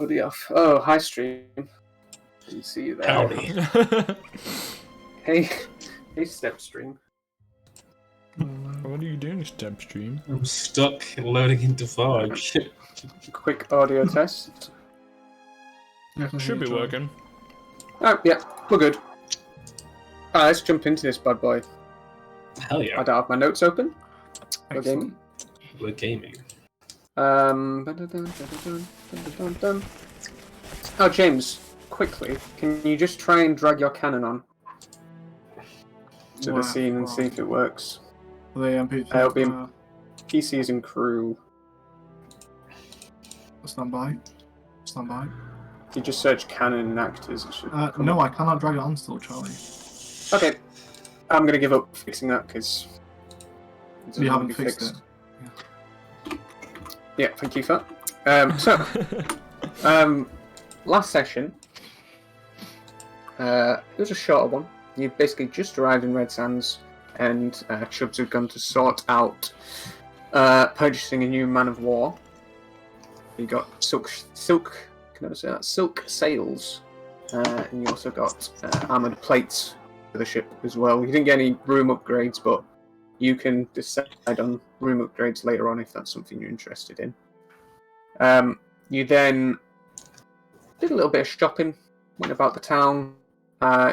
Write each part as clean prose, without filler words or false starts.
Bloody off. Oh, hi, stream. Didn't see you there. Howdy. Hey, Step Stream. What are you doing, Step Stream? I'm stuck loading into Forge. Quick audio test. Should be working. Oh, yeah, we're good. Alright, let's jump into this bad boy. Hell yeah. I don't have my notes open. Excellent. We're gaming. Oh, James, quickly, can you just try and drag your cannon on to the scene and see if it works? Are they MP? It'll be PCs and crew. Stand by. Stand by. If you just search cannon and actors, it should come No, up. I cannot drag it on still, Charlie. Okay, I'm gonna give up fixing that because You haven't fixed it. Yeah, thank you for that. Last session, it was a shorter one. You basically just arrived in Red Sands, and Chubbs had gone to sort out purchasing a new man of war. You got silk. Can I say that? Silk sails, and you also got armored plates for the ship as well. You didn't get any room upgrades, but you can decide on room upgrades later on if that's something you're interested in. You then did a little bit of shopping, went about the town.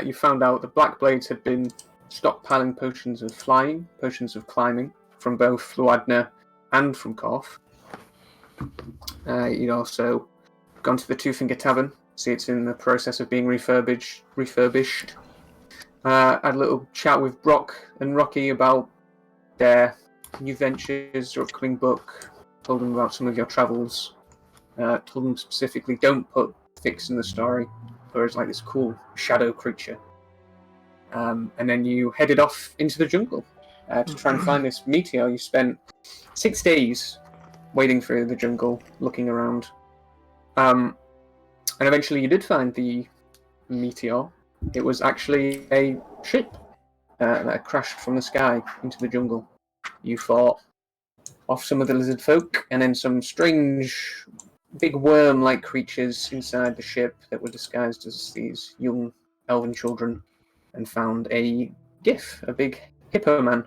You found out the Black Blades had been stockpiling potions of flying, potions of climbing, from both Fluadna and from Korth. You'd also gone to the Two Finger Tavern, see it's in the process of being refurbished. Had a little chat with Brock and Rocky about their new ventures, their upcoming book, told them about some of your travels, told them specifically don't put Fix in the story, or it's like this cool shadow creature. And then you headed off into the jungle to try and find this meteor. You spent 6 days wading through the jungle, looking around. And eventually you did find the meteor. It was actually a ship that had crashed from the sky into the jungle. You fought off some of the lizard folk, and then some strange big worm-like creatures inside the ship that were disguised as these young elven children, and found a gif, a big hippo man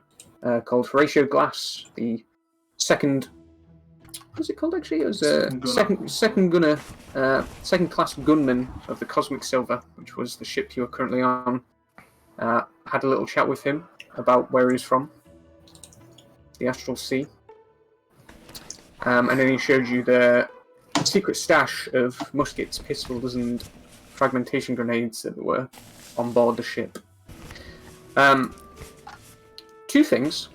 called Horatio Glass, the second. What was it called actually? It was second class gunman of the Cosmic Silver, which was the ship you were currently on. Had a little chat with him about where he's from, the Astral Sea, and then he showed you the secret stash of muskets, pistols, and fragmentation grenades that were on board the ship. Two things.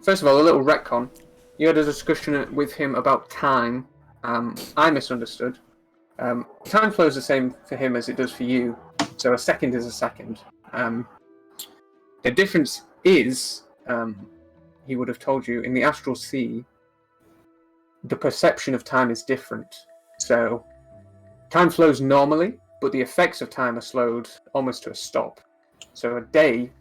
First of all, a little retcon. You had a discussion with him about time. I misunderstood. Time flows the same for him as it does for you, so a second is a second. The difference is, he would have told you, in the Astral Sea, the perception of time is different. So, time flows normally, but the effects of time are slowed almost to a stop. So a day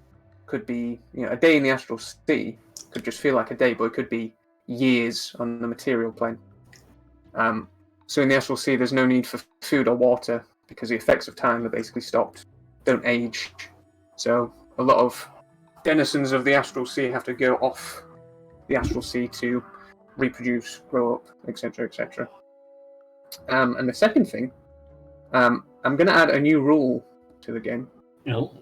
could be, a day in the Astral Sea could just feel like a day, but it could be years on the material plane. So in the Astral Sea, there's no need for food or water because the effects of time are basically stopped, don't age. So a lot of denizens of the Astral Sea have to go off the Astral Sea to reproduce, grow up, etc., etc. And the second thing, I'm going to add a new rule to the game. No.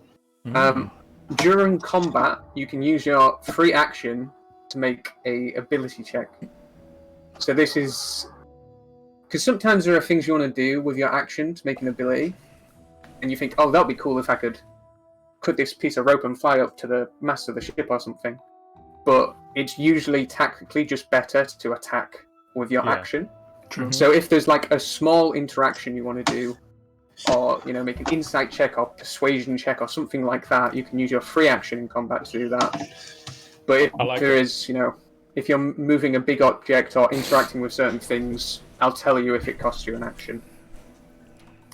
During combat, you can use your free action to make a ability check. So this is because sometimes there are things you want to do with your action to make an ability, and you think, oh, that'd be cool if I could cut this piece of rope and fly up to the mast of the ship or something. But it's usually tactically just better to attack with your action. True. So if there's like a small interaction you want to do, or make an insight check or persuasion check or something like that, you can use your free action in combat to do that. But if if you're moving a big object or interacting with certain things, I'll tell you if it costs you an action.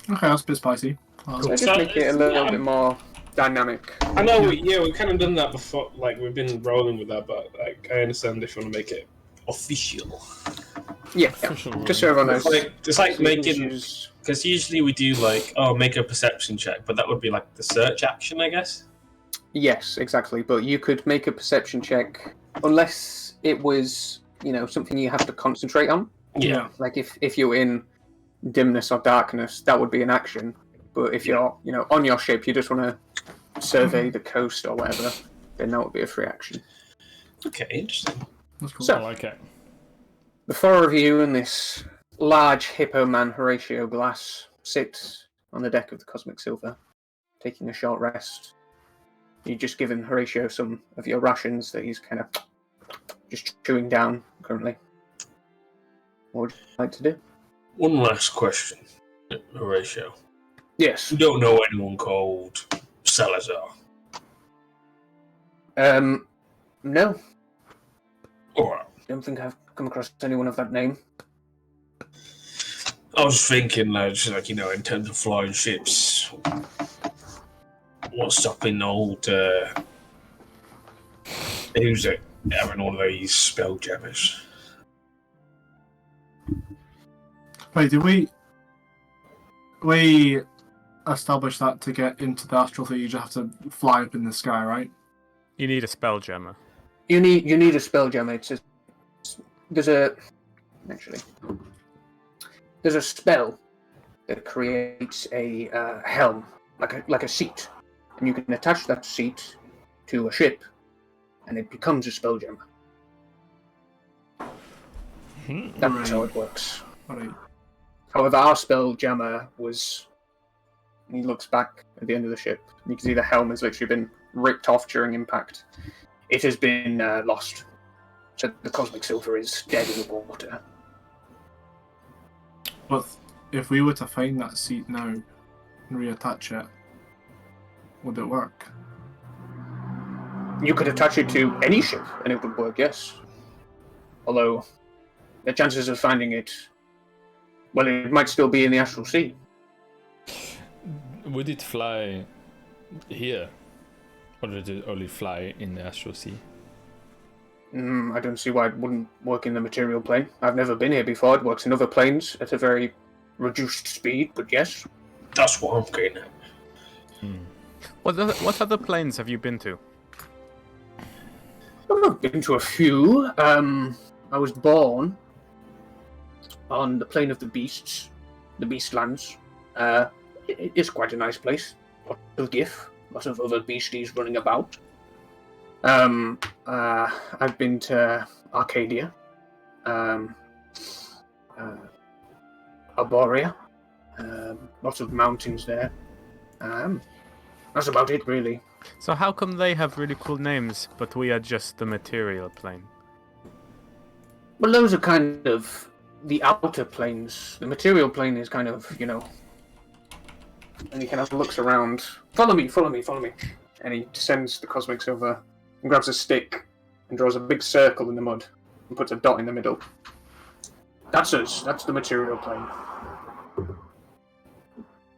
Okay, that's a bit spicy. So just make it a little bit more dynamic. I know, we've kind of done that before, like, we've been rolling with that, but, like, I understand if you want to make it official. Yeah, Official just so everyone knows. It's like So you can making, choose- because usually we do like, oh, make a perception check, but that would be like the search action, I guess. Yes, exactly. But you could make a perception check unless it was, something you have to concentrate on. Yeah. Like if you're in dimness or darkness, that would be an action. But if you're, on your ship, you just want to survey the coast or whatever, then that would be a free action. Okay, interesting. That's cool. So- I like it. The four of you in this large hippo man Horatio Glass sit on the deck of the Cosmic Silver, taking a short rest. You've just given Horatio some of your rations that he's kind of just chewing down currently. What would you like to do? One last question, Horatio. Yes. You don't know anyone called Salazar? No. Alright. Don't think I've come across anyone of that name. I was thinking, just like, in terms of flying ships, what's stopping old, who's it, having all of these spell jammers? Wait, did we establish that to get into the astral thing, you just have to fly up in the sky, right? You need a spell jammer. You need a spell jammer. There's a spell that creates a helm, like a seat, and you can attach that seat to a ship, and it becomes a spell jammer. That's how it works. Alright. However, our spell jammer was. He looks back at the end of the ship. And you can see the helm has literally been ripped off during impact. It has been lost. So the Cosmic Silver is dead in the water. But if we were to find that seat now and reattach it, would it work? You could attach it to any ship and it would work, yes. Although, the chances of finding it, well, it might still be in the Astral Sea. Would it fly here? Or did it only fly in the Astral Sea? I don't see why it wouldn't work in the material plane. I've never been here before. It works in other planes at a very reduced speed, but yes. That's what I'm getting at. What other planes have you been to? I've been to a few. I was born on the plane of the beasts, the Beastlands. It's quite a nice place. Lots of GIF, lots of other beasties running about. I've been to Arcadia, Arborea, lots of mountains there. That's about it, really. So how come they have really cool names, but we are just the material plane? Well, those are kind of the outer planes. The material plane is kind of, and he kind of looks around. Follow me. And he descends the Cosmic Silver and grabs a stick and draws a big circle in the mud and puts a dot in the middle. That's us. That's the material plane.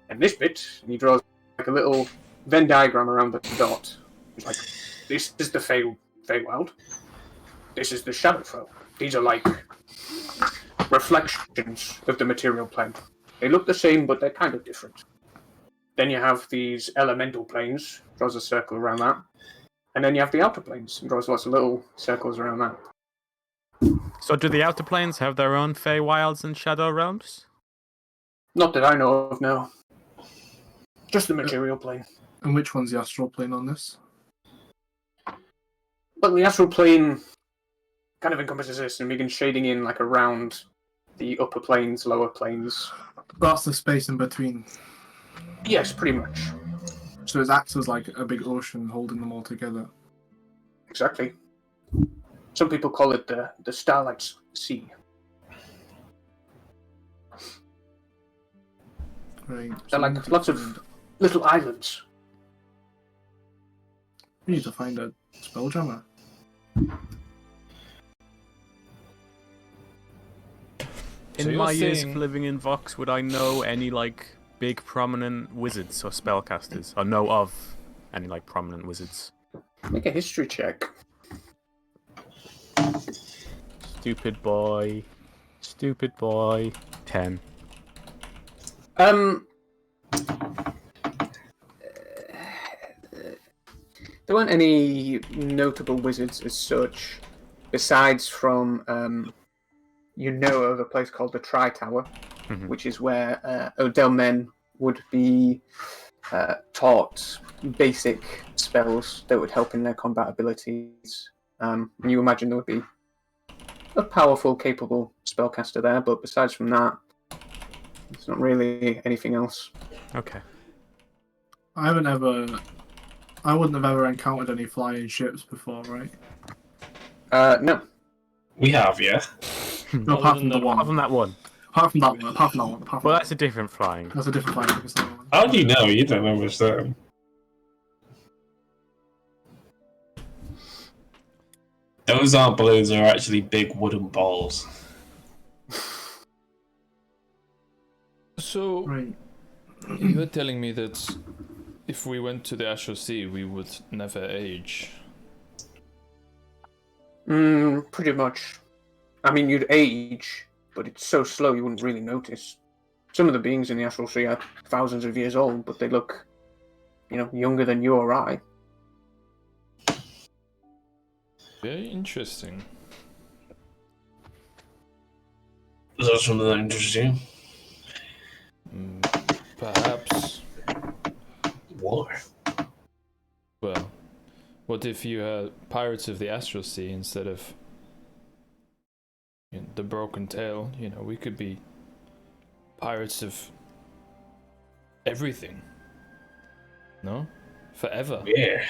And this bit, and he draws like a little Venn diagram around the dot. It's like, this is the Feywild. This is the Shadowfell. These are like reflections of the material plane. They look the same, but they're kind of different. Then you have these elemental planes, draws a circle around that. And then you have the outer planes, and draws lots of little circles around that. So do the outer planes have their own Feywilds and Shadow Realms? Not that I know of, no. Just the material plane. And which one's the astral plane on this? But the astral plane kind of encompasses this and begins shading in like around the upper planes, lower planes. That's the space in between. Yes, pretty much. So it acts as like a big ocean holding them all together. Exactly. Some people call it the Starlight Sea. Right. They're like lots of little islands. We need to find a spelljammer. In my years of living in Vox, would I know any big prominent wizards or spellcasters? Or know of any prominent wizards? Make a history check. Stupid boy. Stupid boy. 10. There weren't any notable wizards as such, besides from of a place called the Tri Tower, which is where Odell men would be taught basic spells that would help in their combat abilities. And you imagine there would be a powerful, capable spellcaster there, but besides from that, there's not really anything else. Okay. I wouldn't have ever encountered any flying ships before, right? No. We have, yeah. No, apart from the Apart one. from that one. Apart from that one. Apart from that one. Apart from Well, that that's a different flying. one. That's a different flying ship. It's not that one. How do you know? You don't know what's there. Those aren't balloons, they're actually big wooden balls. So Right. you're telling me that if we went to the Astral Sea, we would never age. Pretty much. I mean, you'd age, but it's so slow you wouldn't really notice. Some of the beings in the Astral Sea are thousands of years old, but they look, younger than you or I. Very interesting. Is that something that interests you? Perhaps. Why? Well, what if you had Pirates of the Astral Sea instead of the Broken Tail? We could be pirates of everything. No? Forever. Yeah.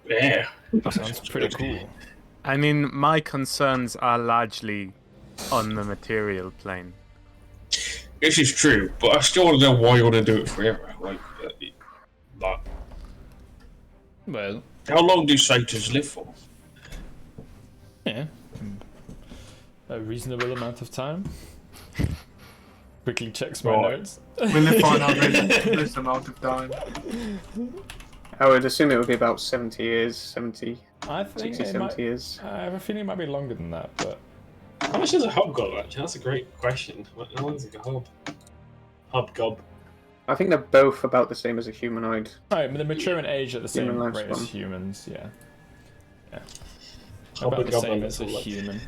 Yeah. Sounds pretty cool. I mean, my concerns are largely on the material plane. This is true, but I still want to know why you want to do it forever. Like, Well, how long do satyrs live for? yeah. A reasonable amount of time. Quickly checks my Right. notes. We live for an average this amount of time. I would assume it would be about 70 years, 70, I think 60, it 70 might, years. I have a feeling it might be longer than that, but How much does a hobgoblin actually? That's a great question. How long is a hobgob? I think they're both about the same as a humanoid. Alright, but they mature in age at the same Human rate as lifespan. humans, yeah. About the same as a human.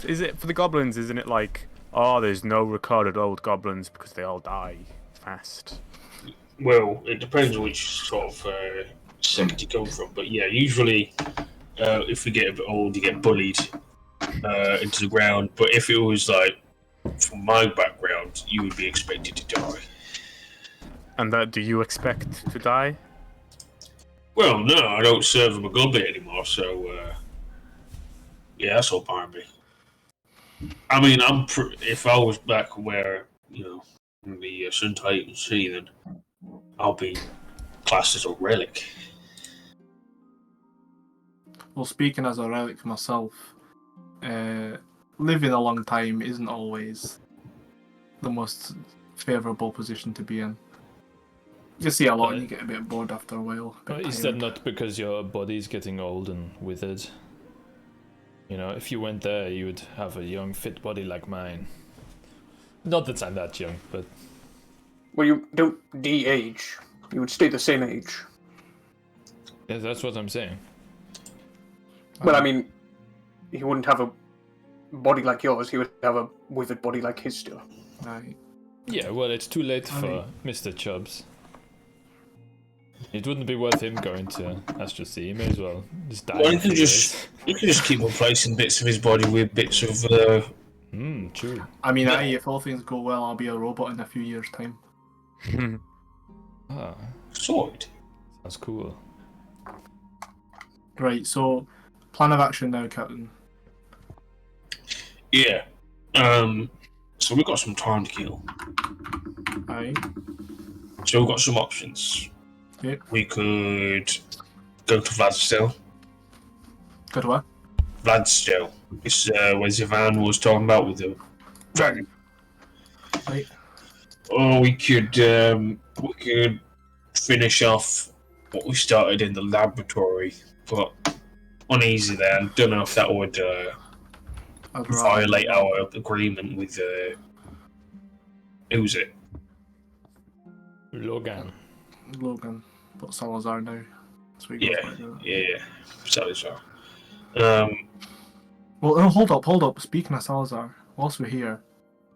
Is it for the goblins? Isn't it like, there's no recorded old goblins because they all die fast? Well, it depends on which sort of sect you come from, but yeah, usually if you get a bit old, you get bullied into the ground. But if it was like from my background, you would be expected to die. And do you expect to die? Well, no, I don't serve them a good bit anymore, so yeah, that's all part of me. I mean, if I was back where in the Sun Titan Sea, then I'll be classed as a relic. Well, speaking as a relic myself, living a long time isn't always the most favourable position to be in. You see a lot and you get a bit bored after a while. a bit Is that tired. not because your body's getting old and withered? If you went there, you would have a young, fit body like mine. Not that I'm that young, but Well, you don't de-age. You would stay the same age. yeah, that's what I'm saying. Well, I mean, he wouldn't have a body like yours. He would have a withered body like his still. Right. Yeah, well, it's too late for Mr. Chubbs. It wouldn't be worth him going to Astral Sea. He may as well just die. Well, in you a can few just keep replacing bits of his body with bits of days. True. I mean, if all things go well, I'll be a robot in a few years' time. Ah, sword. sounds cool. Right, so plan of action now, Captain. Yeah. So we've got some time to kill. Aye. So we've got some options. Yeah. We could go to Vladstel. Good what? Vladstel. It's where Zivan was talking about with the dragon. Right. Or we could finish off what we started in the laboratory, but uneasy there. Don't know if that would I'd rather violate our agreement with who's it? Logan. Logan, but Salazar now. That's what he goes by now. Yeah. Salazar. Well, oh, hold up. Speaking of Salazar, whilst we're here,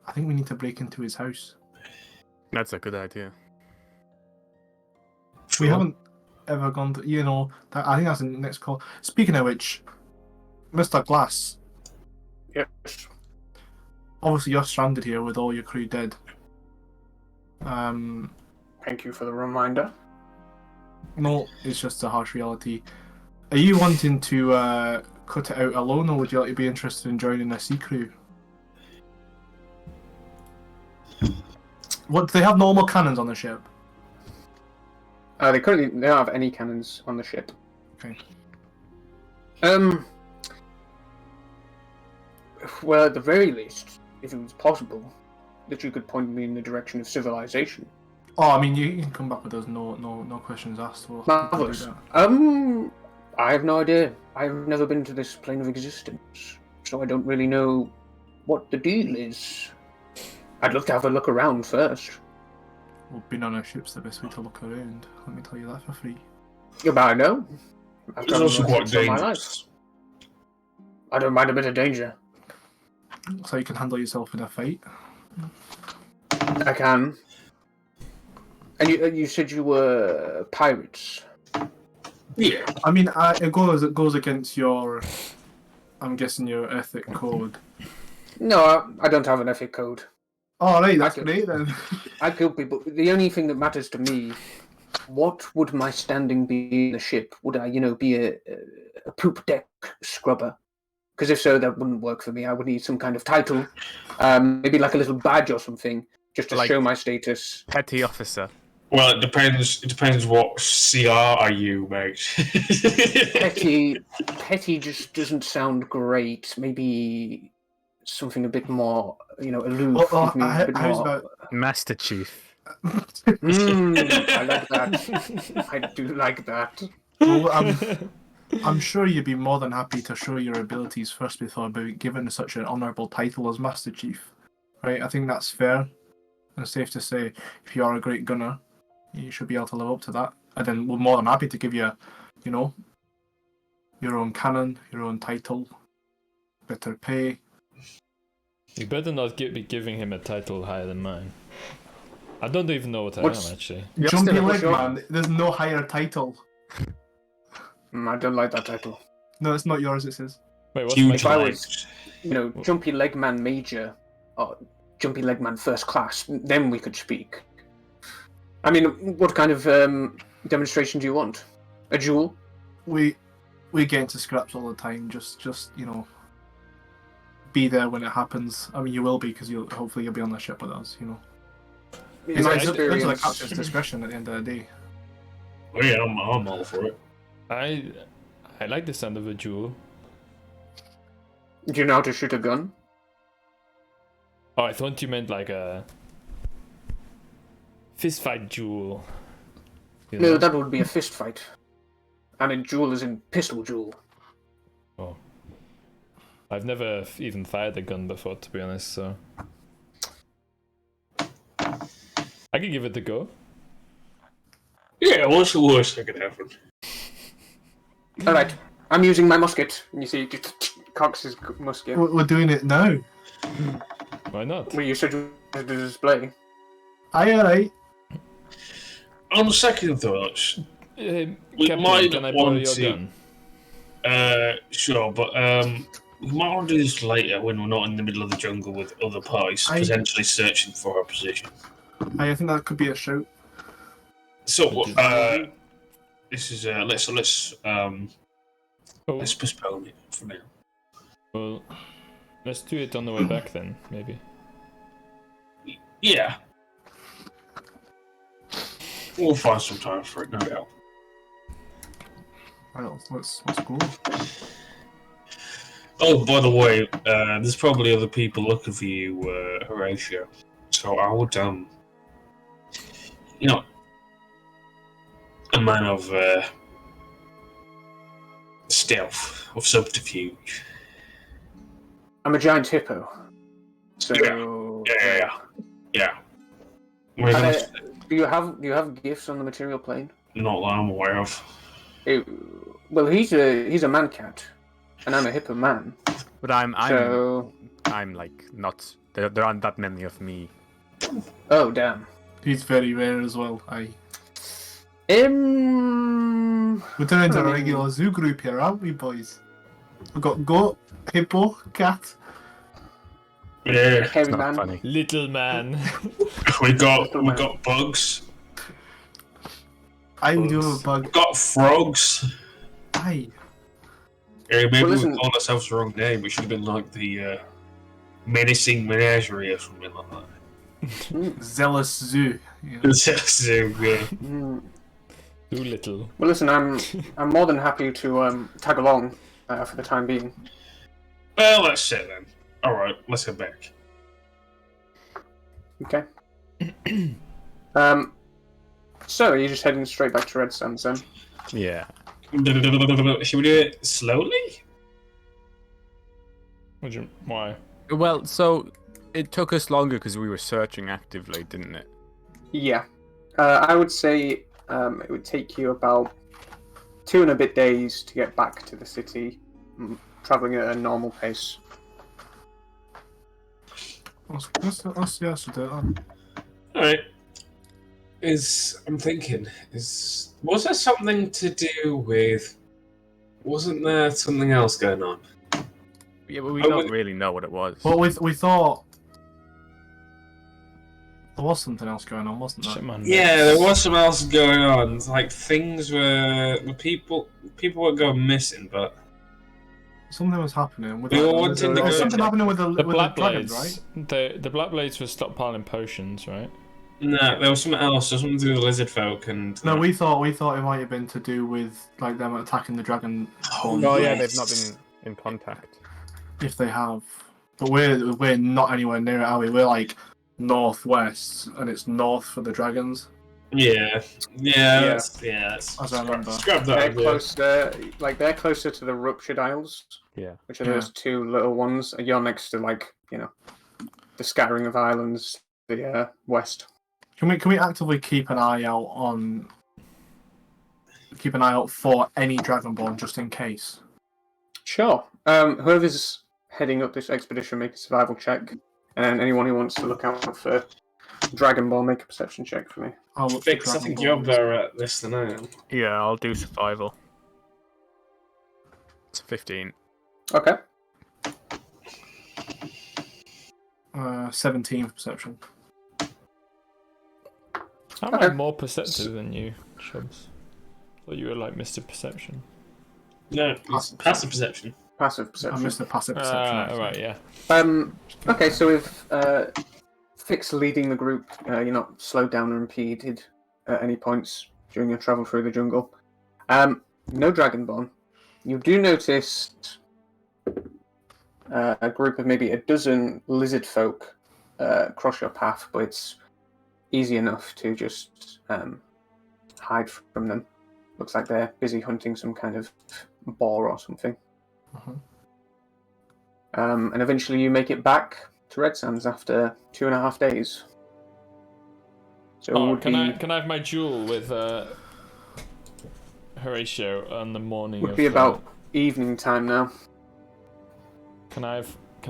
I think we need to break into his house. That's a good idea. We haven't ever gone to, I think that's the next call. Speaking of which, Mr. Glass, Yes. obviously you're stranded here with all your crew dead. Thank you for the reminder. No, it's just a harsh reality. Are you wanting to cut it out alone, or would you like to be interested in joining a sea crew? What, do they have normal cannons on the ship? They currently don't have any cannons on the ship. Okay. Well, at the very least, if it was possible, that you could point me in the direction of civilization. Oh, I mean, you can come back with those. No questions asked. We'll have to do Marvelous. that. I have no idea. I've never been to this plane of existence, so I don't really know what the deal is. I'd love to have a look around first. Well, being on a ship's the best way to look around. Let me tell you that for free. Yeah, but I know. I've It's done also lots quite of stuff in my life. dangerous. I don't mind a bit of danger. So you can handle yourself in a fight. I can. And you said you were pirates. Yeah. I mean, it goes against your, I'm guessing, your ethic code. No, I don't have an ethic code. Oh, right, that's I can- great then. I kill people. The only thing that matters to me, what would my standing be in the ship? Would I, be a poop deck scrubber? Because if so, that wouldn't work for me. I would need some kind of title, maybe like a little badge or something, just to Like- show my status. Petty officer. Well, it depends. It depends what CR are you, mate. Petty just doesn't sound great. Maybe something a bit more, aloof. Well, give me a bit how's more- about... Master Chief. I like that. I do like that. Well, I'm sure you'd be more than happy to show your abilities first before being given such an honourable title as Master Chief. Right, I think that's fair. And safe to say, if you are a great gunner, you should be able to live up to that. And then we're more than happy to give you, your own cannon, your own title, better pay. You better not be giving him a title higher than mine. I don't even know what I What's- am, actually. You're Jumpy still a leg short- man, there's no higher title. I don't like that title. No, it's not yours, it says. Wait, what's my Huge If I title? was- Jumpy Legman Major, or Jumpy Legman First Class, then we could speak. I mean, what kind of demonstration do you want? A duel? We get into scraps all the time, just be there when it happens. I mean, you will be, because hopefully you'll be on the ship with us, In It's my up to the experience, captain's discretion at the end of the day. Oh yeah, I'm all for it. I like the sound of a duel. do you know how to shoot a gun? Oh, I thought you meant like a fist fight duel. You No, know? that would be a fist fight. I mean, duel is in pistol duel. Oh. I've never even fired a gun before, to be honest, so... I could give it a go. Yeah, what's the worst that could happen? Alright, I'm using my musket. And you see, he just cocks his musket. We're doing it now. Why not? Well, you said you wanted to display. Aye, alright. On second thoughts, Captain, might can I want borrow your to- gun? sure, but we might want to do this later when we're not in the middle of the jungle with other parties potentially searching for our position. I think that could be a shout. So, this is let's postpone it for now. Well, let's do it on the way back then, maybe. Yeah, we'll find some time for it, no doubt. Right, let's go. Oh, by the way, there's probably other people looking for you, Horatio. So I would, a man of stealth, of subterfuge. I'm a giant hippo. So Yeah. We're And, gonna, do you have gifts on the material plane? not that I'm aware of. Well, he's a man cat, and I'm a hippo man. But I'm So like not. There aren't that many of me. oh damn. He's very rare as well. Aye. We're We're turning into a regular zoo group here, aren't we, boys? We've got goat, hippo, cat. Yeah. hairy It's not man. funny. Little man. We got bugs. I do have a bug. We got frogs. Aye. Yeah, maybe Well, we listen- called ourselves the wrong name. We should have been like the menacing menagerie or something like that. Zealous zoo. You know. So, yeah. Mm. Too little. Well, listen, I'm more than happy to tag along for the time being. Well, that's it then. Alright, let's go back. Okay. So are you just heading straight back to Red Sands then? Yeah. Should we do it slowly? Why? Well, so it took us longer because we were searching actively, didn't it? Yeah. I would say it would take you about 2 and a bit days to get back to the city, traveling at a normal pace. Let's do that. Alright. I'm thinking, was there something to do with... Wasn't there something else going on? Yeah, but we Oh, don't but- really know what it was. But we thought there was something else going on, wasn't there? Shit, man. Yeah, there was something else going on. Like, things were... People were going missing, but... Something was happening with We that. all wanted to There was go something to- happening with the The Black dragons, Blades, right? the Black Blades were stockpiling potions, right? No, there was something else. There was something to do with lizard folk and... No, we thought it might have been to do with like them attacking the dragon. Oh, Oh yeah, yes. they've not been in contact. If they have, but we're not anywhere near it, are we? We're like northwest, and it's north for the dragons. Yeah. That's As I remember. Scrap that They're idea. they're closer to the Ruptured Isles, Yeah. which are those 2 little ones. You're next to the scattering of islands, the west. Can we actively keep an eye out for any dragonborn just in case? Sure. Whoever's heading up this expedition, make a survival check, and anyone who wants to look out for Dragon Ball, make a perception check for me. I'll look for Fix, I think dragonborns. you're better at this than I am. Yeah, I'll do survival. It's 15. Okay. 17 for perception. How am I more perceptive than you, Chubbs? Thought you were like Mr. Perception. No, it's passive perception. Passive I perception. missed the passive perception. actually. Alright, yeah. Okay, so with Fix leading the group, you're not slowed down or impeded at any points during your travel through the jungle. No Dragonborn. You do notice a group of maybe a dozen lizard folk cross your path, but it's easy enough to just hide from them. Looks like they're busy hunting some kind of boar or something. Mhm. And eventually you make it back to Red Sands after 2.5 days. So it Oh, would can be, I have my duel with Horatio on the morning would of be about evening time now. Can I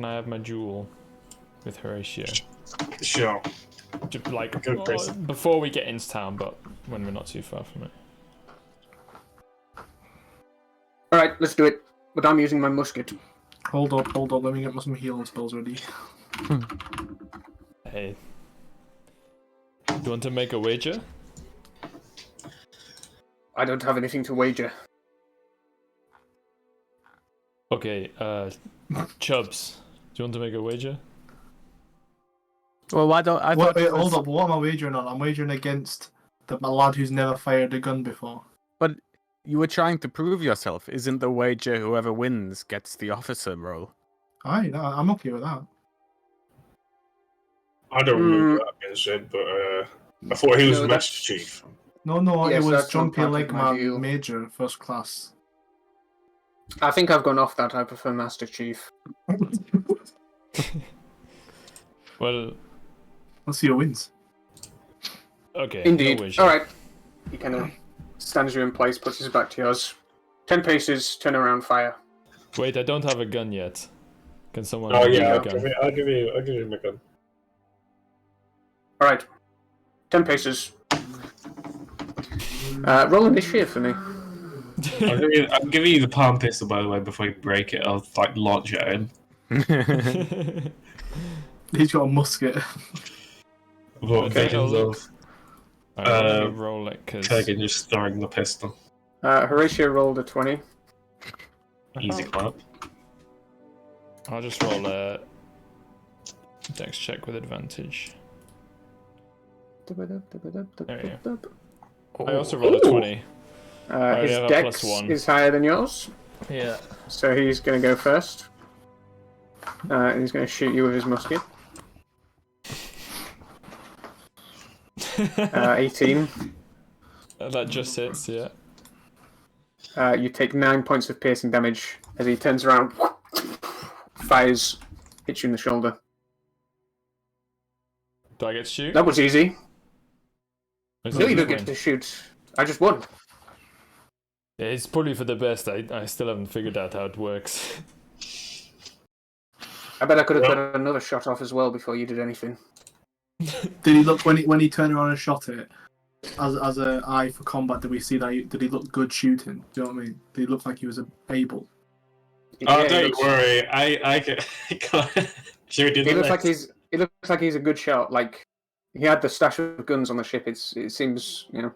have my duel with Horatio? Sure. Just like Go, Chris. before we get into town, but when we're not too far from it. Alright, let's do it. But I'm using my musket. Hold up, let me get some healing spells ready. Hey. Do you want to make a wager? I don't have anything to wager. Okay, Chubbs, do you want to make a wager? Well, why don't I? Wait, thought it hold was- up, what am I wagering on? I'm wagering against the lad who's never fired a gun before. But you were trying to prove yourself. Isn't the wager whoever wins gets the officer role? Aye, no, I'm okay with that. I don't remember that being said, but I thought he was No, Master Chief. No, Yes, it was that's not Jumpy part of my Legman deal. Major, first class. I think I've gone off that. I prefer Master Chief. Well, Let's see who wins. okay. Indeed. No wish. All right. He kind of stands you in place, puts his back to yours. 10 paces, turn around, fire. Wait, I don't have a gun yet. Can someone Oh give me yeah, a gun? I'll give you my gun. All right. 10 paces. Roll initiative for me. I'll give you the palm pistol, by the way, before you break it. I'll like launch it in. He's got a musket. What Okay, visions I'll of I'll roll it because Tegan just throwing the pistol? Horatio rolled a 20. Easy clap. I'll just roll a dex check with advantage. There you go. I also rolled a 20. His have a dex +1. is higher than yours, Yeah. so he's going to go first. And he's going to shoot you with his musket. 18. That just hits, yeah. You take 9 points of piercing damage as he turns around, fires, hits you in the shoulder. Do I get to shoot? That was easy. Is No, it you don't win? get to shoot. I just won. Yeah, it's probably for the best. I still haven't figured out how it works. I bet I could have got another shot off as well before you did anything. Did he look when he turned around and shot it? As a eye for combat, did we see that? Did he look good shooting? Do you know what I mean? Did he look like he was able? Oh, Yeah, don't worry. I can. Should we do He the looks next? like he's a good shot. Like he had the stash of guns on the ship. It seems, you know,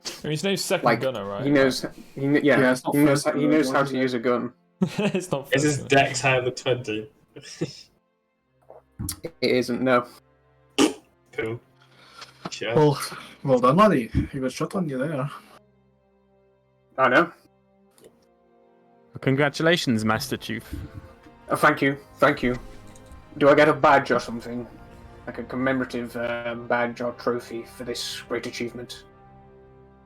I mean, his name's second like gunner, right? he knows. Yeah, it's not he knows. first He knows how gun, to use a gun. It's not. Is his first dex higher than 20? It isn't. No. Cool. Yeah. Well done, laddie. He got shot on you there. I know. Congratulations, Master Chief. Oh, thank you. Thank you. Do I get a badge or something? Like a commemorative badge or trophy for this great achievement?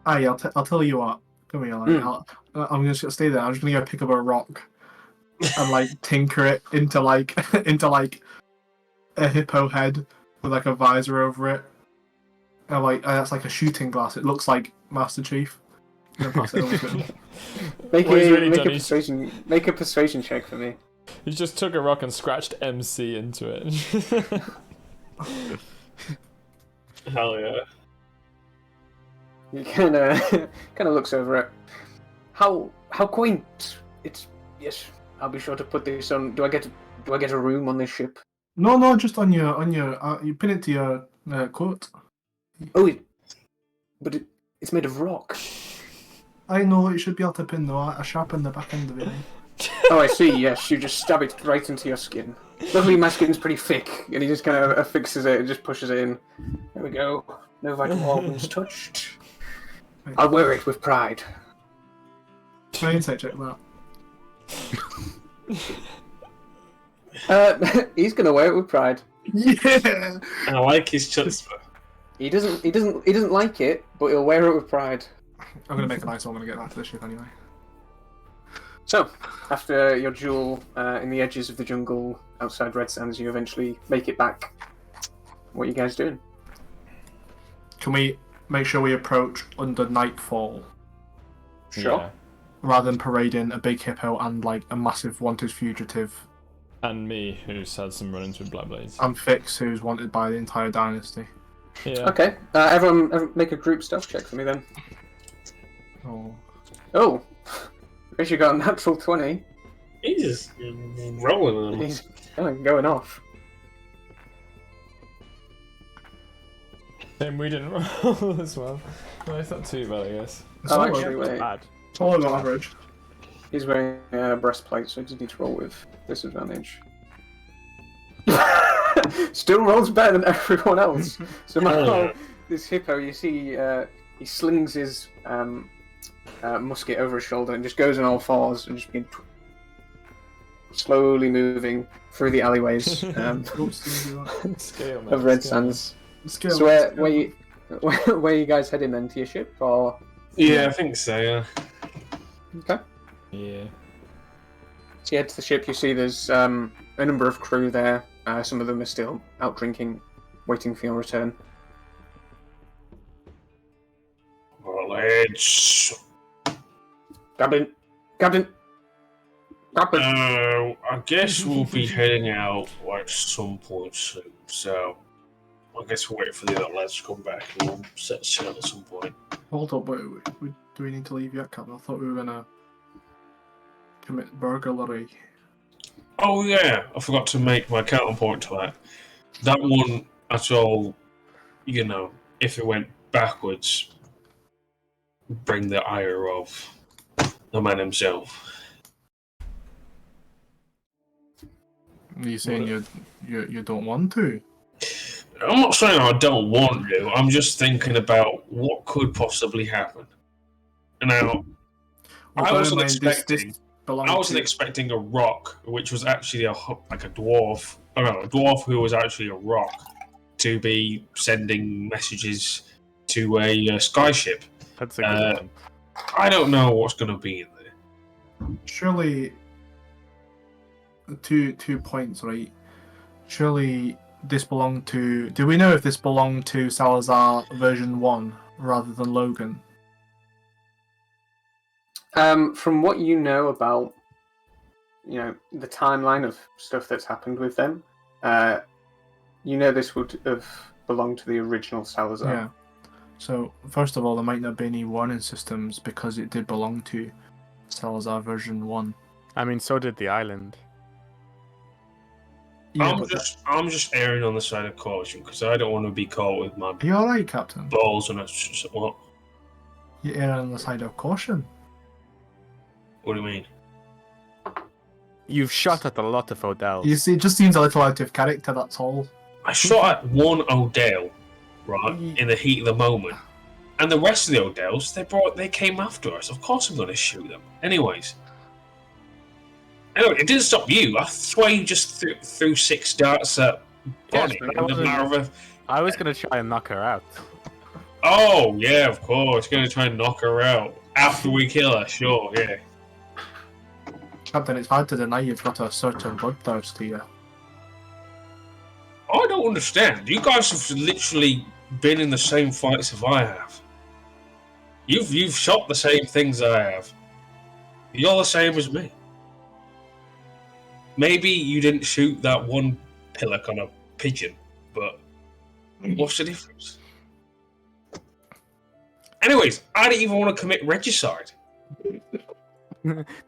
Aye, I'll tell you what. Come here, laddie. I'm just gonna stay there. I'm just gonna go pick up a rock and like tinker it into like a hippo head with like a visor over it. And that's like a shooting glass. It looks like Master Chief. I'm gonna pass it over to him. Make What he's really a done is- persuasion check for me. He just took a rock and scratched MC into it. Hell yeah. He kind of looks over it. How quaint! It's yes. I'll be sure to put this on. Do I get a room on this ship? No, just on your you pin it to your coat. Oh, it's made of rock. I know you should be able to pin though. I sharpened the back end of it. Oh, I see. Yes, you just stab it right into your skin. Luckily, my skin's pretty thick, and he just kind of affixes it and just pushes it in. There we go. No vital organs touched. I'll wear it with pride. Try insight check that. He's gonna wear it with pride. Yeah. I like his chutzpah. He doesn't like it, but he'll wear it with pride. I'm gonna make a nice one when I get back to the ship anyway. So, after your duel in the edges of the jungle outside Red Sands, you eventually make it back. What are you guys doing? Can we make sure we approach under nightfall Sure. Yeah. rather than parading a big hippo and like a massive wanted fugitive? And me, who's had some run-ins with Black Blades. And Fix, who's wanted by the entire dynasty. Yeah. Okay. Everyone make a group stealth check for me then. Oh. Oh, Fisher got a natural 20. He's just rolling them. He's going off. Same, we didn't roll as well. No, it's not too bad, I guess. It's Oh, all actually, over- wait. Bad. it's all over average. He's wearing a breastplate, so he doesn't need to roll with disadvantage. Still rolls better than everyone else. Somehow, this hippo, you see, he slings his musket over his shoulder and just goes on all fours and just begins slowly moving through the alleyways Scale, man. of Red scale. Sands. Scale, So where scale. are you guys heading then, to your ship, or? Yeah, I think so, yeah. Okay. Yeah. So you head to the ship, you see there's a a number of crew there. Some of them are still out drinking, waiting for your return. Well, lads. Captain! I guess we'll be heading out like some point soon. So I guess we'll wait for the other lads to come back and we'll set sail at some point. Hold up, wait, do we need to leave yet, Captain? I thought we were gonna commit burglary. Oh yeah, I forgot to make my counterpoint to that. That one at all, you know, if it went backwards, bring the ire of the man himself. Are you saying you don't want to? I'm not saying I don't want to. I'm just thinking about what could possibly happen. Now, I wasn't expecting. I wasn't expecting a rock, which was actually a dwarf. Oh no, a dwarf who was actually a rock, to be sending messages to a skyship. That's a good one. I don't know what's going to be in there. Surely, two points, right? Surely this belonged to. Do we know if this belonged to Salazar version 1 rather than Logan? From what you know about, the timeline of stuff that's happened with them, this would have belonged to the original Salazar. Yeah. So, first of all, there might not be any warning systems because it did belong to Salazar version 1. I mean, so did the island. Yeah, I'm just erring on the side of caution because I don't want to be caught with my Are you alright, Captain? balls and what? You err on the side of caution. What do you mean? You've shot at a lot of Odell. You see, it just seems a little out of character, that's all. I shot at one Odell, right, in the heat of the moment, and the rest of the Odells they came after us. Of course, I'm going to shoot them. Anyway, it didn't stop you. I swear you just threw 6 darts at Bonnie. I was going to try and knock her out. Oh yeah, of course, going to try and knock her out after we kill her. Sure, yeah. Captain, it's hard to deny you've got a certain bloodthirst here. I don't understand. You guys have literally been in the same fights as I have. You've shot the same things I have. You're the same as me. Maybe you didn't shoot that one pillock on a pigeon, but what's the difference? Anyways, I didn't even want to commit regicide.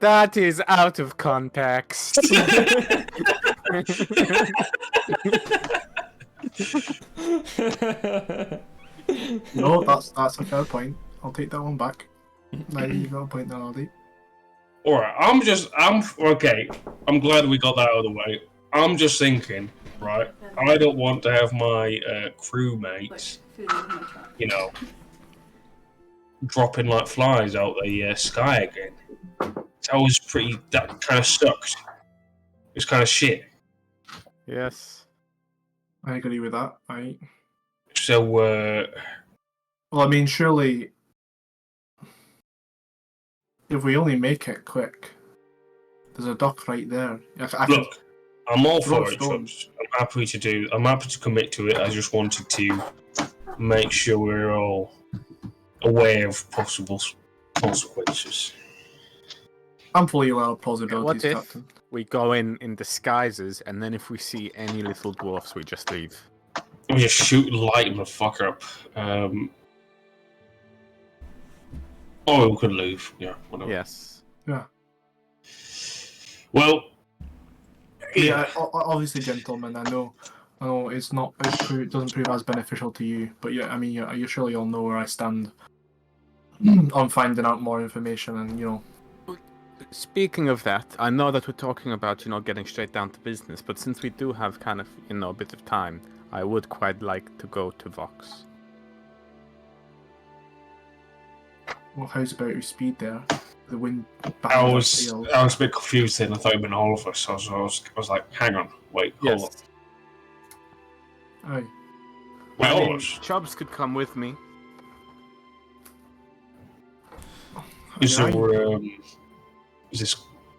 That is out of context. No, that's a fair point. I'll take that one back. Now you got a point there, Aldi. Alright, I'm okay. I'm glad we got that out of the way. I'm just thinking, right? I don't want to have my crewmates, dropping like flies out the sky again. That kind of sucked. It's kind of shit. Yes. I agree with that, right? So, well, I mean, surely, if we only make it quick, there's a dock right there. Look, I'm all for it, Chubbs. I'm happy to commit to it. I just wanted to make sure we're all aware of possible consequences. I'm fully aware of possibilities, What if Captain. we go in disguises, and then if we see any little dwarfs, we just leave? We just shoot light the fucker up. Or we could leave. Yeah, whatever. Yes. Yeah. Well, Yeah, obviously, gentlemen, I know it doesn't prove as beneficial to you, but yeah, I mean, you surely all know where I stand on finding out more information, and Speaking of that, I know that we're talking about, getting straight down to business, but since we do have kind of, a bit of time, I would quite like to go to Vox. Well, how's about your speed there? The wind. I was a bit confused then. I thought it meant all of us. I was like, hang on, wait, hold on. Aye. Wait, all of us? Chubbs could come with me. Is this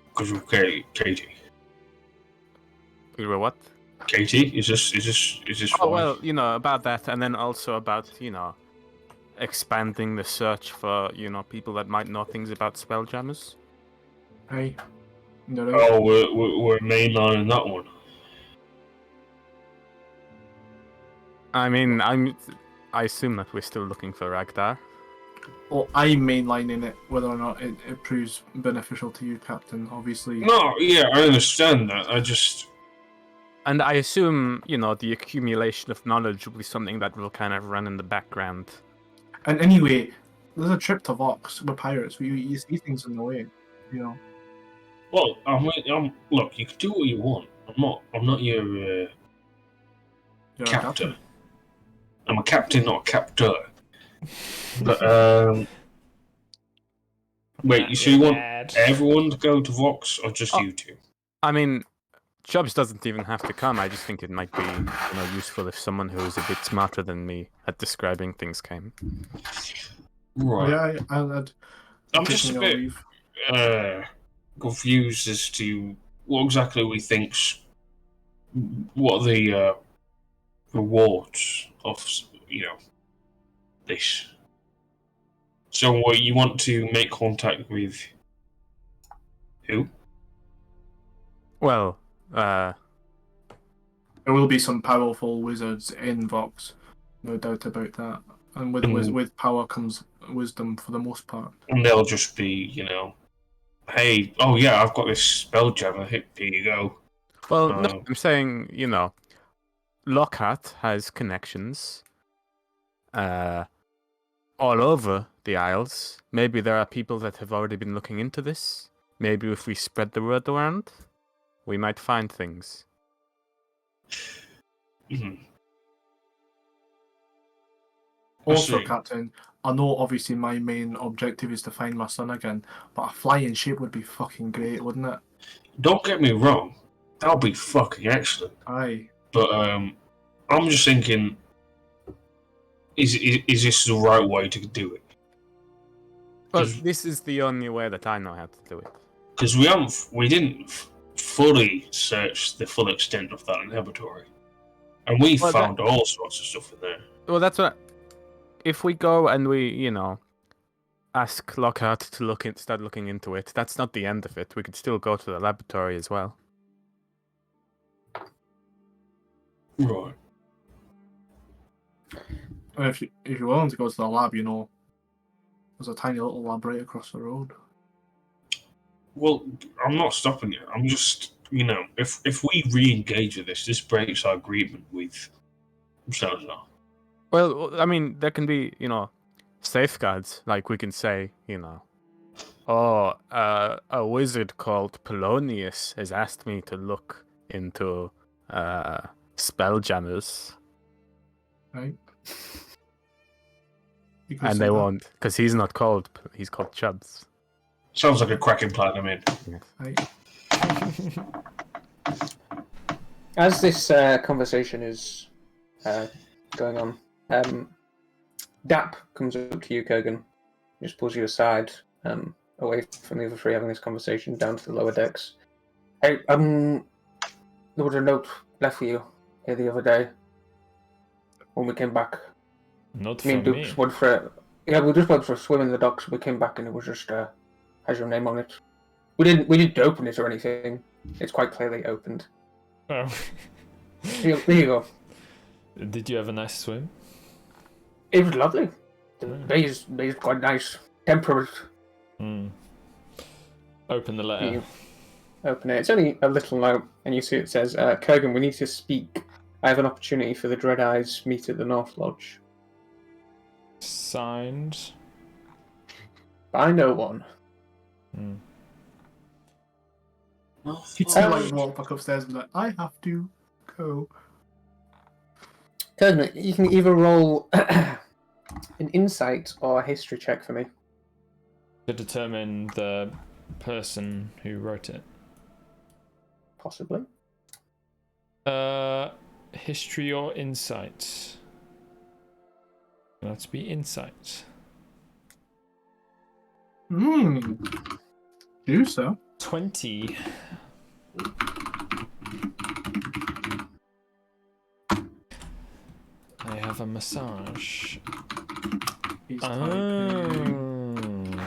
because of Katie? You were what? Katie, is this Oh fine? well, about that, and then also about expanding the search for people that might know things about Spelljammers. Aye. You're right. Oh, we're mainlining that one. I mean, I assume that we're still looking for Ragdar. Well, I'm mainlining it, whether or not it proves beneficial to you, Captain. Obviously. No, yeah, I understand that. I just And I assume, the accumulation of knowledge will be something that will kind of run in the background. And anyway, there's a trip to Vox with pirates. You see things in the way, well, look. You can do what you want. I'm not your You're a captor. I'm a captain, not a captor. But wait. So you want everyone to go to Vox, or just you two? I mean, Chubbs doesn't even have to come. I just think it might be useful if someone who is a bit smarter than me at describing things came. Right. Yeah, I'm just a bit confused as to what exactly we think's what are the rewards of this. So what you want to make contact with who? Well, there will be some powerful wizards in Vox, no doubt about that. And with power comes wisdom for the most part. And they'll just be, hey, oh yeah, I've got this spelljammer. Here you go. Well, no, I'm saying, Lockhart has connections all over the Isles. Maybe there are people that have already been looking into this. Maybe if we spread the word around, we might find things. Mm-hmm. Also, Captain, I know obviously my main objective is to find my son again, but a flying ship would be fucking great, wouldn't it? Don't get me wrong, that would be fucking excellent. Aye. But I'm just thinking, is this the right way to do it? Well, this is the only way that I know how to do it. Because we didn't fully search the full extent of that inhibitory, and we found all sorts of stuff in there. Well, that's what. If we go and we, ask Lockhart to start looking into it, that's not the end of it. We could still go to the laboratory as well. Right. And if you're willing to go to the lab, there's a tiny little lab right across the road. Well, I'm not stopping you. I'm just, if we re-engage with this breaks our agreement with Salazar. Well, I mean, there can be, safeguards. Like we can say, a wizard called Polonius has asked me to look into spelljammers. Right. And they won't, because he's not called, he's called Chubbs. Sounds like a cracking plan, I mean. Right. As this conversation is going on, Dap comes up to you, Kurgan. Just pulls you aside, away from the other three having this conversation, down to the lower decks. Hey, there was a note left for you here the other day when we came back. Not Me and from Dukes me. went for we just went for a swim in the docks. We came back and it was just has your name on it. We didn't open it or anything. It's quite clearly opened. Oh. There you go. Did you have a nice swim? It was lovely. The bay's quite nice. Temperate. Open the letter. You open it. It's only a little note, and you see it says, Kurgan, we need to speak. I have an opportunity for the Dread Eyes meet at the North Lodge. Signed. By no one. He'd still walk back upstairs and be like, I have to go. Kurgan, you can either roll an insight or a history check for me. To determine the person who wrote it. Possibly. History or insight? Let's be insight. Do so. 20. have a massage. He's typing.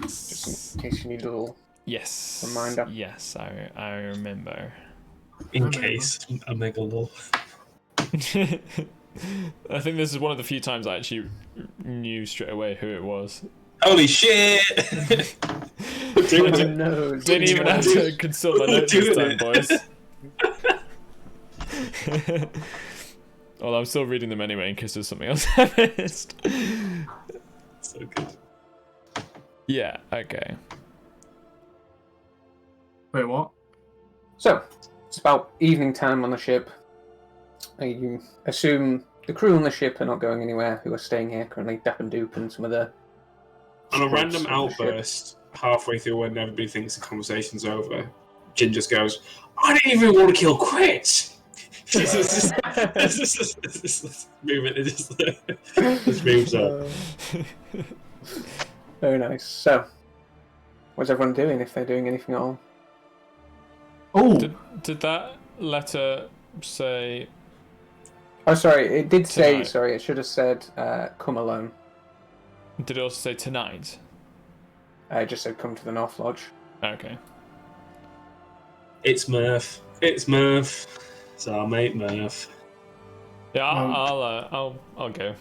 Just in case you need a little. Yes. Reminder. Yes, I remember. In Remember. case I make a law. I think this is one of the few times I actually knew straight away who it was. Holy shit! Doing it. No, Didn't even have to consult my notes this time, boys. Well, I'm still reading them anyway in case there's something else I missed. So good. Yeah, okay. Wait, what? So, it's about evening time on the ship. You assume the crew on the ship are not going anywhere, who are staying here currently, Dap and Doop and some of the... On a random sports of the ship. outburst, halfway through when everybody thinks the conversation's over, Jin just goes, I didn't even want to kill Quit! Just move it, it just moves up. Very nice. So, what's everyone doing, if they're doing anything at all? Oh, Did that letter say... Oh, sorry, it did say, Tonight. sorry, it should have said, come alone. Did it also say tonight? It just said, come to the North Lodge. Okay. It's Murph. It's Murph. It's our mate Murph. Yeah, I'll go.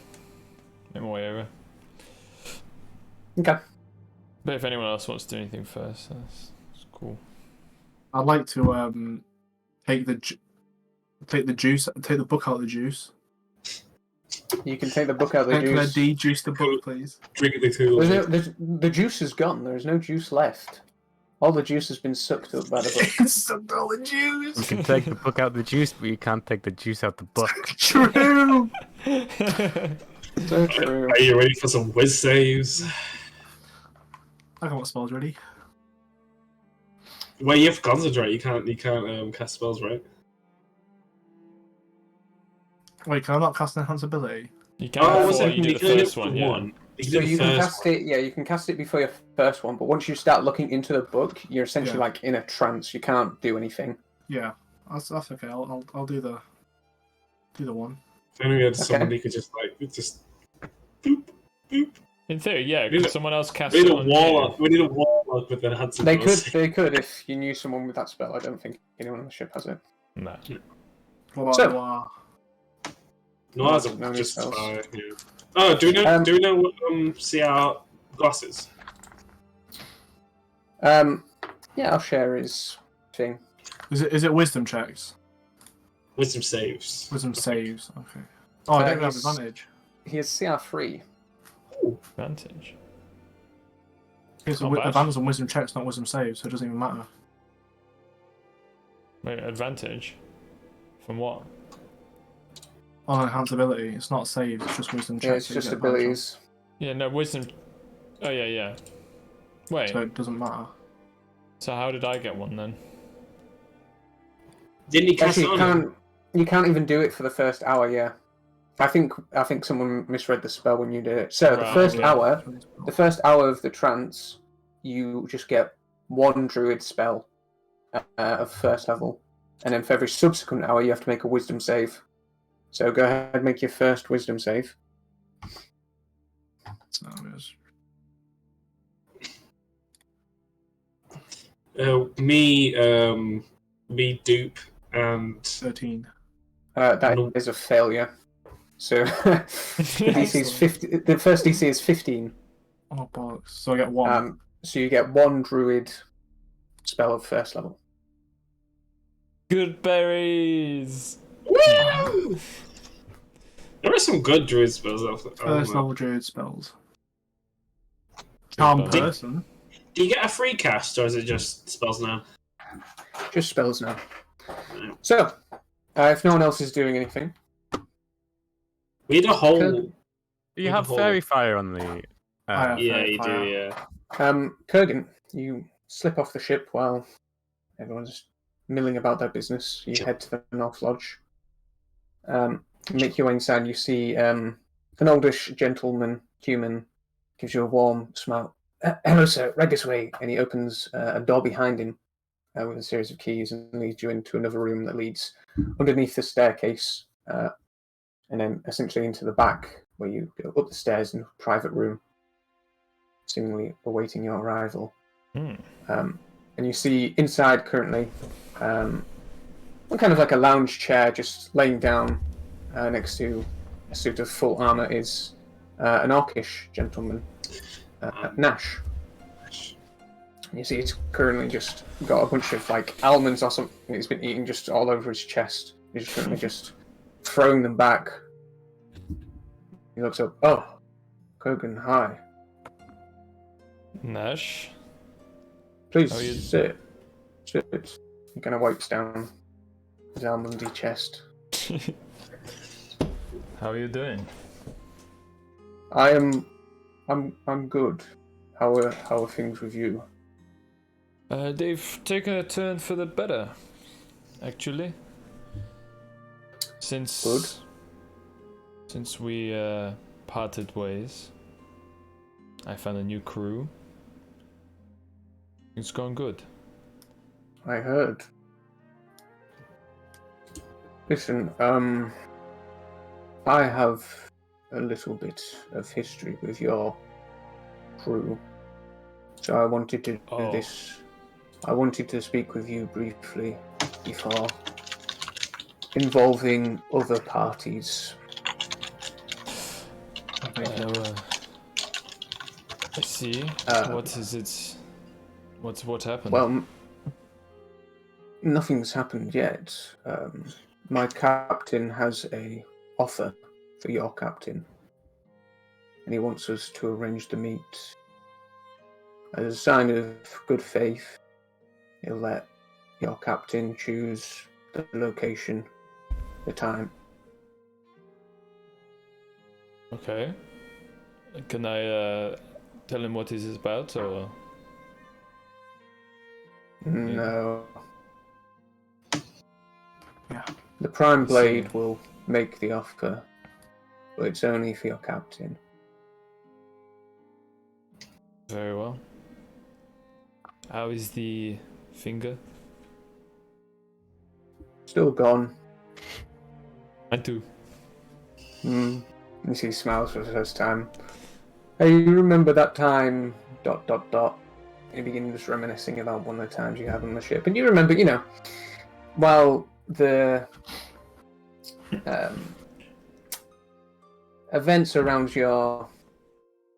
Make my way over. Okay. But if anyone else wants to do anything first, that's cool. I'd like to take the juice, take the book out of the juice. You can take the book out of the Can I juice. de-juice the book, please? Drink the tool. The juice is gone. There is no juice left. All the juice has been sucked up by the book. Sucked all the You juice. can take the book out the juice, but you can't take the juice out the book. True. So true. Are you ready for some whiz saves? I got spells ready. Well, you have to concentrate. You can't cast spells, right? Wait, can I not cast enhance ability? You can't Oh, before was you it? do You the can only first do one, one. yeah. You can So do the you can first cast it, yeah, you can cast it before your first one, but once you start looking into the book, you're essentially Yeah. like in a trance. You can't do anything. Yeah, that's okay. I'll do the one. If only we had Okay. somebody who could just boop, boop. In theory, yeah, We need could a- someone else cast We need it a on warlock. We need a warlock with their hands. They could if you knew someone with that spell. I don't think anyone on the ship has it. you? No. What about So- Noir? No, as No just spells. yeah. Oh, do we know? Um, do we know what CR glasses? Yeah, I'll share his thing. Is it wisdom checks? Wisdom saves. Wisdom saves. Okay. Oh, I don't have he's- advantage. He has CR3. Advantage. It's Not bad. advantage on wisdom checks, not wisdom saves, so it doesn't even matter. Wait, advantage? From what? On enhance ability, it's not saves, it's just wisdom checks. Yeah, it's that you just get advantage on. abilities. Yeah, no, wisdom... Oh, yeah. Wait, So it doesn't matter. so how did I get one then? Didn't he cast Actually, it on him? you can't even do it for the first hour. Yeah, I think someone misread the spell when you did it. So Right, the first yeah. hour, the first hour of the trance, you just get one druid spell of first level, and then for every subsequent hour, you have to make a wisdom save. So go ahead and make your first wisdom save. So it was- Me, Dupe, and 13. That No. is a failure. So the DC is 50. The first DC is 15. Oh, bollocks. So I get one. So you get one druid spell of first level. Good berries! Woo! There are some good druid spells. First level druid spells. Charm Good person. Do you get a free cast, or is it just spells now? Just spells now. So, if no one else is doing anything, We need a whole. Good. Do you have fairy fire on the? have Yeah, fairy you do. fire. Yeah. Kurgan, you slip off the ship while everyone's milling about their business. You head to the North Lodge. You make your way inside. You see an oldish gentleman, human, gives you a warm smile. Hello, sir. Right this way. And he opens a door behind him. with a series of keys and leads you into another room that leads underneath the staircase, and then essentially into the back, where you go up the stairs in a private room, seemingly awaiting your arrival. And you see inside currently, kind of like a lounge chair, just laying down next to a suit of full armor, is an orcish gentleman, Nash. You see, he's currently just got a bunch of like almonds or something he's been eating just all over his chest. He's currently just throwing them back. He looks up. Oh, Kogan, hi. Nash? Please How are you- sit. Sit. He kind of wipes down his almondy chest. How are you doing? I'm good. How are things with you? They've taken a turn for the better, actually. Good. Since we parted ways, I found a new crew. It's going good. I heard. Listen, I have a little bit of history with your crew, so I wanted to do this. I wanted to speak with you briefly before involving other parties. I see. What is it? What happened? Well, nothing's happened yet. My captain has a offer for your captain, and he wants us to arrange the meet. As a sign of good faith, he'll let your captain choose the location, the time. Okay. Can I tell him what this is about, or? No. Yeah. The Prime I see. Blade will make the offer, but it's only for your captain. Very well. How is the finger? Still gone. Mine too. You see he smiles for the first time. Hey, you remember that time, ... He begins reminiscing about one of the times you had on the ship. And you remember, while the events around your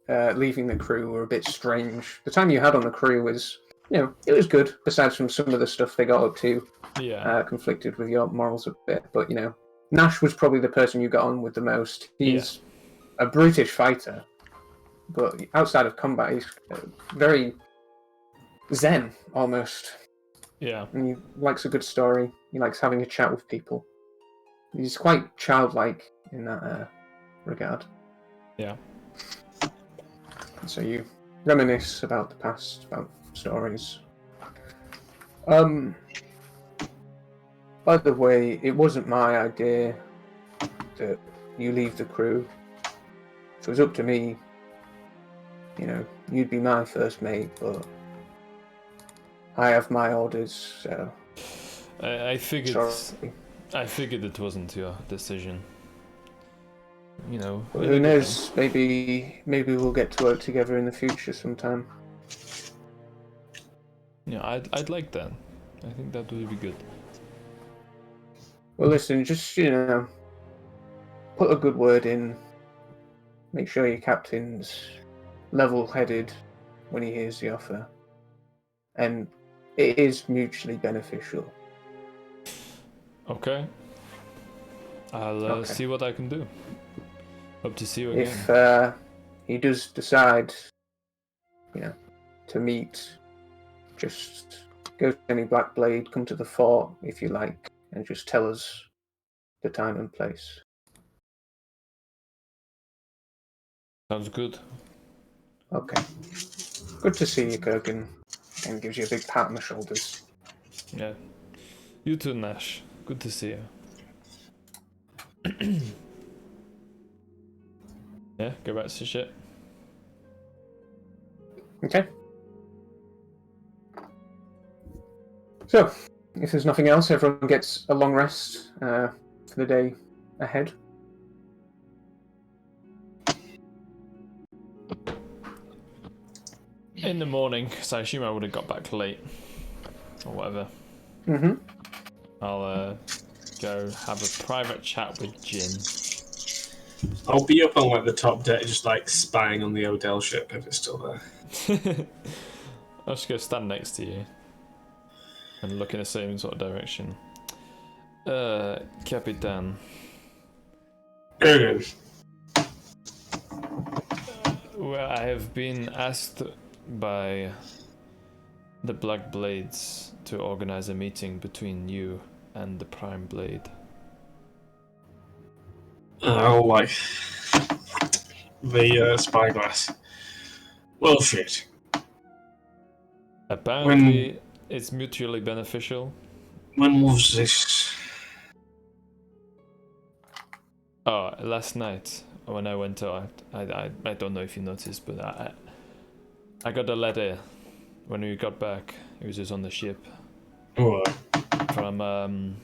leaving the crew were a bit strange. The time you had on the crew was, it was good, besides from some of the stuff they got up to. Yeah. Conflicted with your morals a bit, but Nash was probably the person you got on with the most. He's a brutish fighter, but outside of combat, he's very zen almost. Yeah. And he likes a good story. He likes having a chat with people. He's quite childlike in that regard. Yeah. So you reminisce about the past, about stories. By the way, it wasn't my idea that you leave the crew. If it was up to me, you'd be my first mate, but I have my orders, so I figured. sorry. I figured it wasn't your decision. Well, who knows? Maybe we'll get to work together in the future sometime. Yeah, I'd like that. I think that would be good. Well, listen, just put a good word in. Make sure your captain's level-headed when he hears the offer, and it is mutually beneficial. Okay. I'll Okay. see what I can do. Hope to see you again. If he does decide, to meet, just go to any Black Blade, come to the fort if you like, and just tell us the time and place. Sounds good. Okay. Good to see you, Kurgan. And gives you a big pat on the shoulders. Yeah. You too, Nash. Good to see you. Yeah, go back to shit. So, if there's nothing else, everyone gets a long rest for the day ahead. In the morning, so I assume I would have got back late, or whatever. Mm-hmm. I'll go have a private chat with Jin. I'll be up on like the top deck, just like spying on the Odell ship if it's still there. I'll just go stand next to you and look in the same sort of direction. Capitan. Very good. Well, I have been asked by the Black Blades to organize a meeting between you and the Prime Blade. Oh, like the spyglass. Well, shit. Apparently, it's mutually beneficial. When was this? Oh, last night when I went out, I don't know if you noticed, but I got a letter when we got back. It was just on the ship Oh, from an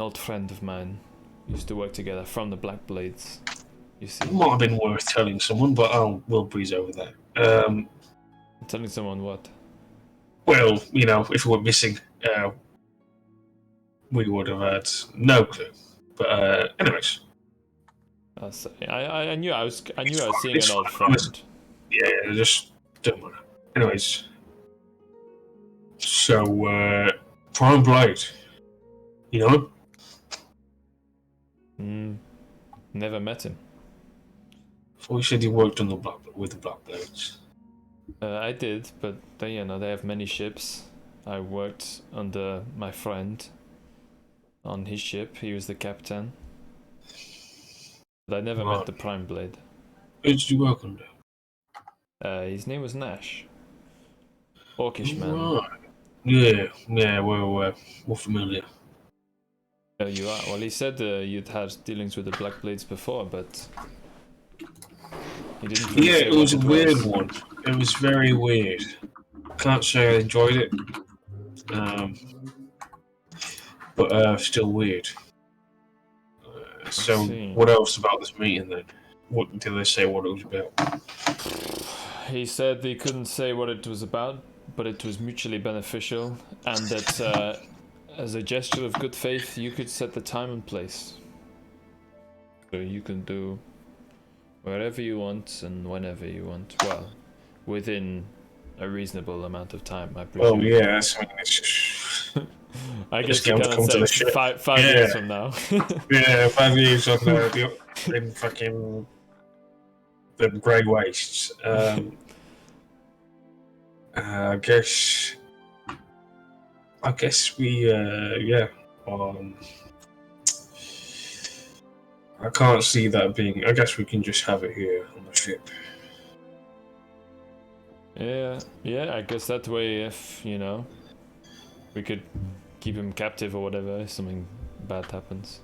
old friend of mine. We used to work together from the Black Blades. You see, might have been worth telling someone, but we'll breeze over that. telling someone what? Well, you know, if we were missing, we would have had no clue. But anyways, I knew I was seeing It's an old fine, friend. yeah, just don't matter. Anyways, so Prime Blade, you know, Never met him. thought you said you worked on with the Black Blades. I did, but they have many ships. I worked under my friend on his ship. He was the captain. But I never met Right. the Prime Blade. Who did you work under? His name was Nash. Orcish man. Right. Yeah, we're familiar. Oh, you are? Well, he said you'd had dealings with the Black Blades before, but he didn't really Yeah, say it what was a weird one. It was very weird. Can't say I enjoyed it. But still weird. So, see. what else about this meeting then? What did they say what it was about? He said he couldn't say what it was about, but it was mutually beneficial, and that as a gesture of good faith, you could set the time and place. So you can do wherever you want and whenever you want. Well, within a reasonable amount of time, I presume. Oh yeah, I mean, it's just I just guess you get them to come to cannot the say ship. five Yeah. years from now. yeah, 5 years on in fucking the grey wastes. I guess we yeah. I can't see that being. I guess we can just have it here on the ship. Yeah, I guess that way, if, we could keep him captive or whatever, if something bad happens.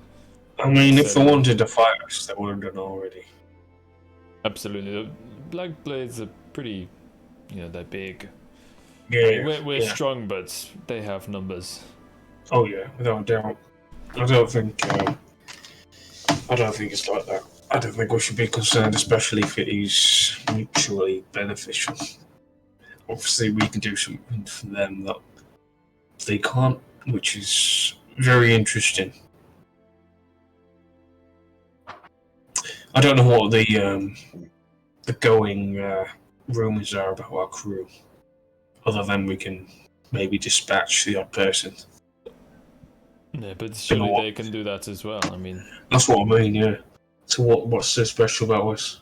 I mean, if So- they wanted to fight us, they would have done already. Absolutely. The Black Blades are pretty, they're big. Yeah, I mean, we're yeah. strong, but they have numbers. Oh yeah, without a doubt. I don't think it's like that. I don't think we should be concerned, especially if it is mutually beneficial. Obviously, we can do something for them that they can't, which is very interesting. I don't know what the going rumors are about our crew, other than we can maybe dispatch the odd person. Yeah, but surely what? they can do that as well. I mean, That's what I mean, yeah. So what's so special about us?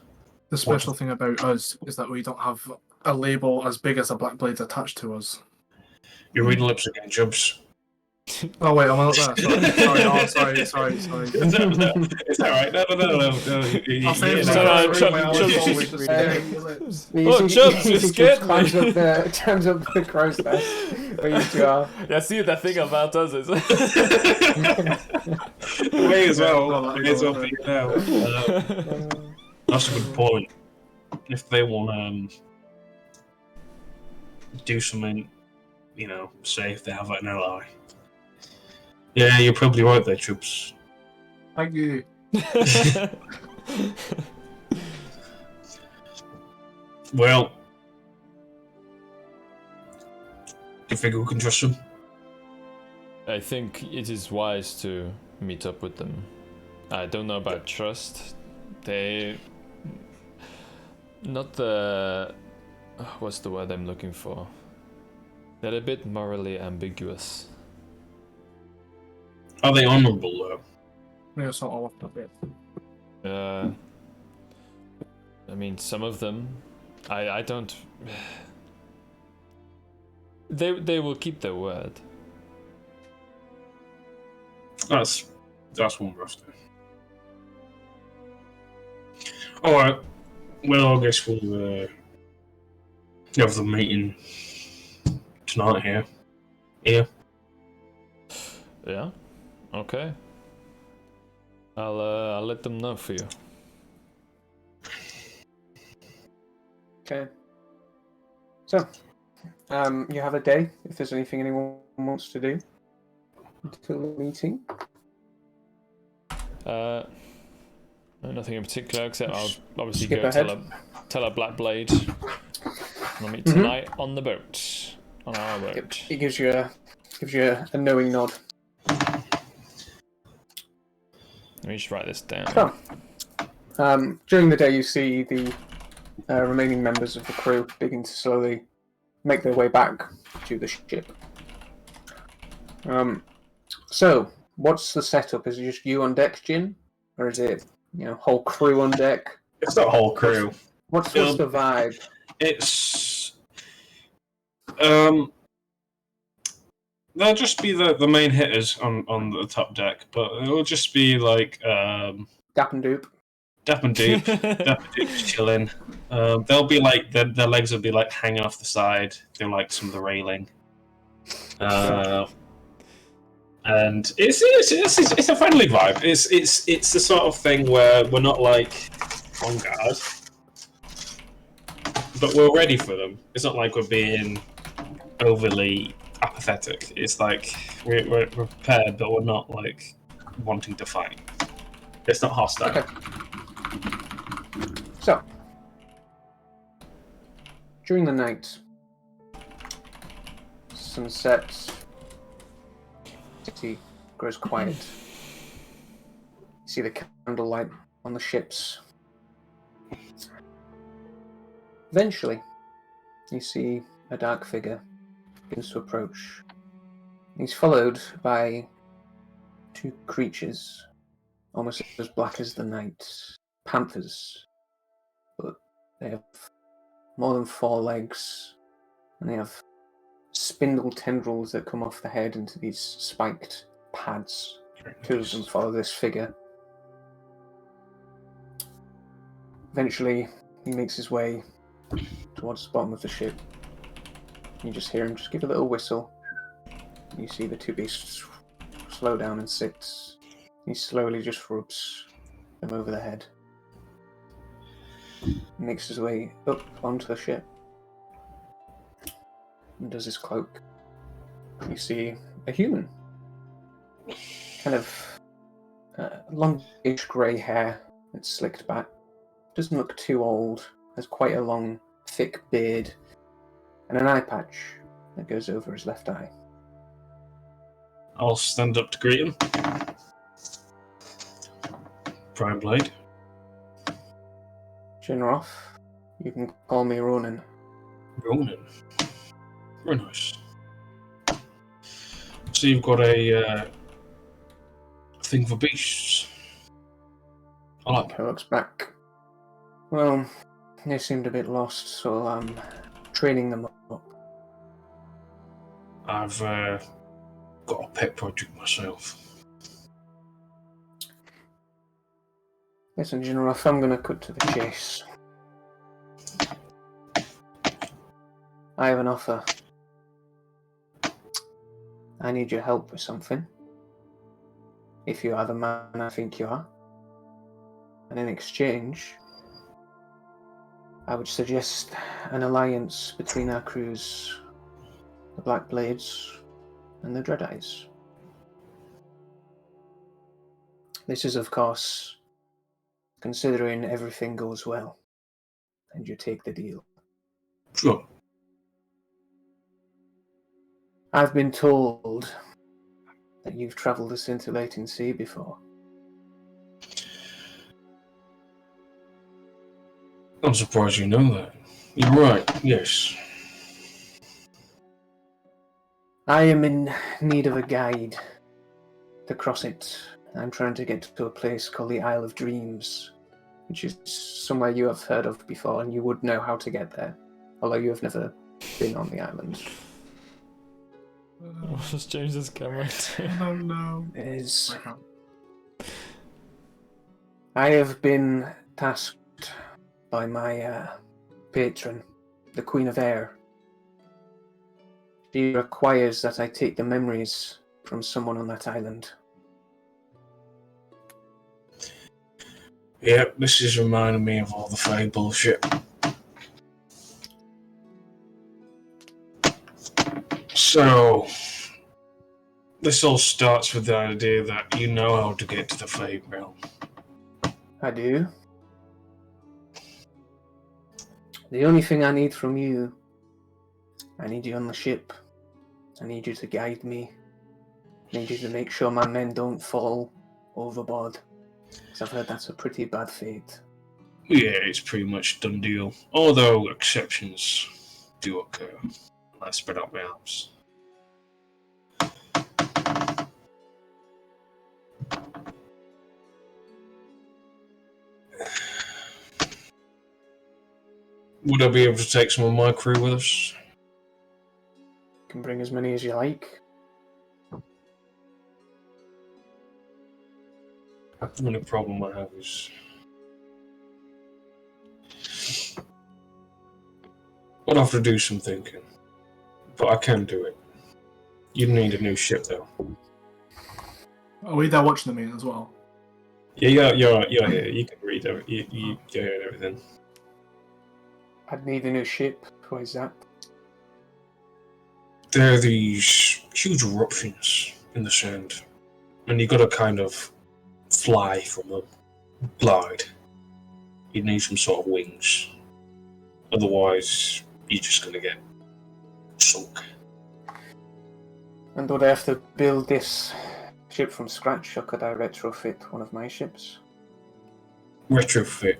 The special thing about us is that we don't have a label as big as the Black Blades attached to us. Your reading lips are getting jumps. Oh wait, am I not there? Sorry. It's alright. No. I'll say it No, later. Chubb, My Chubb, eyes Chubb. always just stare at your lips. Oh, Chubbs, you scared me. Climbs up the crow's nest where you two are. yeah, see, the thing about us is. May as well. Yeah, May as well be now. That's a good point. If they want to do something, say if they have an ally. Yeah, you're probably right there, troops. Thank you. Well, do you think we can trust them? I think it is wise to meet up with them. I don't know about trust. They... Not the... What's the word I'm looking for? They're a bit morally ambiguous. Are they honourable, though? They're sort of off a bit. I mean, some of them... I don't... They will keep their word. That's one rough day. Alright. Well, I guess we'll have the meeting tonight here. Yeah? Okay. I'll let them know for you. Okay. So, you have a day, if there's anything anyone wants to do until the meeting. Nothing in particular, except I'll obviously Skip go ahead. tell a Black Blade. We'll meet tonight on the boat. On our boat. He gives you a knowing nod. Let me just write this down. So, during the day, you see the remaining members of the crew begin to slowly make their way back to the ship. So, what's the setup? Is it just you on deck, Jin? Or is it, whole crew on deck? It's not whole crew. What's the vibe? It's they'll just be the main hitters on the top deck, but it'll just be like Dap and Doop. Dap and Doop's chilling. They'll be like their legs will be like hanging off the side. They're like some of the railing. And it's a friendly vibe. It's the sort of thing where we're not like on guard, but we're ready for them. It's not like we're being overly apathetic. It's like we're prepared, but we're not like wanting to fight. It's not hostile. Okay. So, during the night, sunset, city grows quiet. You see the candlelight on the ships. Eventually, you see a dark figure begins to approach. He's followed by two creatures, almost as black as the night. Panthers, but they have more than 4 legs, and they have spindle tendrils that come off the head into these spiked pads. Two of them follow this figure. Eventually, he makes his way towards the bottom of the ship. You just hear him just give a little whistle. You see the two beasts slow down and sit. He slowly just rubs them over the head. Makes his way up onto the ship and does his cloak. You see a human, kind of longish grey hair that's slicked back. Doesn't look too old. Has quite a long, thick beard and an eye patch that goes over his left eye. I'll stand up to greet him. Prime Blade. Shinroth, you can call me Ronan. Ronan. Very nice. So you've got a thing for beasts. I like that. He looks back. Well, they seemed a bit lost, so I'm training them up. I've got a pet project myself. Listen, Shinroth, I'm going to cut to the chase. I have an offer. I need your help with something. If you are the man I think you are. And in exchange, I would suggest an alliance between our crews the Black Blades, and the Dread Eyes. This is, of course, considering everything goes well, and you take the deal. Sure. I've been told that you've travelled the Scintillating Sea before. I'm surprised you know that. You're right, yes. I am in need of a guide to cross it. I'm trying to get to a place called the Isle of Dreams, which is somewhere you have heard of before, and you would know how to get there, although you have never been on the island. What was James's camera doing? I don't know. Is I can't. I have been tasked by my patron, the Queen of Air. She requires that I take the memories from someone on that island. Yep, this is reminding me of all the Fae bullshit. So, this all starts with the idea that you know how to get to the Fae realm. I do. The only thing I need from you, I need you on the ship. I need you to guide me. I need you to make sure my men don't fall overboard. Because I've heard that's a pretty bad fate. Yeah, it's pretty much done deal. Although exceptions do occur. I spread out my arms. Would I be able to take some of my crew with us? You can bring as many as you like. The only problem I have is I'd have to do some thinking, but I can do it. You'd need a new ship, though. Are we there watching the meeting as well? Yeah, you're here. You can read everything. You hear everything. I'd need a new ship. Why is that? There are these huge eruptions in the sand, and you got to kind of fly from them, glide. You need some sort of wings, otherwise you're just going to get sunk. And would I have to build this ship from scratch, or could I retrofit one of my ships? Retrofit,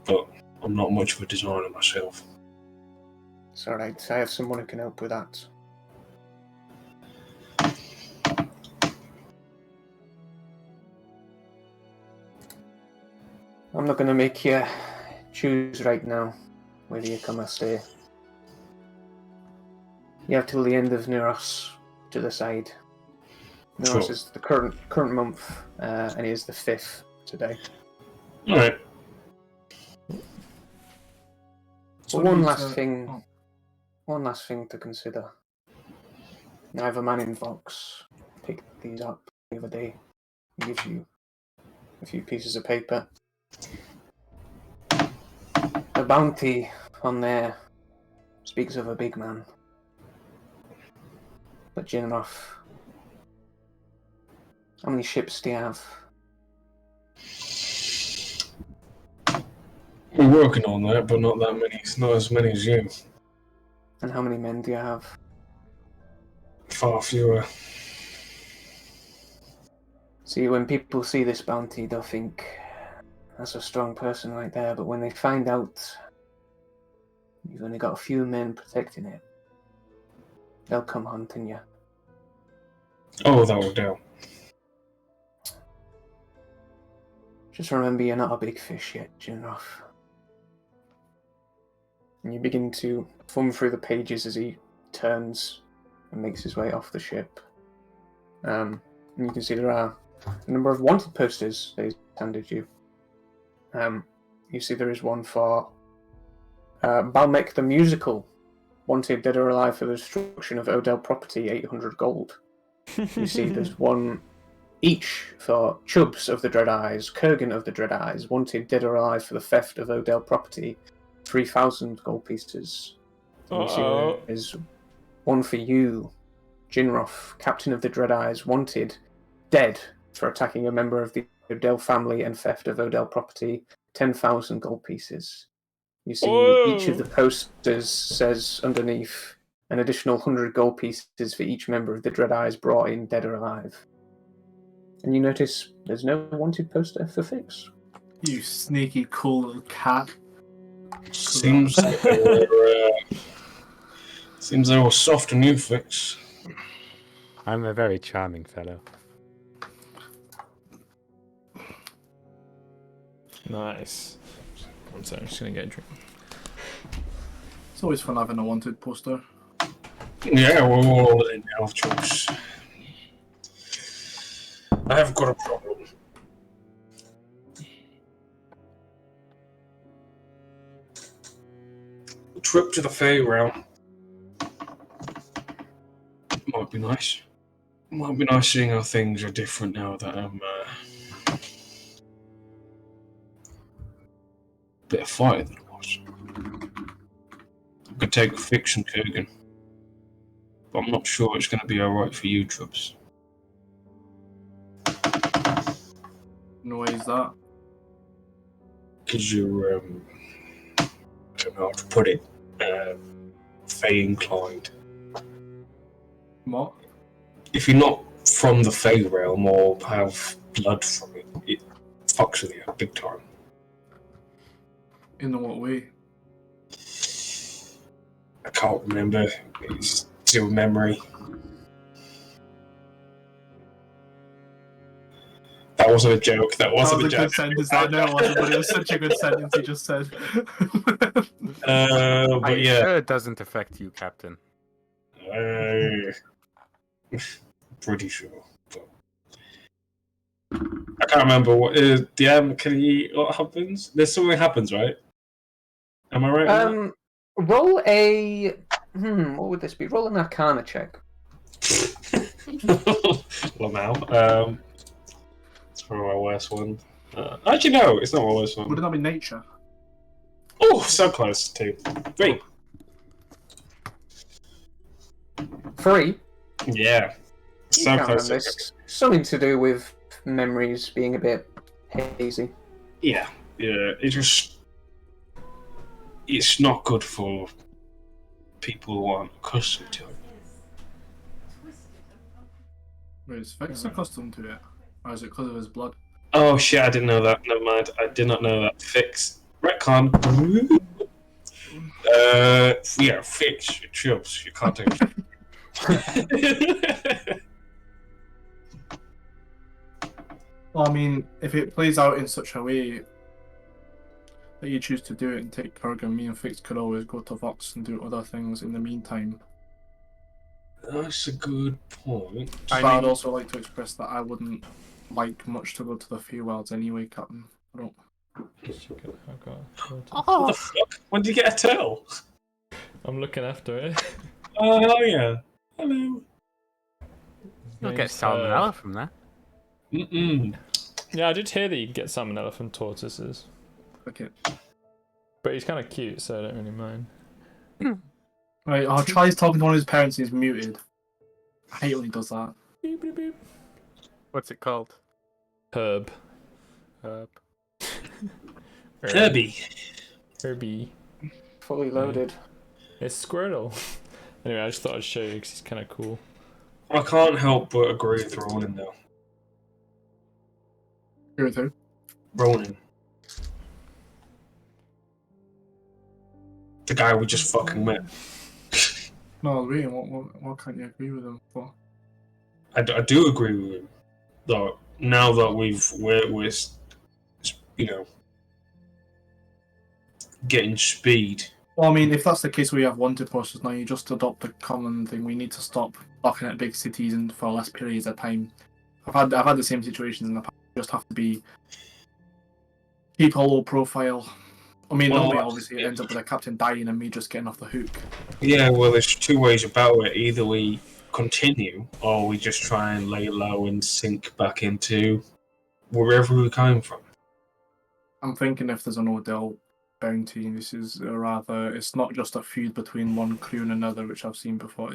but I'm not much of a designer myself. It's alright, I have someone who can help with that. I'm not going to make you choose right now whether you come or stay. You have till the end of Neuros to decide. Neuros Sure. is the current month, and it is the 5th today. Alright. So But one we last need to- thing. oh. One last thing to consider. I have a man in Vox picked these up the other day. He gives you a few pieces of paper. The bounty on there speaks of a big man. But Jinroth, how many ships do you have? We're working on that, but not that many. It's not as many as you. And how many men do you have? Far fewer. See, when people see this bounty, they'll think, that's a strong person right there, but when they find out you've only got a few men protecting it, they'll come hunting you. Oh, without a doubt. Just remember you're not a big fish yet, Jinroth. And you begin to thumb through the pages as he turns and makes his way off the ship. And you can see there are a number of wanted posters that he's handed you. You see there is one for Balmec the Musical, wanted dead or alive for the destruction of Odell property, 800 gold. You see there's one each for Chubbs of the Dread Eyes, Kurgan of the Dread Eyes, wanted dead or alive for the theft of Odell property, 3,000 gold pieces. And you see Uh-oh. there is One for you, Jinroth, captain of the Dread Eyes, wanted dead for attacking a member of the Odell family and theft of Odell property. 10,000 gold pieces. You see, each of the posters says underneath an additional 100 gold pieces for each member of the Dread Eyes brought in, dead or alive. And you notice there's no wanted poster for Fix. You sneaky cool little cat. Seems they were soft on you, Fix. I'm a very charming fellow. Nice. One second, I'm just gonna get a drink. It's always fun having a wanted poster. Yeah, we're all in health choice. I have got a problem. Trip to the fairground might be nice. Might be nice seeing how things are different now that I'm a bit of fighter than I was. I could take Fix and Kurgan, but I'm not sure it's going to be alright for you, Trubs. No way is that. Because you're, I don't know how to put it, Fey inclined. What? If you're not from the Fey realm or have blood from it, it fucks with you big time. In what way? I can't remember. It's still memory. That wasn't a joke. That wasn't a That was a joke. good sentence. I know it wasn't, but it was such a good sentence he just said. But I'm yeah. sure it doesn't affect you, Captain. Pretty sure. But I can't remember what. What happens? There's something happens, right? Am I right? on Roll a. What would this be? Roll an Arcana check. that? Well, now. It's probably my worst one. Actually, no, it's not my worst one. Wouldn't that be nature? Oh, so close to 3. 3. Yeah. You So can't close. remember this. Something to do with memories being a bit hazy. Yeah. It's not good for people who aren't accustomed to it. Wait, is Vex accustomed to it? Or is it because of his blood? Oh shit, I didn't know that. Never mind. I did not know that. Fix. Retcon. Yeah, Fix. Chubs. You can't do it. Well, I mean, if it plays out in such a way that you choose to do it and take Kurgan, me and Fix could always go to Vox and do other things in the meantime. That's a good point. But I'd also like to express that I wouldn't like much to go to the Feywilds anyway, Captain. I don't. What the fuck? When did you get a turtle? I'm looking after it. Oh, hell yeah. Hello. You'll get salmonella from that. Mm-mm. Yeah, I did hear that you can get salmonella from tortoises. Okay. But he's kind of cute, so I don't really mind. Right, I'll try talking to one of his parents and he's muted. I hate when he does that. Beep, beep, beep. What's it called? Herb. Herb. Herbie. Herbie. Fully loaded. It's Squirtle. Anyway, I just thought I'd show you because he's kind of cool. I can't help but agree with Ronan, though. Here with who? Ronan. The guy we just fucking met. No, really, what can't you agree with him for? I do agree with him. Though, now that we're you know, getting speed. Well, I mean, if that's the case, we have wanted posters now. You just adopt a common thing. We need to stop blocking at big cities and for less periods of time. I've had the same situations in the past. You just have to keep a low profile. I mean, Well, normally, obviously, it ends up with a captain dying and me just getting off the hook. Yeah, well, there's two ways about it. Either we continue, or we just try and lay low and sink back into wherever we came from. I'm thinking if there's an Odell bounty. This is rather, it's not just a feud between one crew and another, which I've seen before.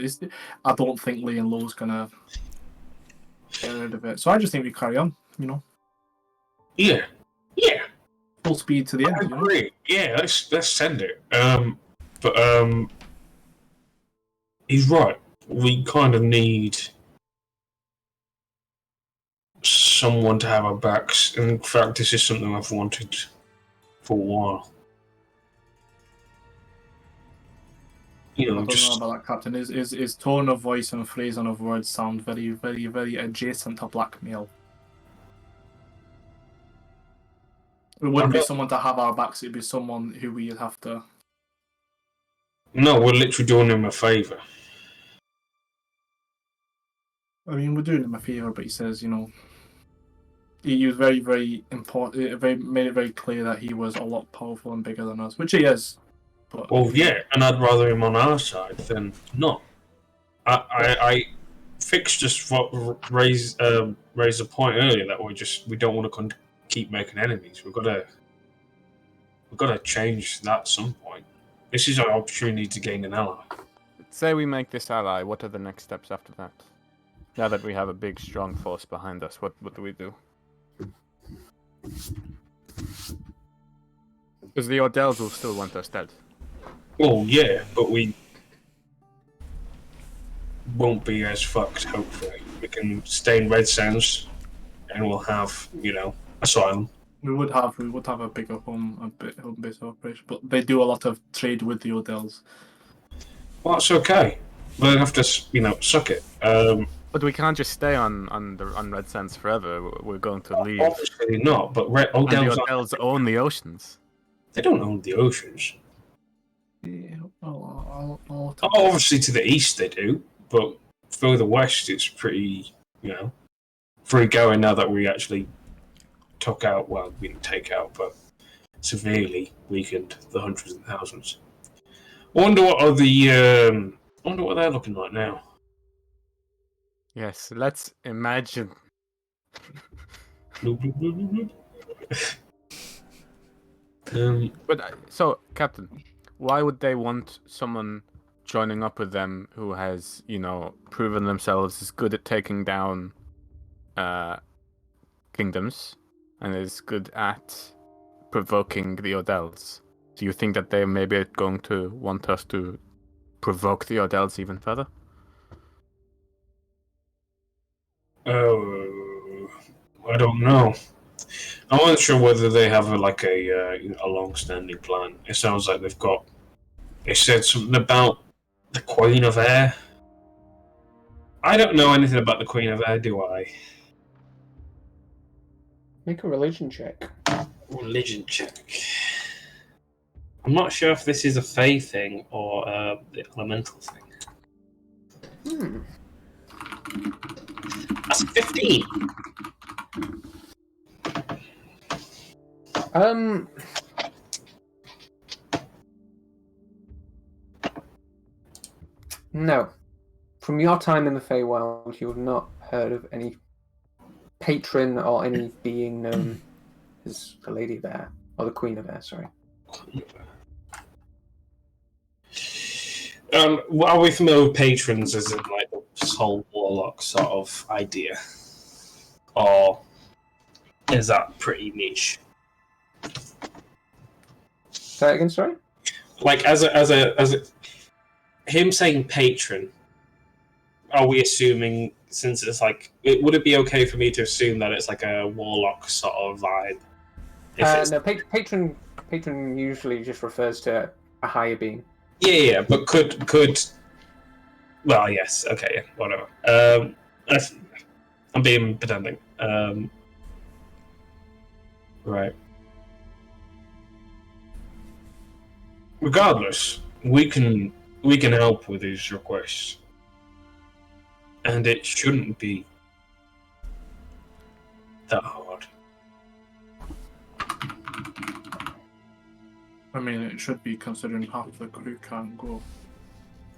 I don't think Lane Low's gonna get rid of it. So I just think we carry on, you know, Yeah. Yeah. full speed to the I end. You know? agree. Yeah, let's send it. But he's right. We kind of need someone to have our backs. In fact, this is something I've wanted for a while. You I know, don't just know about that, Captain. His tone of voice and phrasing of words sound very, very, very adjacent to blackmail. It wouldn't be someone to have our backs, it'd be someone who we'd have to... no, we're literally doing him a favour. I mean, we're doing him a favour, but he says, you know... He was very, very important, made it very clear that he was a lot powerful and bigger than us, which he is. But... Well, yeah, and I'd rather him on our side than not. I Fix just raised a point earlier that we don't want to keep making enemies. We've got to change that at some point. This is our opportunity to gain an ally. Say we make this ally, what are the next steps after that? Now that we have a big, strong force behind us, what do we do? Because the Ordells will still want us dead. Well, yeah, but we won't be as fucked, hopefully. We can stay in Red Sands, and we'll have, asylum. We would have a bigger home base operation, but they do a lot of trade with the Ordells. Well, that's okay. We'll have to, suck it. But we can't just stay on Red Sands forever. We're going to leave. Obviously not, but And the Ordells own the oceans. They don't own the oceans. Yeah, Obviously to the east they do, but further west it's pretty, free going now that we actually we didn't take out, but severely weakened the hundreds and thousands. I wonder what they're looking like now. Yes, let's imagine. Bloop, bloop, bloop, bloop, bloop. So, Captain, why would they want someone joining up with them who has, proven themselves as good at taking down kingdoms and is good at provoking the Ordells? Do you think that they maybe are going to want us to provoke the Ordells even further? Oh, I don't know. I wasn't sure whether they have a long-standing plan. It sounds like they've got. They said something about the Queen of Air. I don't know anything about the Queen of Air, do I? Make a religion check. Religion check. I'm not sure if this is a Fae thing or the elemental thing. That's 15. No. From your time in the Feywild, you have not heard of any patron or any being known as the Lady of Air, or the Queen of Air, sorry. Are we familiar with patrons as in like this whole warlock sort of idea? Or is that pretty niche? Say that again, sorry? Like as a him saying patron, are we assuming, since it's like, would it be okay for me to assume that it's like a warlock sort of vibe? No, patron usually just refers to a higher being. Yeah, but could well, yes, okay, yeah, whatever. I'm being pedantic. Right. Regardless, we can help with his requests, and it shouldn't be that hard. I mean, it should be, considering half the crew can't go.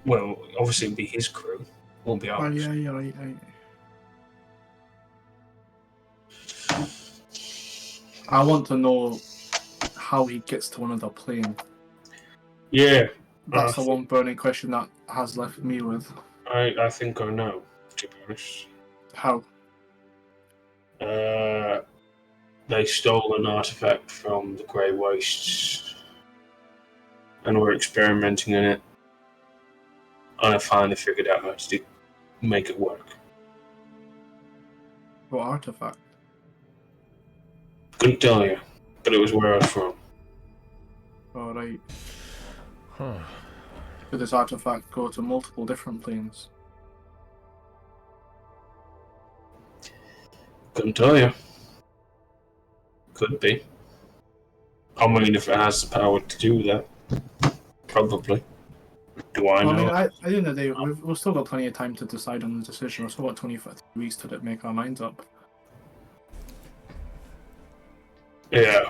Well, obviously it'll be his crew, won't be Oh, ours. yeah, you're right. I want to know how he gets to another plane. Yeah, That's the one burning question that has left me with. I think I know, to be honest. How? They stole an artifact from the Grey Wastes and were experimenting in it. And I finally figured out how to make it work. What artifact? Couldn't tell you, but it was where I was from. Alright. Huh. Could this artifact go to multiple different planes? Couldn't tell you. Could be. I mean, if it has the power to do that, probably. Do I know? I mean, at the end of the day, we've still got plenty of time to decide on the decision. We've still got 25 weeks to make our minds up. Yeah.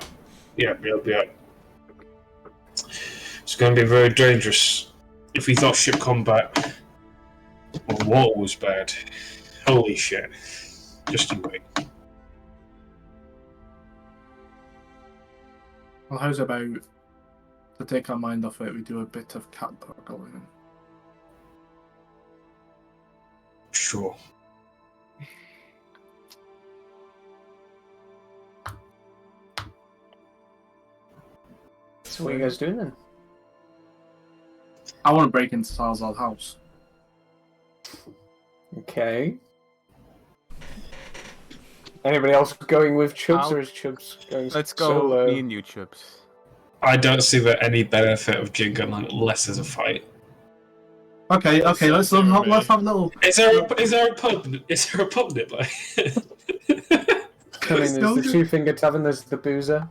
It's going to be very dangerous. If we thought ship combat or water was bad, holy shit. Just you wait. Well, how's about, to take our mind off it, we do a bit of cat burgling? Sure. So what are you guys doing then? I want to break into Salazar's house. Okay. Anybody else going with Chubbs, I'll- or is Chubbs going Let's go, solo? me and you, Chubbs. I don't see that any benefit of Jingle unless there's a fight. Okay, let's have a little. Is there a pub? Is there a pub nearby? I mean, there's the Two-Finger Tavern, there's the Boozer.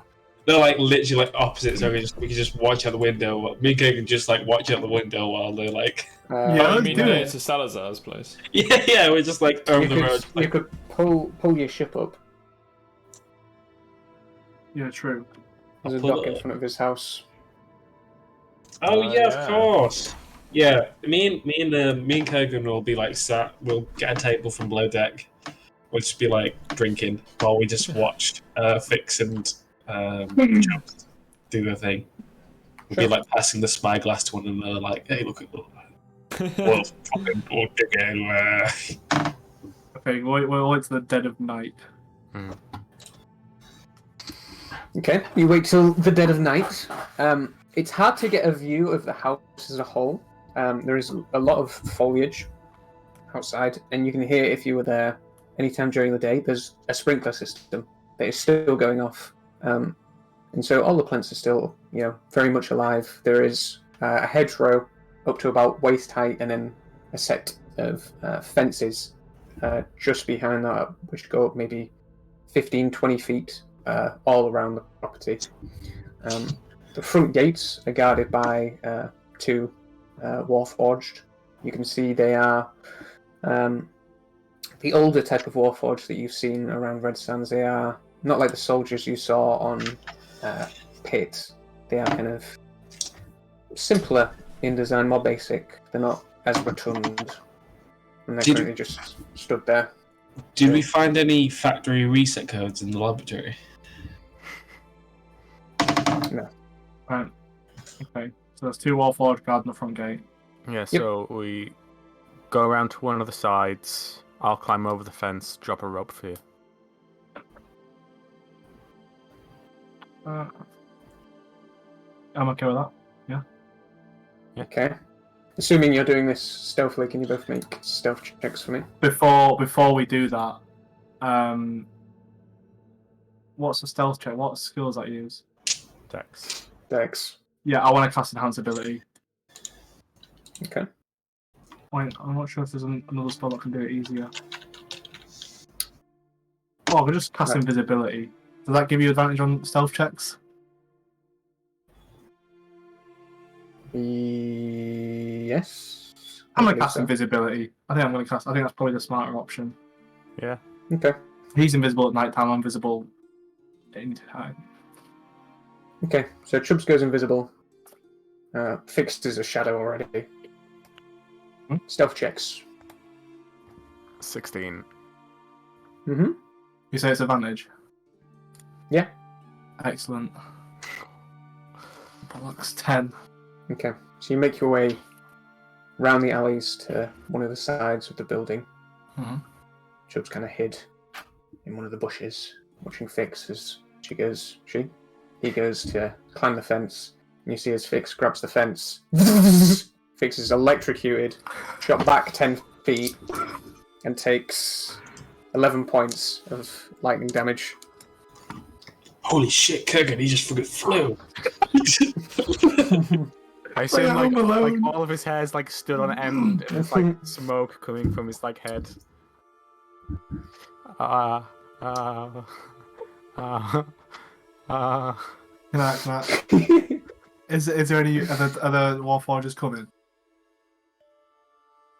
They're like literally like opposite, so we can just watch out the window. Me and Kate can just like watch out the window while they're like, Yeah, I let's mean, do it. it's a Salazar's place. yeah, we're just like over the road. You could pull your ship up. Yeah, true. There's a pull dock it in up. front of his house. Oh yeah, yeah. of course. Yeah, me and Kogan will be like sat. We'll get a table from below deck. We'll just be like drinking while we just watch Fix and Chubbs do their thing. We'll be like passing the spyglass to one another, like, "Hey, look at that! Well, fucking look again." Okay, we'll wait to the dead of night. Okay, you wait till the dead of night. It's hard to get a view of the house as a whole. There is a lot of foliage outside, and you can hear, if you were there anytime during the day, there's a sprinkler system that is still going off. And so all the plants are still, very much alive. There is a hedgerow up to about waist height, and then a set of fences just behind that, which go up maybe 15, 20 feet all around the property. The front gates are guarded by two Warforged. You can see they are the older type of Warforged that you've seen around Red Sands. They are not like the soldiers you saw on Pit. They are kind of simpler in design, more basic. They're not as rotund. And they're currently just stood there. Did we find any factory reset codes in the laboratory? Right. Okay. So there's two Warforged guarding the front gate. Yeah, so we go around to one of the sides. I'll climb over the fence, drop a rope for you. I'm okay with that. Okay. Assuming you're doing this stealthily, can you both make stealth checks for me? Before we do that, what's the stealth check? What skills that you use? Dex. Dex. Yeah, I want to cast Enhance Ability. Okay. Wait, I'm not sure if there's another spell that can do it easier. Oh, we're just cast Right. Invisibility. Does that give you advantage on stealth checks? Yes. I'm gonna believe cast so. Invisibility. I think that's probably the smarter option. Yeah. Okay. He's invisible at night time. I'm visible anytime. Okay. So Chubbs goes invisible. Fixed as a shadow already. Stealth checks. 16. Mm-hmm. You say it's advantage? Yeah. Excellent. Bollocks, 10. Okay, so you make your way round the alleys to one of the sides of the building. Mhm. Chubb's kind of hid in one of the bushes, watching Fix as he goes to climb the fence, and you see as Fix grabs the fence, Fix is electrocuted, shot back 10 feet, and takes 11 points of lightning damage. Holy shit, Kurgan, he just fucking flew. I assume Home Alone. all of his hair's like stood on end, and it's like smoke coming from his like head. Can I? Is there any other Warforgers coming?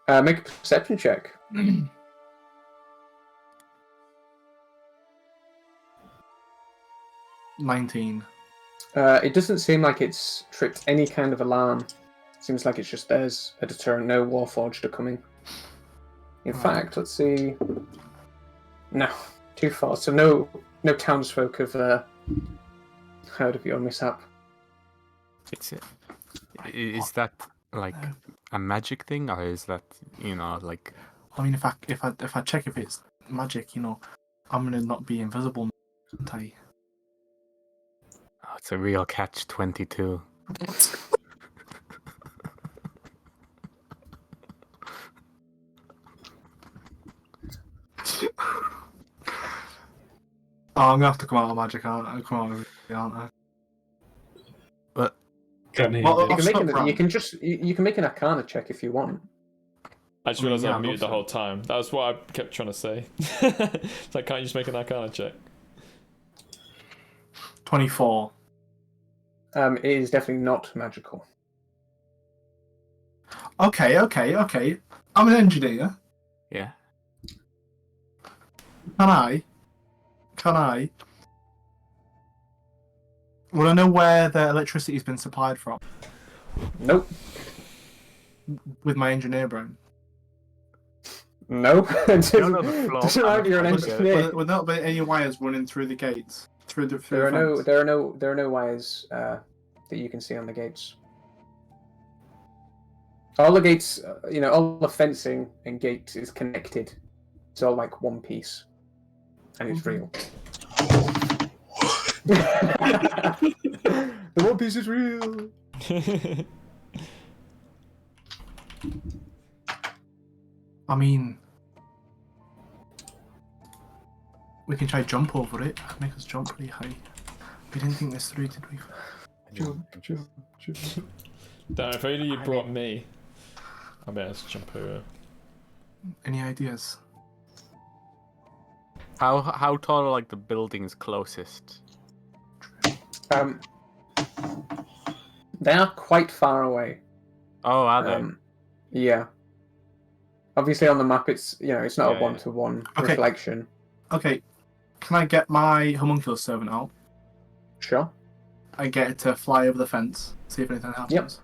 Make a perception check. 19. It doesn't seem like it's tripped any kind of alarm. Seems like it's just there's a deterrent, no Warforged are coming. In fact, let's see. No, too far. So no townsfolk have heard of your mishap. Is that like a magic thing, or is that like? I mean, if I check if it's magic, I'm gonna not be invisible, aren't I? Oh, it's a real catch-22. Oh, I'm gonna have to come out of magic, aren't I? Aren't I? But Well, You can make an Arcana check if you want. I just realised yeah, I'm muted the also. whole time. That was what I kept trying to say. It's like, can't you just make an Arcana check? 24. It is definitely not magical. Okay. I'm an engineer. yeah. Can I? Will I know where the electricity's been supplied from Nope. with my engineer brain? No. It don't know the floor doesn't plan, like you're an I get it. engineer. Will there not be any wires running through the gates? Through the There are fence? no wires that you can see on the gates. All the gates, all the fencing and gates is connected. It's all like one piece, and it's real. The one piece is real. I mean, we can try jump over it. Make us jump pretty high. We didn't think this through, did we? Jump. Damn, if only you brought me. I bet it's jump over. Any ideas? How tall are like the buildings closest? They are quite far away. Oh, are they? Yeah. Obviously, on the map, it's it's not Yeah, a one-to-one Okay. reflection. Okay, can I get my homunculus servant out? Sure. I get it to fly over the fence, see if anything happens.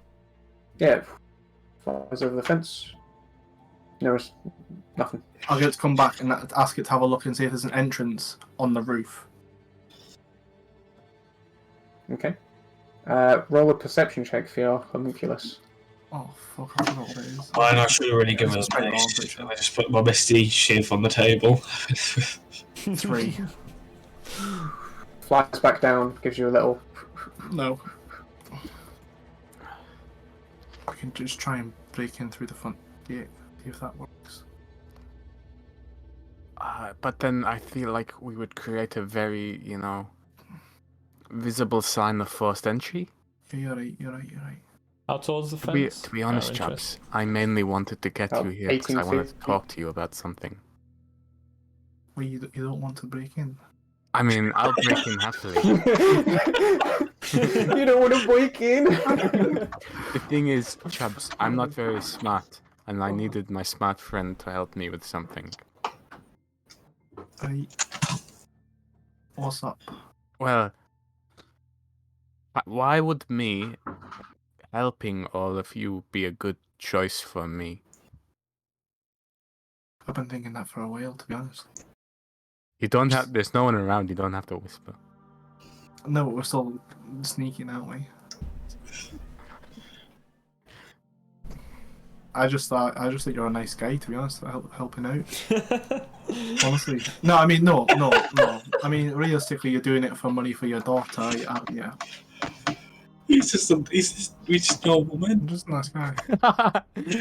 Yeah. Flies over the fence. There's nothing. I'll get it to come back and ask it to have a look and see if there's an entrance on the roof. Okay. Roll a perception check for your homunculus. Oh, fuck, I don't know what it is. Mine, I should have already given It's it. pretty long, pretty sure. I just put my misty shiv on the table. 3. Flies back down, gives you a little. No. We can just try and break in through the front gate, see if that works. But then I feel like we would create a very, visible sign of forced entry. Yeah, you're right. How tall is the To be, fence? to be honest, Out of interest. chaps, I mainly wanted to get About you here because 18 I wanted feet. to talk to you about something. Well, you don't want to break in. I mean, I'll break in happily. You don't want to break in. The thing is, chaps, I'm not very smart, and I needed my smart friend to help me with something. Right. What's up? Well, why would me helping all of you be a good choice for me? I've been thinking that for a while, to be honest. You don't have. There's no one around. You don't have to whisper. No, but we're still sneaking, aren't we? I just thought you're a nice guy, to be honest, helping out. Honestly, no. I mean, no. I mean, realistically, you're doing it for money for your daughter. Yeah, He's just normal man. I'm just a nice guy.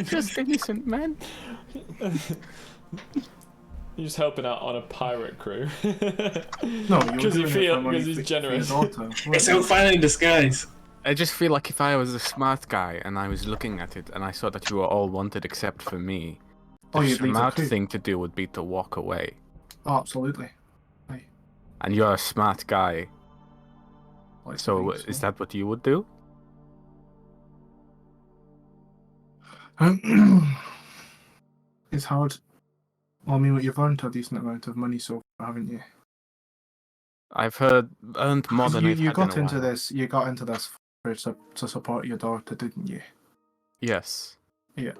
Just innocent man. You're just helping out on a pirate crew. No, you're Because you doing it feel for money because he's for generous. your daughter. It's so fine in disguise. I just feel like if I was a smart guy and I was looking at it and I saw that you were all wanted except for me, the Oh, you'd leave the smart crew. thing to do would be to walk away. Oh, absolutely. And you're a smart guy, Like to so think is that what you would do? It's hard. Well, I mean, you've earned a decent amount of money so far, haven't you? I've earned more than I've You had got in a into while. this. You got into this to support your daughter, didn't you? Yes. Yeah.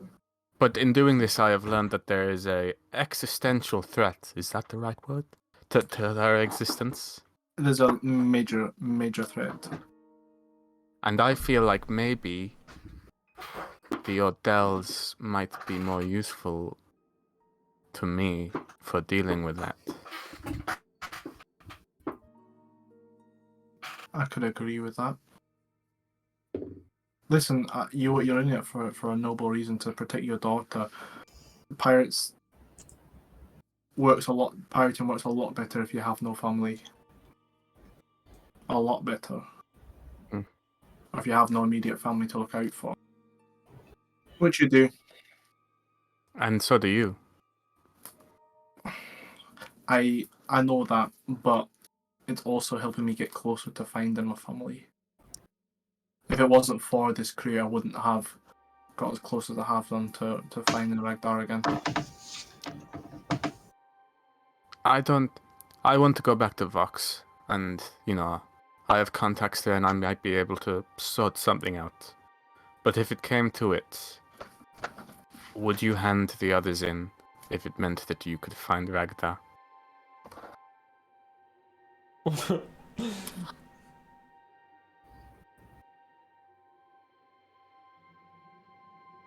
But in doing this, I have learned that there is a existential threat. Is that the right word? To her existence. There's a major threat. And I feel like maybe the Odells might be more useful to me for dealing with that. I could agree with that. Listen, you're in it for a noble reason to protect your daughter. Pirating works a lot better if you have no family. A lot better. Mm. Or if you have no immediate family to look out for. Which you do. And so do you. I know that, but it's also helping me get closer to finding my family. If it wasn't for this crew, I wouldn't have got as close as I have done to finding Ragnar again. I want to go back to Vox, and, I have contacts there and I might be able to sort something out. But if it came to it, would you hand the others in if it meant that you could find Ragnar?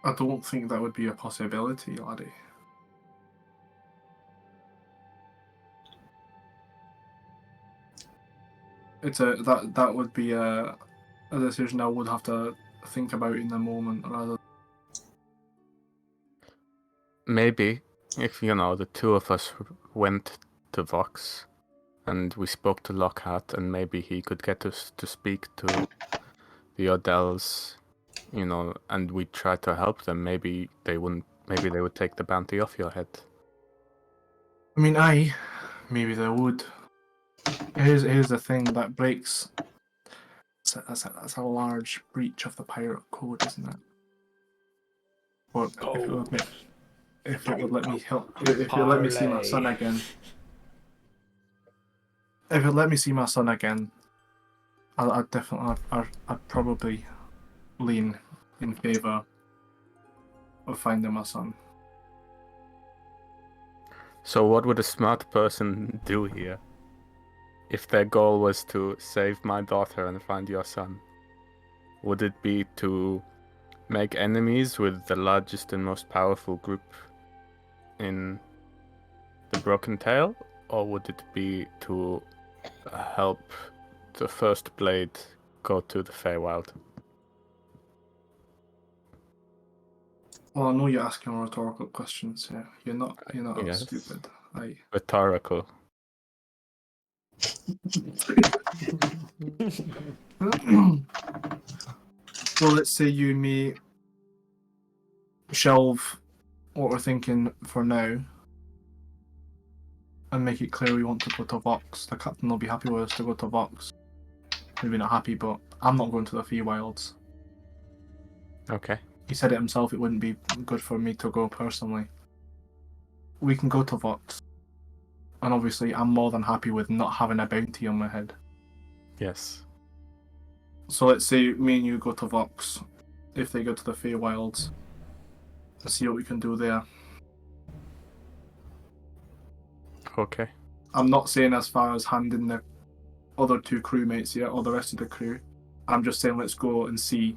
I don't think that would be a possibility, laddie. That would be a decision I would have to think about in the moment rather. Maybe if, the two of us went to Vox and we spoke to Lockhart and maybe he could get us to speak to the Odells, and we try to help them, maybe they would take the bounty off your head. I mean, maybe they would. Here's the thing that breaks. That's a large breach of the pirate code, isn't it? But if it would let me help, if it let me see my son again, I'd definitely, I'd probably lean in favor of finding my son. So what would a smart person do here? If their goal was to save my daughter and find your son, would it be to make enemies with the largest and most powerful group in the Broken Tail, or would it be to help the First Blade go to the Feywild? Well, I know you're asking rhetorical questions here. You're not Yes. stupid. Rhetorical. Well, let's say you and me shelve what we're thinking for now and make it clear we want to go to Vox. The captain will be happy with us to go to Vox. Maybe not happy, but I'm not going to the Feywilds. Okay. He said it himself, it wouldn't be good for me to go personally. We can go to Vox. And obviously, I'm more than happy with not having a bounty on my head. Yes. So let's say me and you go to Vox, if they go to the Feywilds, and see what we can do there. Okay. I'm not saying as far as handing the other two crewmates yet, or the rest of the crew. I'm just saying let's go and see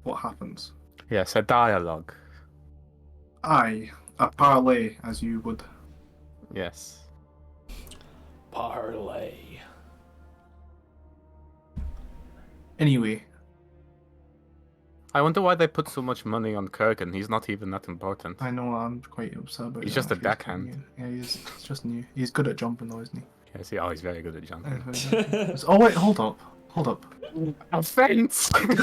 what happens. Yes, a dialogue. Aye, a parlay, as you would. Yes. Parlay. Anyway, I wonder why they put so much money on Kurgan. He's not even that important. I know I'm quite upset about He's that, just a actually. deckhand. Yeah, he's just new. He's good at jumping though, isn't he? Yes, oh, he's very good at jumping. Oh wait, hold up. Offense! Fine.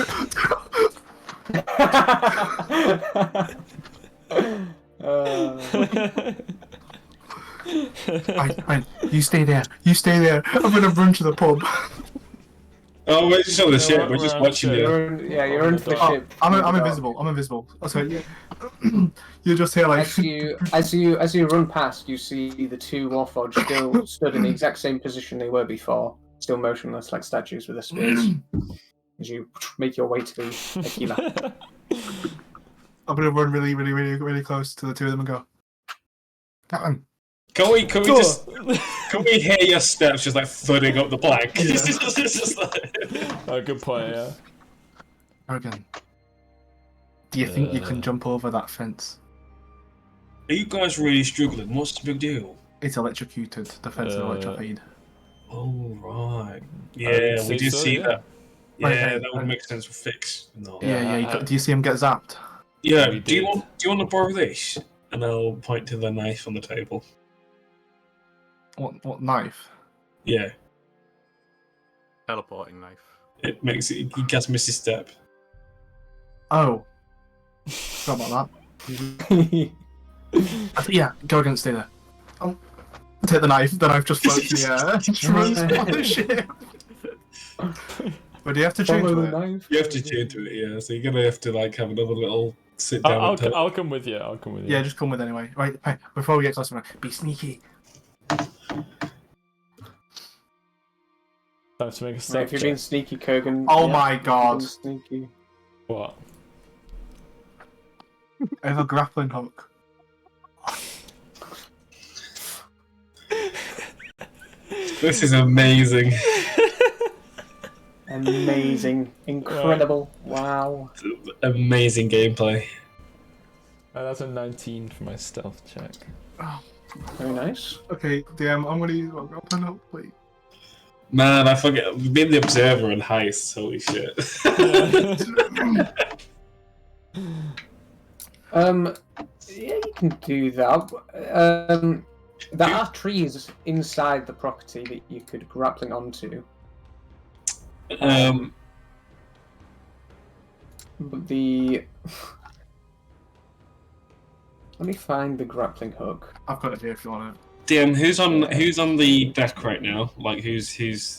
You stay there. I'm gonna run to the pub. Oh, we're just on the ship. We're we're just on watching ship. it. You're in for the Oh, ship. I'm invisible. Oh, sorry. You just hear like. As you run past, you see the two Warforged still stood in the exact same position they were before, still motionless like statues with their spears. As you make your way to the Aquila. I'm gonna run really close to the two of them and go. Captain. Can we hear your steps just like thudding up the plank? Yeah. It's just like... Oh, good point, yeah. Kurgan. Do you think you can jump over that fence? Are you guys really struggling? What's the big deal? It's electrocuted. The fence is electrified. Oh right. would Yeah, we say did so, see yeah. that. Yeah, Right, that would make sense for Fix. No. Yeah. Do you see him get zapped? Yeah. We Do you did. want to borrow this? And I'll point to the knife on the table. What knife? Yeah. Teleporting knife. It makes it. He gets Missy Step. Oh. Forgot about that. Yeah, Kurgan, stay there. Oh. Take the knife. The knife just floats in the air. Just runs on the ship. But do you have to change Follow it? the knife. You have to change to it, yeah. So you're gonna have to like have another little sit down. I'll, and talk. I'll come with you. Yeah, just come with anyway. Right, hey, before we get closer, be sneaky. Time to make a So snap if you're check. being sneaky, Kurgan. Oh yeah, my you're god. being Sneaky. What? I have a grappling hook. This is amazing. Amazing. Incredible. Wow. Amazing gameplay. That's a 19 for my stealth check. Very nice. Okay, DM, I'm gonna use my grappling hook, please. Man, I forget. Being the observer and heist. Holy shit. Yeah, you can do that. There are trees inside the property that you could grappling onto. But the let me find the grappling hook. I've got it here if you want it. DM, who's on the deck right now? Like who's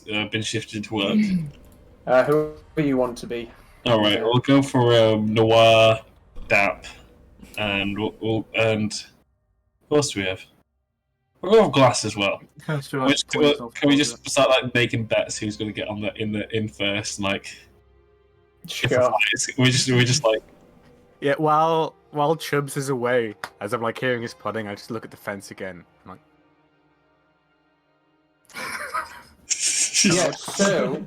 been shifted to work? Whoever you want to be. All right, we'll go for Noir, Dap, and who else do we have? We'll go with Glass as well. Can Can we just start like making bets who's going to get on in first? Like, Sure. we just like. Yeah, while Chubbs is away, as I'm like hearing his pudding, I just look at the fence again. I'm like, Yeah, so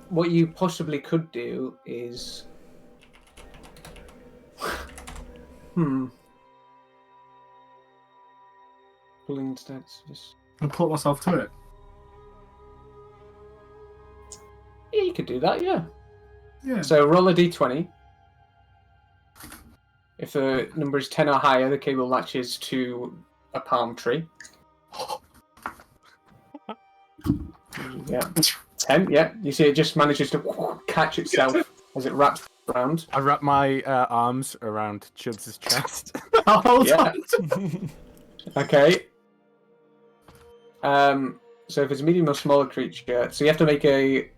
what you possibly could do is pulling stats. Just... I'll put myself to it. Yeah, you could do that, yeah. Yeah. So roll a d20. If the number is 10 or higher, the cable latches to a palm tree. Yeah. 10, yeah. You see it just manages to catch itself as it wraps around. I wrap my arms around Chubbs' chest. Yeah. Okay. So if it's a medium or smaller creature, so you have to make a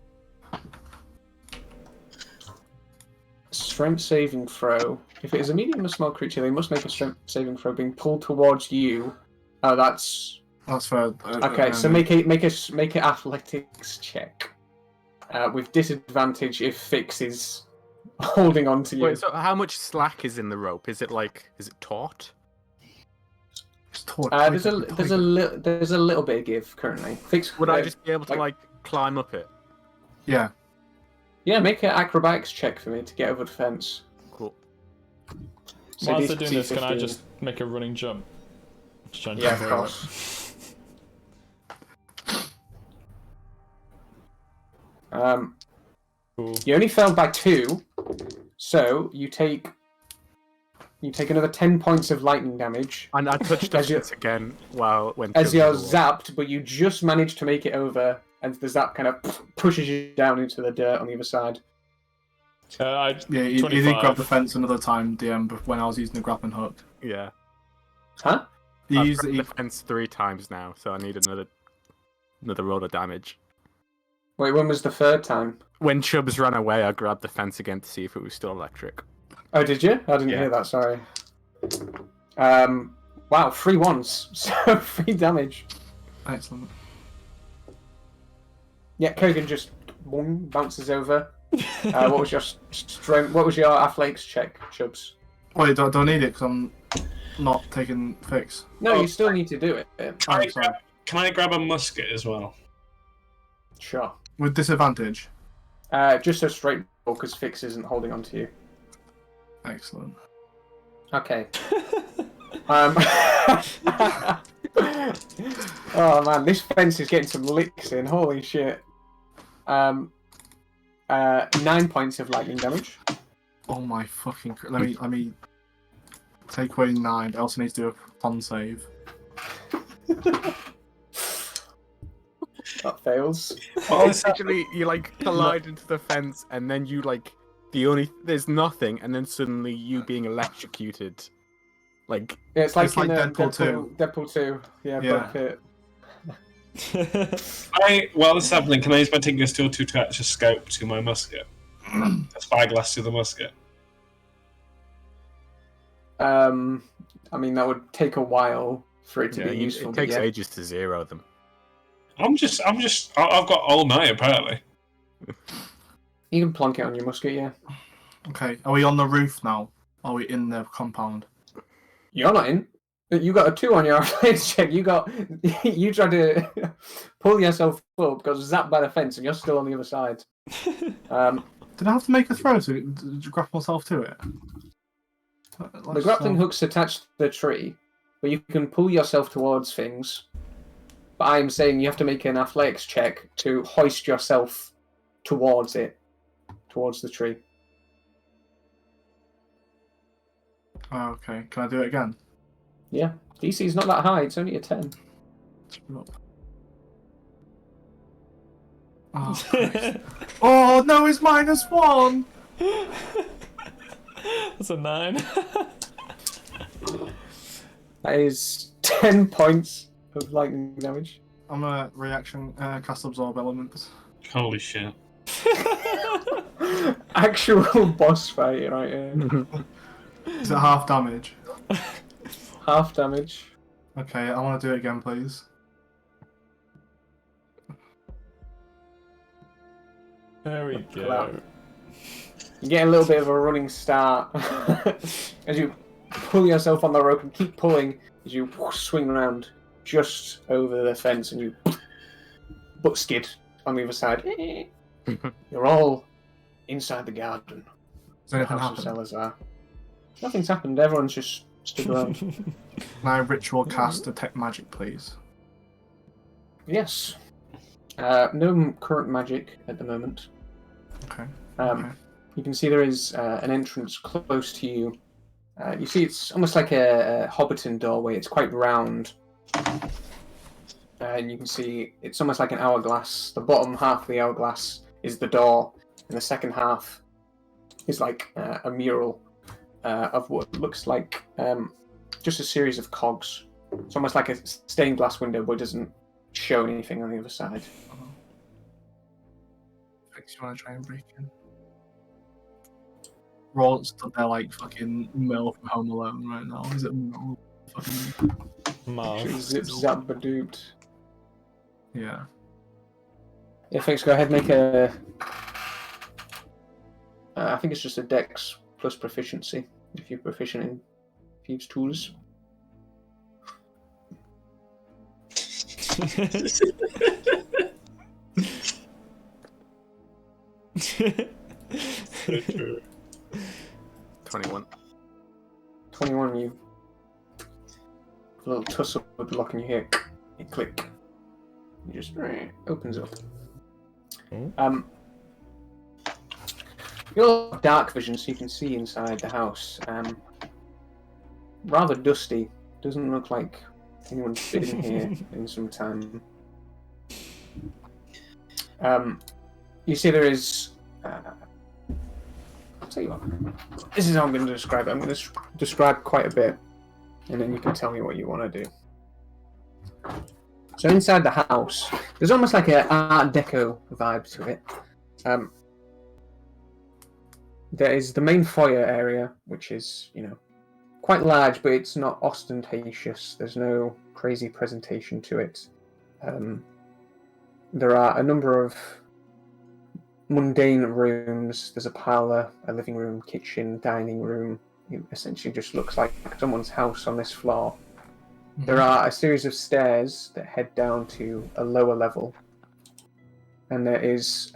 strength saving throw. If it is a medium or small creature, they must make a strength saving throw being pulled towards you. Oh, that's fair. okay. So make an athletics check with disadvantage if Fix is holding on to you. Wait, so how much slack is in the rope? Is it taut? There's a little bit of give currently. Fix. Would I just be able to like climb up it? Yeah. Yeah, make an acrobatics check for me to get over the fence. Cool. So Whilst DC they're doing this, can I 15. just make a running jump? Just trying to Yeah, of avoid course. Um, Cool. you only failed by 2, so you take another 10 points of lightning damage And I touched the As you- fence again when as Chubbs you're was away. zapped, but you just managed to make it over, and the zap kind of pushes you down into the dirt on the other side. Yeah, you did 25. grab the fence another time, DM, when I was using the grappling hook. Yeah. Huh? You I've used grabbed the the fence 3 times now, so I need another roll of damage. Wait, when was the third time? When Chubbs ran away, I grabbed the fence again to see if it was still electric. Oh, did you? I didn't Yeah. hear that, sorry. Wow, 3 ones, so 3 damage. excellent. Yeah, Kogan just boing, bounces over. What was your strength? What was your athletics check, Chubbs? Wait, don't need it because I'm not taking fix. No, Oh. you still need to do it. Oh, sorry. Can I grab a musket as well? Sure. With disadvantage. Just a straight roll because Fix isn't holding on to you. Excellent. Okay. Oh man, this fence is getting some licks in. Holy shit. 9 points of lightning damage. Oh my fucking! Let me take away 9. I also need to do a con save. That fails. Oh, Essentially, you like collide into the fence, and then you like there's nothing, and then suddenly you being electrocuted. Like Yeah, it's like, It's like in Deadpool 2. Deadpool 2. Yeah, Yeah. Brad Pitt. While this is happening, can I use my Tinker Steel to attach a scope to my musket? A spyglass to the musket. I mean, that would take a while for it to be useful. it but takes yeah. ages to zero them. I've got all night apparently. You can plonk it on your musket, yeah. Okay, are we on the roof now? Are we in the compound? You're not in. You got a 2 on your athletics check. You tried to pull yourself up, got zapped by the fence, and you're still on the other side. Did I have to make a throw to grapple myself to it? The grappling hook's attached to the tree, but you can pull yourself towards things. But I'm saying you have to make an athletics check to hoist yourself towards it, towards the tree. Oh, okay, can I do it again? Yeah, DC's not that high. It's only a 10. Oh, Christ. Oh no, it's -1! That's a 9. That is 10 points of lightning damage. I'm a reaction, cast absorb elements. Holy shit. Actual boss fight right here. Is it half damage? Half damage. Okay, I want to do it again, please. There we Wow. go. You get a little bit of a running start as you pull yourself on the rope and keep pulling as you swing around just over the fence and you butt skid on the other side. You're all inside the garden. Has anything House of happened? Salazar. Nothing's happened. Everyone's just stood around. Can I ritual cast detect magic, please? Yes. No current magic at the moment. Okay. Um, Okay. You can see there is an entrance close to you. You see it's almost like a Hobbiton doorway. It's quite round. And you can see it's almost like an hourglass. The bottom half of the hourglass is the door, and the second half is like a mural of what looks like just a series of cogs. It's almost like a stained glass window, but it doesn't show anything on the other side. Fix, you want to try and break in? Roll stood there like fucking Mel from Home Alone right now. Is it Mel? Fucking... Mouth. Zip zap badooped. Yeah. Yeah, thanks. Go ahead, make a. I think it's just a Dex plus proficiency if you're proficient in thieves' tools. '21. 21, you a little tussle with the lock and you hear it click. It just opens up. You're dark vision, so you can see inside the house. Rather dusty. Doesn't look like anyone's been in here in some time. You see there is... I'll tell you what. This is how I'm going to describe it. I'm going to describe quite a bit, and then you can tell me what you want to do. So inside the house, there's almost like an Art Deco vibe to it. There is the main foyer area, which is, quite large, but it's not ostentatious. There's no crazy presentation to it. There are a number of mundane rooms. There's a parlour, a living room, kitchen, dining room. It essentially just looks like someone's house on this floor. There are a series of stairs that head down to a lower level. And there is...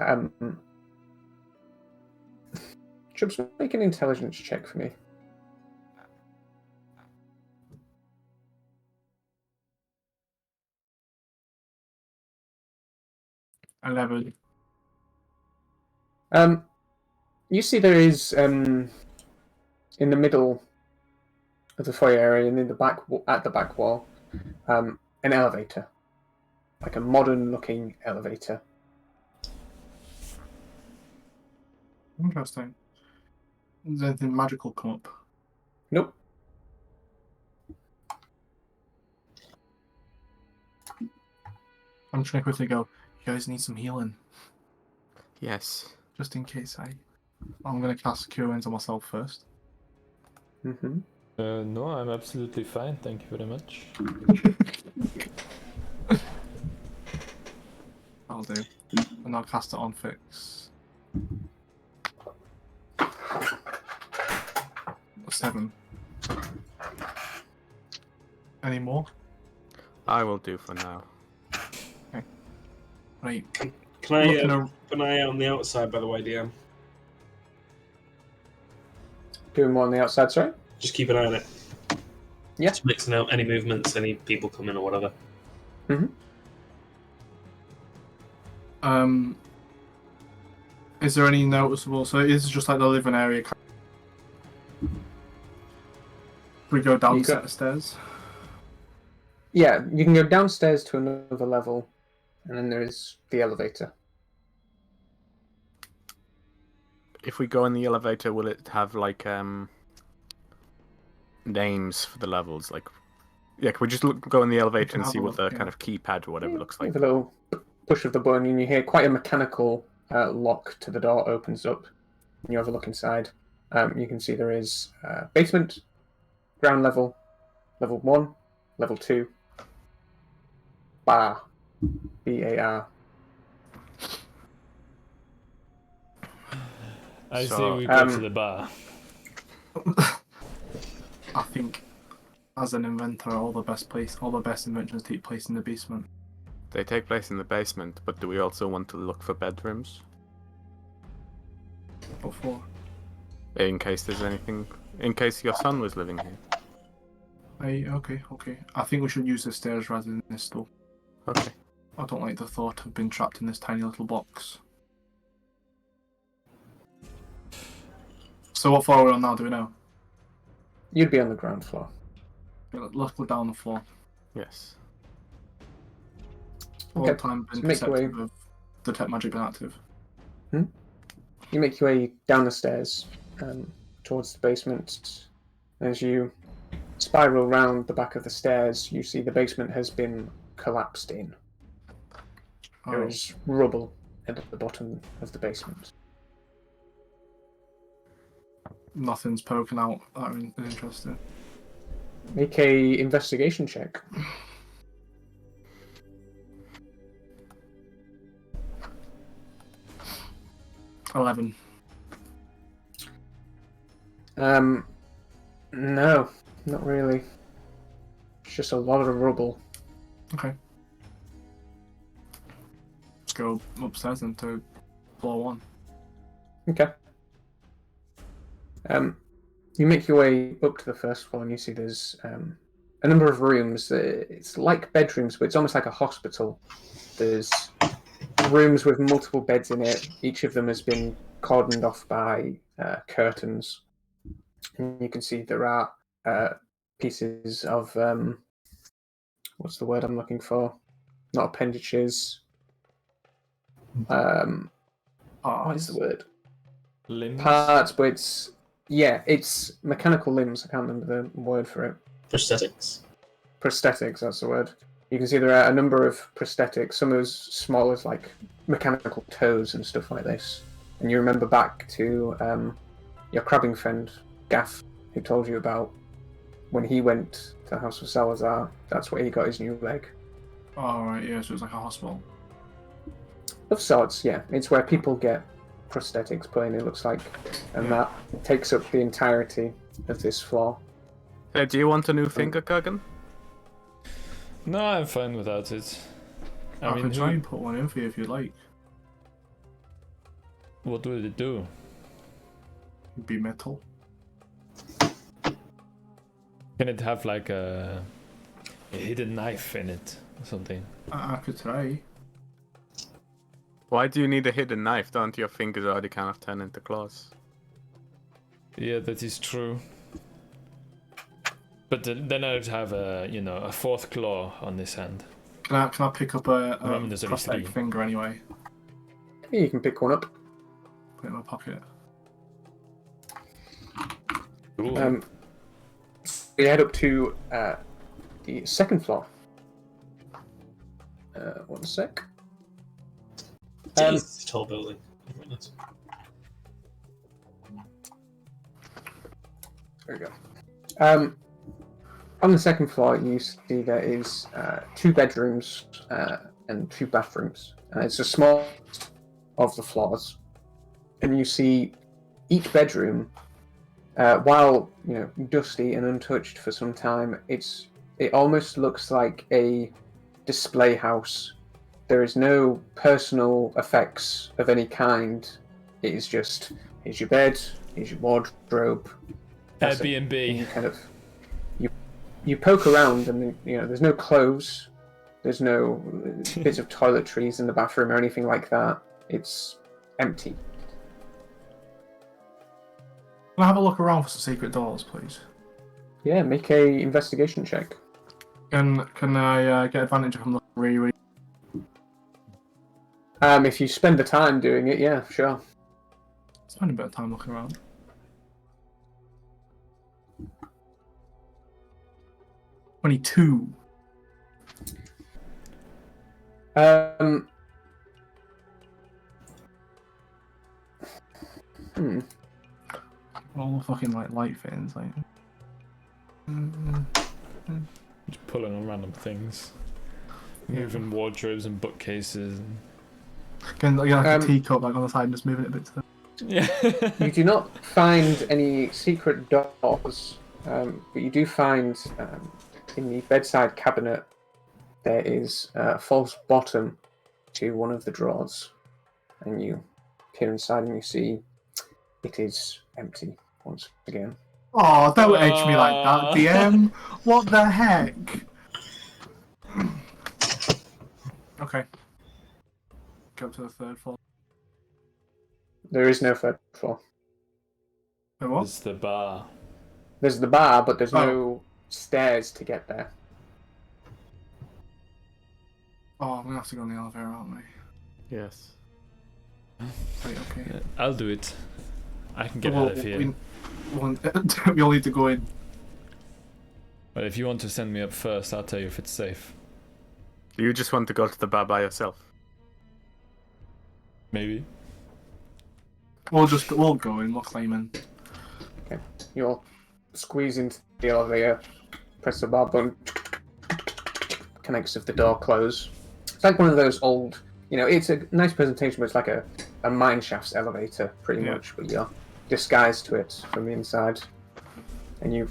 Chubbs, make an intelligence check for me. You see there is in the middle of the foyer area and in the back at the back wall an elevator, like a modern-looking elevator. Interesting. Does anything magical come up? Nope. I'm just gonna quickly go. You guys need some healing, Yes. just in case I'm gonna cast Cure Wounds on myself first. Mm-hmm. No, I'm absolutely fine. Thank you very much. I'll do, and I'll cast it on Fix. 7. Any more? I will do for now. Right. Can I Looking keep an eye out on the outside, by the way, DM? Doing more on the outside, sorry? Just keep an eye on it. Yeah. Just mixing out any movements, any people coming or whatever. Is there any noticeable? So this is just like the living area. We go down You a set go- of stairs. Yeah, you can go downstairs to another level, and then there is the elevator. If we go in the elevator, will it have like names for the levels? Like, yeah, can we just go in the elevator can and have see a what look, the yeah. kind of keypad or whatever looks like? With a little push of the button, and you hear quite a mechanical lock to the door opens up. And you have a look inside. You can see there is basement, ground level, level 1, level 2, bar, B-A-R. I So, say we go to the bar. I think, as an inventor, all the best inventions take place in the basement. They take place in the basement, but do we also want to look for bedrooms? Before. In case there's anything... In case your son was living here. Okay. I think we should use the stairs rather than this though. Okay. I don't like the thought of being trapped in this tiny little box. So what floor are we on now, do we know? You'd be on the ground floor. Yeah, let's go down the floor. Yes. All Okay, the time been so make your way. perceptive of detect magic being active. You make your way down the stairs towards the basement. As you spiral round the back of the stairs, you see the basement has been collapsed in. There Oh, is rubble at the bottom of the basement. nothing's poking out that is interesting. Make a investigation check. $11. No, not really. It's just a lot of rubble. Okay. Let's go upstairs then to floor 1. Okay. You make your way up to the first floor, and you see there's a number of rooms. It's like bedrooms, but it's almost like a hospital. There's rooms with multiple beds in it. Each of them has been cordoned off by curtains. And you can see there are pieces of what's the word I'm looking for? Not appendages. What is the word? Limbs. Parts, but it's mechanical limbs. I can't remember the word for it. Prosthetics. Prosthetics, that's the word. You can see there are a number of prosthetics, some as small as like mechanical toes and stuff like this. And you remember back to your crabbing friend, Gaff, who told you about when he went to the House of Salazar. That's where he got his new leg. Oh, right, yeah, so it's like a hospital. Of sorts, yeah. It's where people get prosthetics put in, it looks like. And that takes up the entirety of this floor. Hey, do you want a new finger, Kurgan? No, I'm fine without it. I I mean, can try and put one in for you if you like. what would it do? It'd be metal. Can it have like a hidden knife in it or something? I could try. Why do you need a hidden knife? Don't your fingers already kind of turn into claws? Yeah, that is true. But then I'd have a fourth claw on this hand. Can I pick up a Remember, there's only prosthetic three. finger anyway? Yeah, you can pick one up. Put it in my pocket. Cool. We head up to the second floor. One sec. Jeez, it's a tall building. Very nice. There we go. On the second floor, you see there is 2 bedrooms and 2 bathrooms. It's the smallest of the floors, and you see each bedroom, while dusty and untouched for some time, it almost looks like a display house. There is no personal effects of any kind. It is just, here's your bed, here's your wardrobe. That's it. And you Airbnb. kind of you poke around, and there's no clothes, there's no bits of toiletries in the bathroom or anything like that. It's empty. Can I have a look around for some secret doors, please? Yeah, make a investigation check. Can I get advantage if I'm looking really? If you spend the time doing it, yeah, sure. Spend a bit of time looking around. $22. All the fucking light fittings, like. Just pulling on random things. Yeah. Moving wardrobes and bookcases. And... Again, like a teacup, like on the side, and just moving it a bit to the. Yeah. You do not find any secret doors, but you do find in the bedside cabinet there is a false bottom to one of the drawers, and you peer inside and you see it is empty once again. Oh, don't edge me like that, DM. What the heck? Okay. Go to the 3rd floor. There is no 3rd floor. Wait, what? It's the bar. There's the bar, but there's no stairs to get there. Oh, I'm gonna have to go in the elevator, aren't we? Yes. Right, okay. Yeah, I'll do it. I can get out of here. We all need to go in. But if you want to send me up first, I'll tell you if it's safe. You just want to go to the bar by yourself? Maybe. We'll go in. We'll climb in. Okay. You'll squeeze into the elevator, press the bar button, connects if the door close. It's like one of those old, it's a nice presentation, but it's like a mine shaft's elevator, pretty much, but you're disguised to it from the inside. And you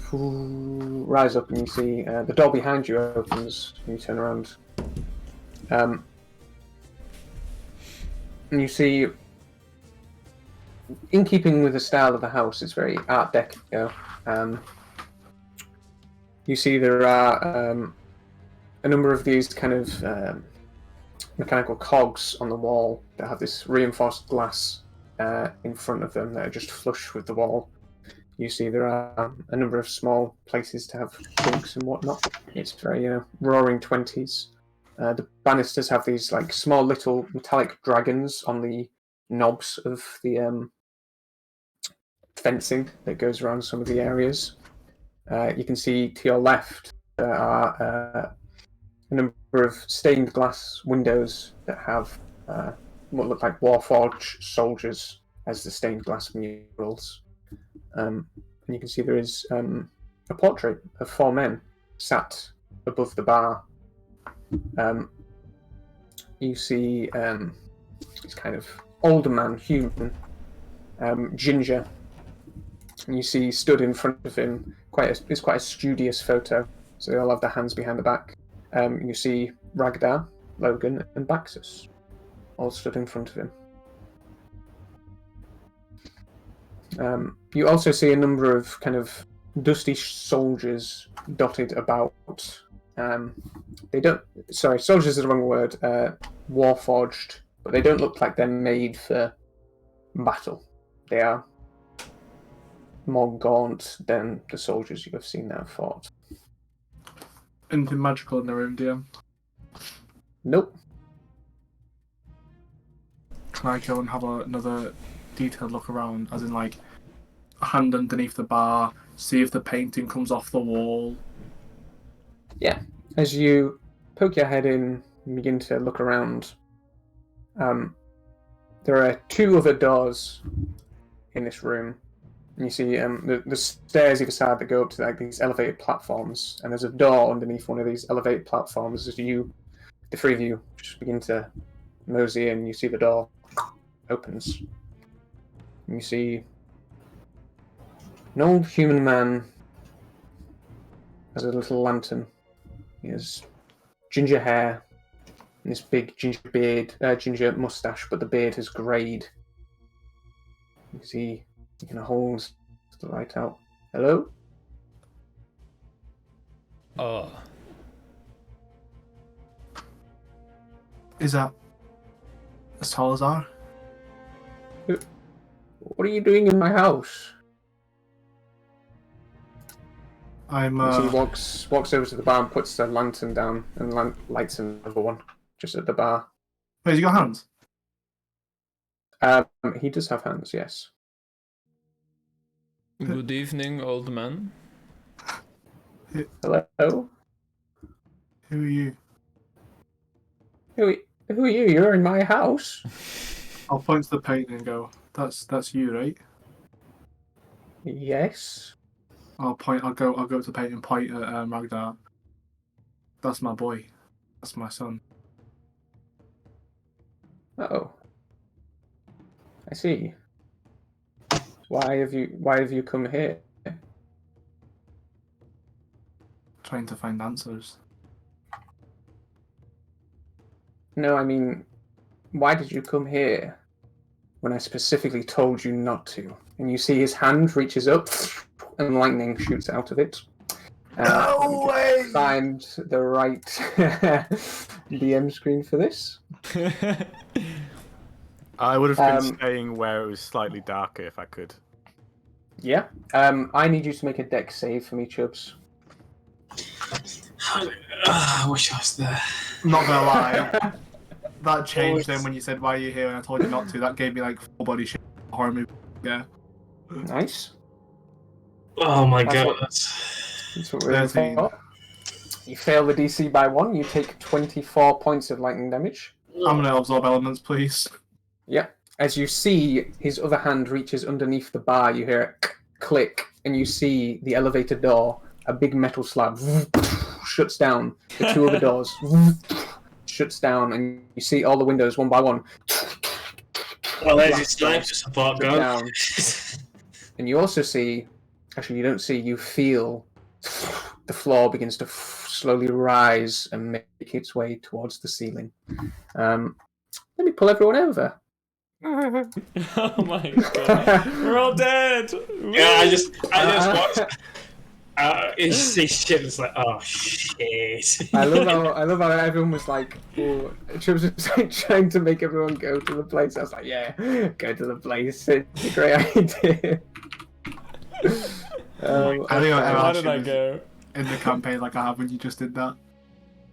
rise up and you see the door behind you opens, and you turn around. And you see in keeping with the style of the house, it's very Art Deco. You see there are a number of these kind of mechanical cogs on the wall that have this reinforced glass in front of them that are just flush with the wall. You see there are a number of small places to have drinks and whatnot. It's very roaring 20s. The banisters have these like small little metallic dragons on the knobs of the fencing that goes around some of the areas. You can see to your left there are a number of stained glass windows that have what look like Warforged soldiers as the stained glass murals. And you can see there is a portrait of 4 men sat above the bar. You see this kind of older man, human, ginger. And you see stood in front of him, it's quite a studious photo, so they all have their hands behind the back. You see Ragdar, Logan, and Baxus all stood in front of him. You also see a number of kind of dusty soldiers dotted about. Soldiers is the wrong word. Warforged, but they don't look like they're made for battle. They are more gaunt than the soldiers you have seen that have fought. Anything magical in the room, DM? Nope. Can I go and have another detailed look around, as in like a hand underneath the bar, see if the painting comes off the wall? Yeah. As you poke your head in and begin to look around, there are 2 other doors in this room. And you see the stairs either side that go up to like these elevated platforms, and there's a door underneath one of these elevated platforms. As the 3 of you, just begin to mosey in, you see the door opens. And you see an old human man has a little lantern. He has ginger hair and this big ginger mustache, but the beard has greyed. You see he kind of holds the light out. Hello? Oh, Is that Salazar? What are you doing in my house? I'm So he walks over to the bar and puts the lantern down and lights another one just at the bar. Wait, has he got hands? He does have hands, yes. good evening, old man. Hello? Who are you? Who are you? You're in my house. I'll point to the painting and go, that's you, right? Yes. I'll go to the painting and point at Ragdar. That's my boy. That's my son. Oh. I see. Why have you come here? Trying to find answers. No, I mean, why did you come here when I specifically told you not to? And you see his hand reaches up and lightning shoots out of it. No way! Find the right DM screen for this. I would have been staying where it was slightly darker if I could. Yeah. I need you to make a dex save for me, Chubbs. I wish I was there. I'm not gonna lie. That changed then when you said why are you here and I told you not to. That gave me like full body shit horror movie. Yeah. Nice. Oh my That's god. what- That's what we're in 13. for. You fail the DC by 1, you take 24 points of lightning damage. I'm gonna absorb elements, please. Yeah. As you see his other hand reaches underneath the bar, you hear a click, and you see the elevator door, a big metal slab, shuts down. The 2 other doors shuts down, and you see all the windows one by one. Well, there's your sniper support Shut gun. down. And you also see, actually, you don't see, you feel the floor begins to slowly rise and make its way towards the ceiling. Let me pull everyone over. Oh my god. We're all dead! Yeah, I just watched. It's shit. It's like, oh shit. I love how everyone was like, oh, Chubbs was like trying to make everyone go to the place. I was like, yeah, go to the place. It's a great idea. I think How did I go? in the campaign like I have when you just did that.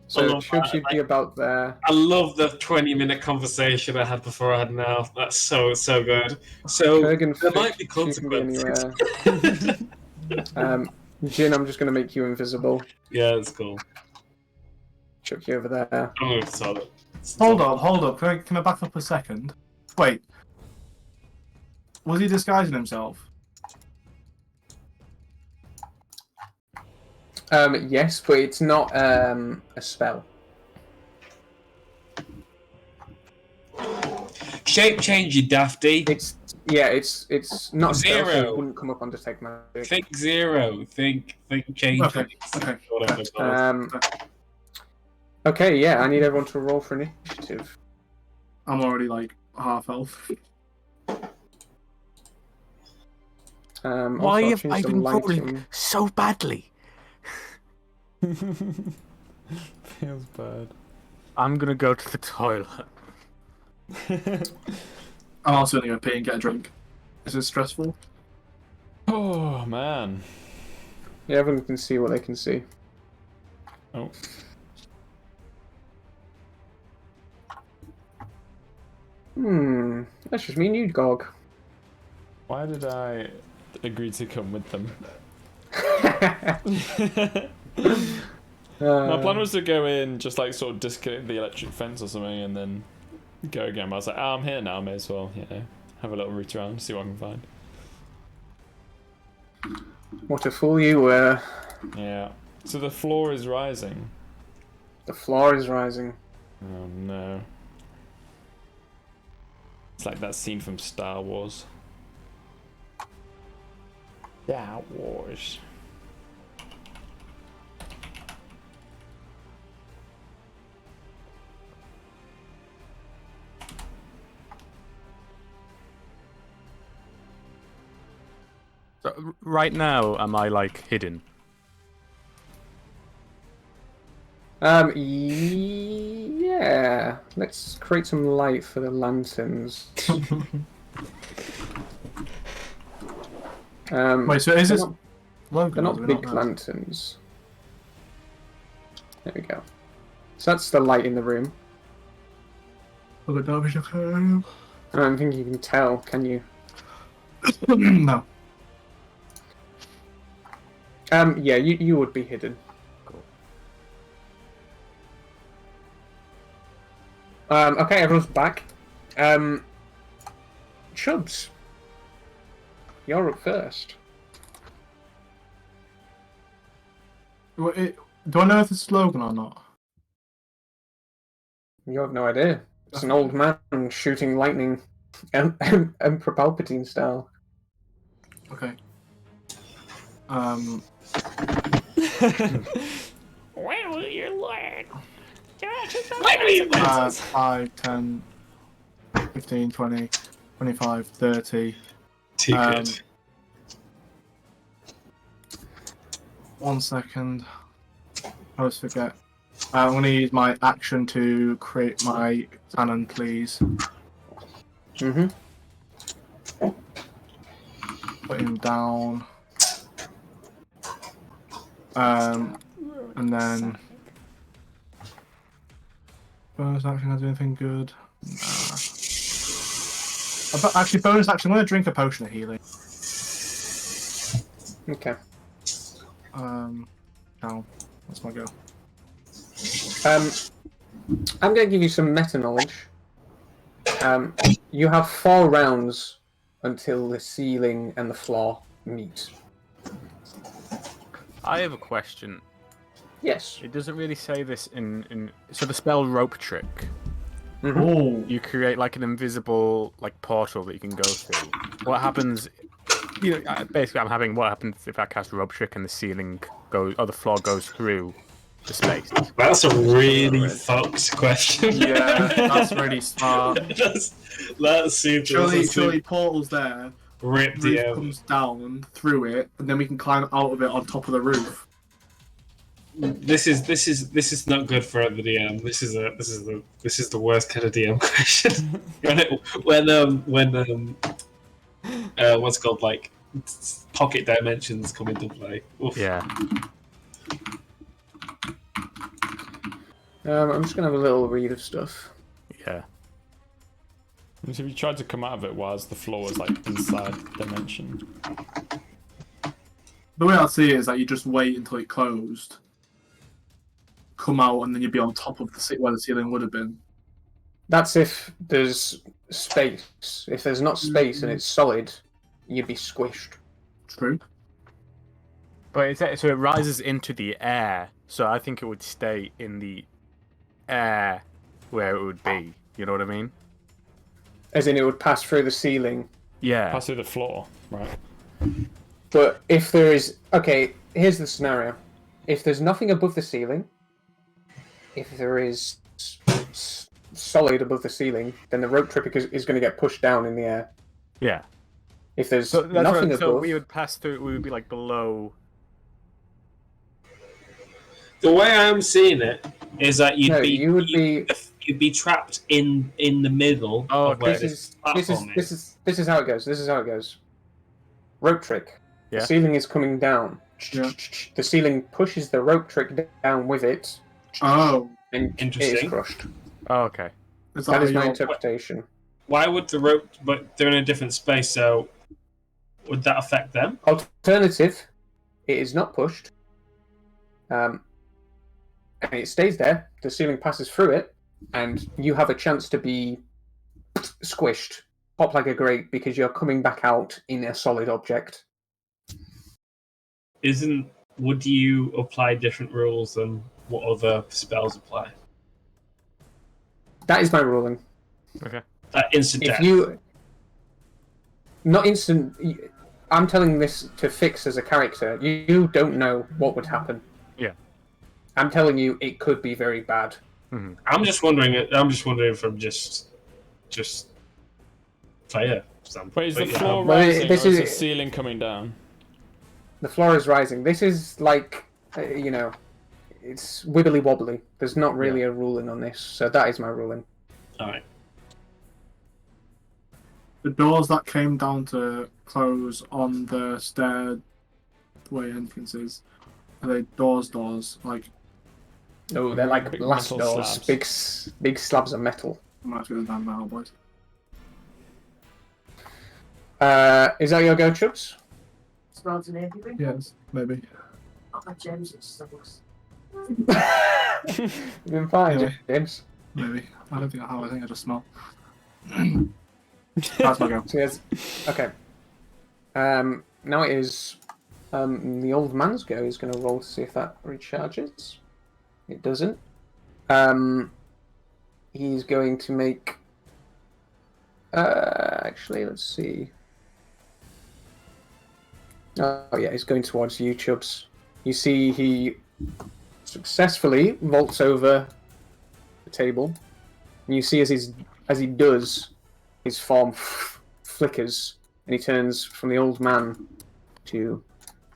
So love Chubbs, that. you'd be about there. I love the 20-minute conversation I had before I had now. That's so good. So Kurgan there Fitch, might be you can be consequences. anywhere. Jin, I'm just going to make you invisible. Yeah, that's cool. Chuck you over there. I'm going to solve it. Hold up. Can I back up a second? Wait. Was he disguising himself? Yes, but it's not a spell. Shape change, you dafty. It's not a spell, so Zero. it wouldn't come up on detect magic. Think zero. Think change. Okay. Whatever it's called. Okay, yeah, I need everyone to roll for initiative. I'm already like half health. Why Also, I'll have change I the been lighting. rolling so badly? Feels bad. I'm gonna go to the toilet. I'm also gonna go pee and get a drink. Is it stressful? Oh man. Yeah, everyone can see what they can see. Oh. That's just me and you, Gog. Why did I agree to come with them? My plan was to go in, just like sort of disconnect the electric fence or something, and then go again. But I was like, oh, I'm here now, may as well, have a little root around, see what I can find. What a fool you were. Yeah. So the floor is rising. The floor is rising. Oh no. It's like that scene from Star Wars. Star Wars. So, right now, am I like hidden? Yeah. Let's create some light for the lanterns. Wait, so is they're this not, logo? they're not big lanterns. There we go. So that's the light in the room. Oh, the Derbyshire Club. I don't think you can tell, can you? No. Yeah, you would be hidden. Okay, everyone's back. Chubbs, you're up first. Wait, do I know if it's a slogan or not? You have no idea. It's an old man shooting lightning, Emperor Palpatine style. Okay. When will you learn? 5, 10, 15, 20, 25, 30. Too good. 1 second. I always forget. I'm going to use my action to create my cannon, please. Mm-hmm. Put him down. And then... bonus action, has anything good? Nah. Actually, bonus action, I'm going to drink a potion of healing. Okay. Down. That's my go. I'm going to give you some meta knowledge. You have 4 rounds until the ceiling and the floor meet. I have a question. Yes. It doesn't really say this in so the spell rope trick. Oh. You create like an invisible like portal that you can go through. What happens? You know, basically, I'm having what happens if I cast rope trick and the ceiling goes or the floor goes through the space. That's a really fucked question. Yeah, that's really smart. Let's see if Surely portal's there. rip Roof DM. comes down through it, and then we can climb out of it on top of the roof. This is not good for the DM. This is the worst kind of DM question. when what's it called, like pocket dimensions come into play. Oof. Yeah. I'm just gonna have a little read of stuff. Yeah. So if you tried to come out of it whilst the floor was like inside dimension. The way I see it is that you just wait until it closed, come out, and then you'd be on top of where the ceiling would have been. That's if there's space. If there's not space and it's solid, you'd be squished. True. But so it rises into the air, so I think it would stay in the air where it would be. You know what I mean? As in, it would pass through the ceiling. Yeah. Pass through the floor, right? But if there is... Okay, here's the scenario. If there's nothing above the ceiling, if there is solid above the ceiling, then the rope trick is going to get pushed down in the air. Yeah. If there's So that's nothing what, above... so we would pass through. We would be like below. The way I'm seeing it is that you'd be trapped in the middle of where This this is how it goes. This is how it goes. Rope trick. Yeah. The ceiling is coming down. Yeah. The ceiling pushes the rope trick down with it, Oh, and it is Interesting. crushed. Oh, okay. is That is my your- interpretation. Why would the rope? But they're in a different space, so would that affect them? Alternative, it is not pushed, and it stays there. The ceiling passes through it, and you have a chance to be squished, pop like a grape, because you're coming back out in a solid object. Would you apply different rules than what other spells apply? That is my ruling. Okay. Instant If death. you not instant, I'm telling this to Fix as a character. You don't know what would happen. Yeah. I'm telling you, it could be very bad. Mhm. I'm just wondering from just player standpoint. Wait, is the But yeah. floor Well, rising this or is is- the ceiling coming down? The floor is rising. This is like, it's wibbly wobbly. There's not really a ruling on this, so that is my ruling. All right. The doors that came down to close on the stairway entrances, are they doors, like, No, they're like Big glass metal doors, slabs. big slabs of metal. I'm actually the damn metal boys. Is that your go, Chubbs? Smells in everything. Yes, maybe. Oh, my gems, it sucks. You've been fine, Anyway. James. Maybe. I don't think I have. I think I just smell. That's my go. So yes. Okay. Now it is the old man's go. He's going to roll to see if that recharges. It doesn't. He's going to make. Actually, let's see. Oh yeah, he's going towards you, Chubbs. You see, he successfully vaults over the table, and you see as he does, his form flickers, and he turns from the old man to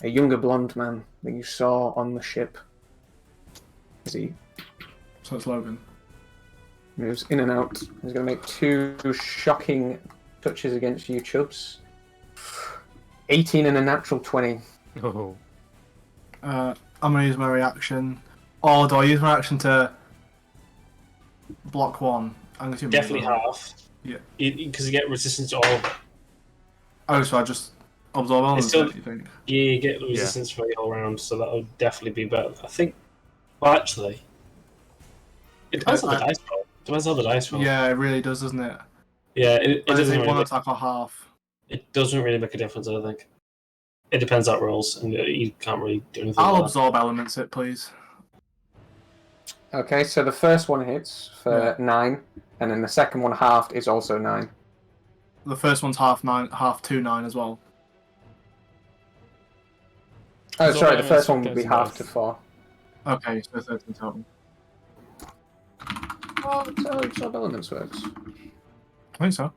a younger blonde man that you saw on the ship. As he So it's Logan. moves in and out, he's going to make 2 shocking touches against you, Chubbs. 18 and a natural 20. Oh. I'm gonna use my reaction. Oh, do I use my reaction to block one? I'm assuming Definitely so. half. Yeah. Because you get resistance to all. Oh, so I just absorb all of It's still- it, you think? Yeah, you get resistance for the whole round, so that'll definitely be better. I think. Well, actually, it depends on the dice roll. Depends on the dice roll. Yeah, it really does, doesn't it? Yeah, it Or is doesn't it really one make, attack or half? it doesn't really make a difference. I don't think. It depends on rolls, and you can't really do anything. I'll with that. absorb elements it, please. Okay, so the first one hits for 9, and then the second one halved is also 9. The first one's half 9, half 2/9 as well. Oh, So sorry, the that first means one would be it half goes to 4. Okay, so 13 total. Oh, that's how Absorb Elements works. I think so.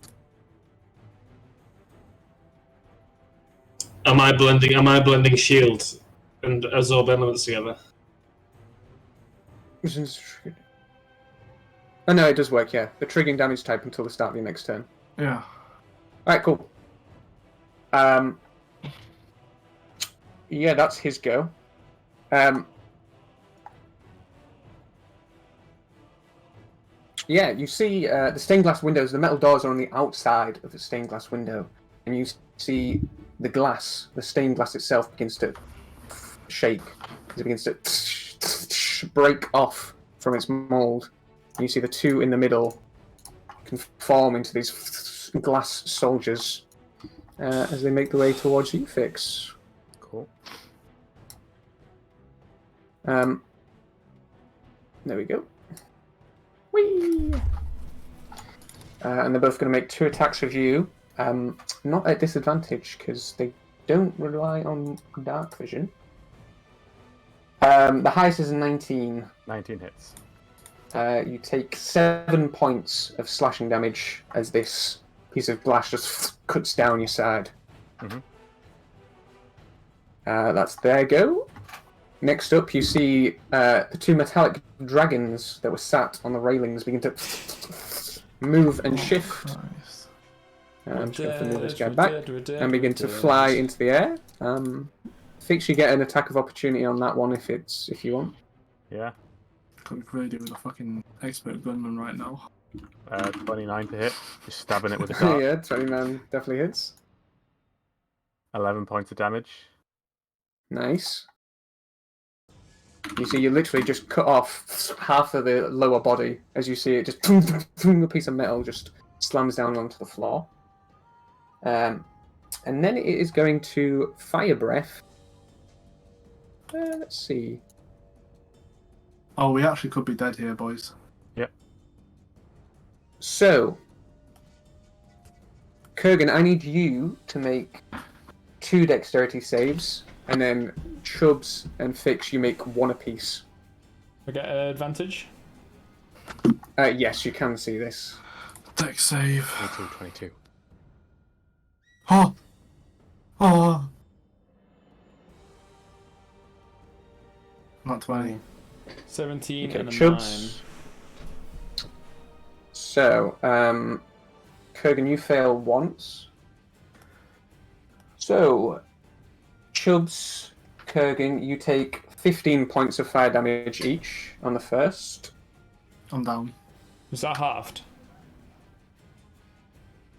Am I blending shield and absorb elements together? Oh no, it does work, yeah. The triggering damage type until the start of your next turn. Yeah. Alright, cool. Yeah, that's his go. Yeah, you see the stained glass windows, the metal doors are on the outside of the stained glass window, and you see the glass, the stained glass itself begins to shake, as it begins to break off from its mold. And you see the two in the middle can form into these glass soldiers as they make their way towards you, Fix. Cool. There we go. Whee! And they're both going to make 2 attacks of you. Not at disadvantage, because they don't rely on dark vision. The highest is a 19. 19 hits. You take 7 points of slashing damage as this piece of glass just cuts down your side. Mhm. That's their go. Next up, you see the 2 metallic dragons that were sat on the railings begin to move and shift. Christ. I'm just going to move this guy back and begin to fly into the air. Fix, you get an attack of opportunity on that one if you want. Yeah. Could really do with a fucking expert gunman right now. 29 to hit. Just stabbing it with a dart. Yeah, 29 definitely hits. 11 points of damage. Nice. You see, you literally just cut off half of the lower body as you see it just a piece of metal just slams down onto the floor. And then it is going to fire breath. Let's see. Oh, we actually could be dead here, boys. So, Kurgan, I need you to make 2 dexterity saves, and then Chubbs and Fix, you make 1 apiece. I get an advantage. Yes, you can see this. Dex save. 22. Oh! Oh! Not 20. 17 Okay, and a Chubbs. So, Kurgan, you fail once. So, Chubbs, Kurgan, you take 15 points of fire damage each on the first. I'm down. 9. Was that halved?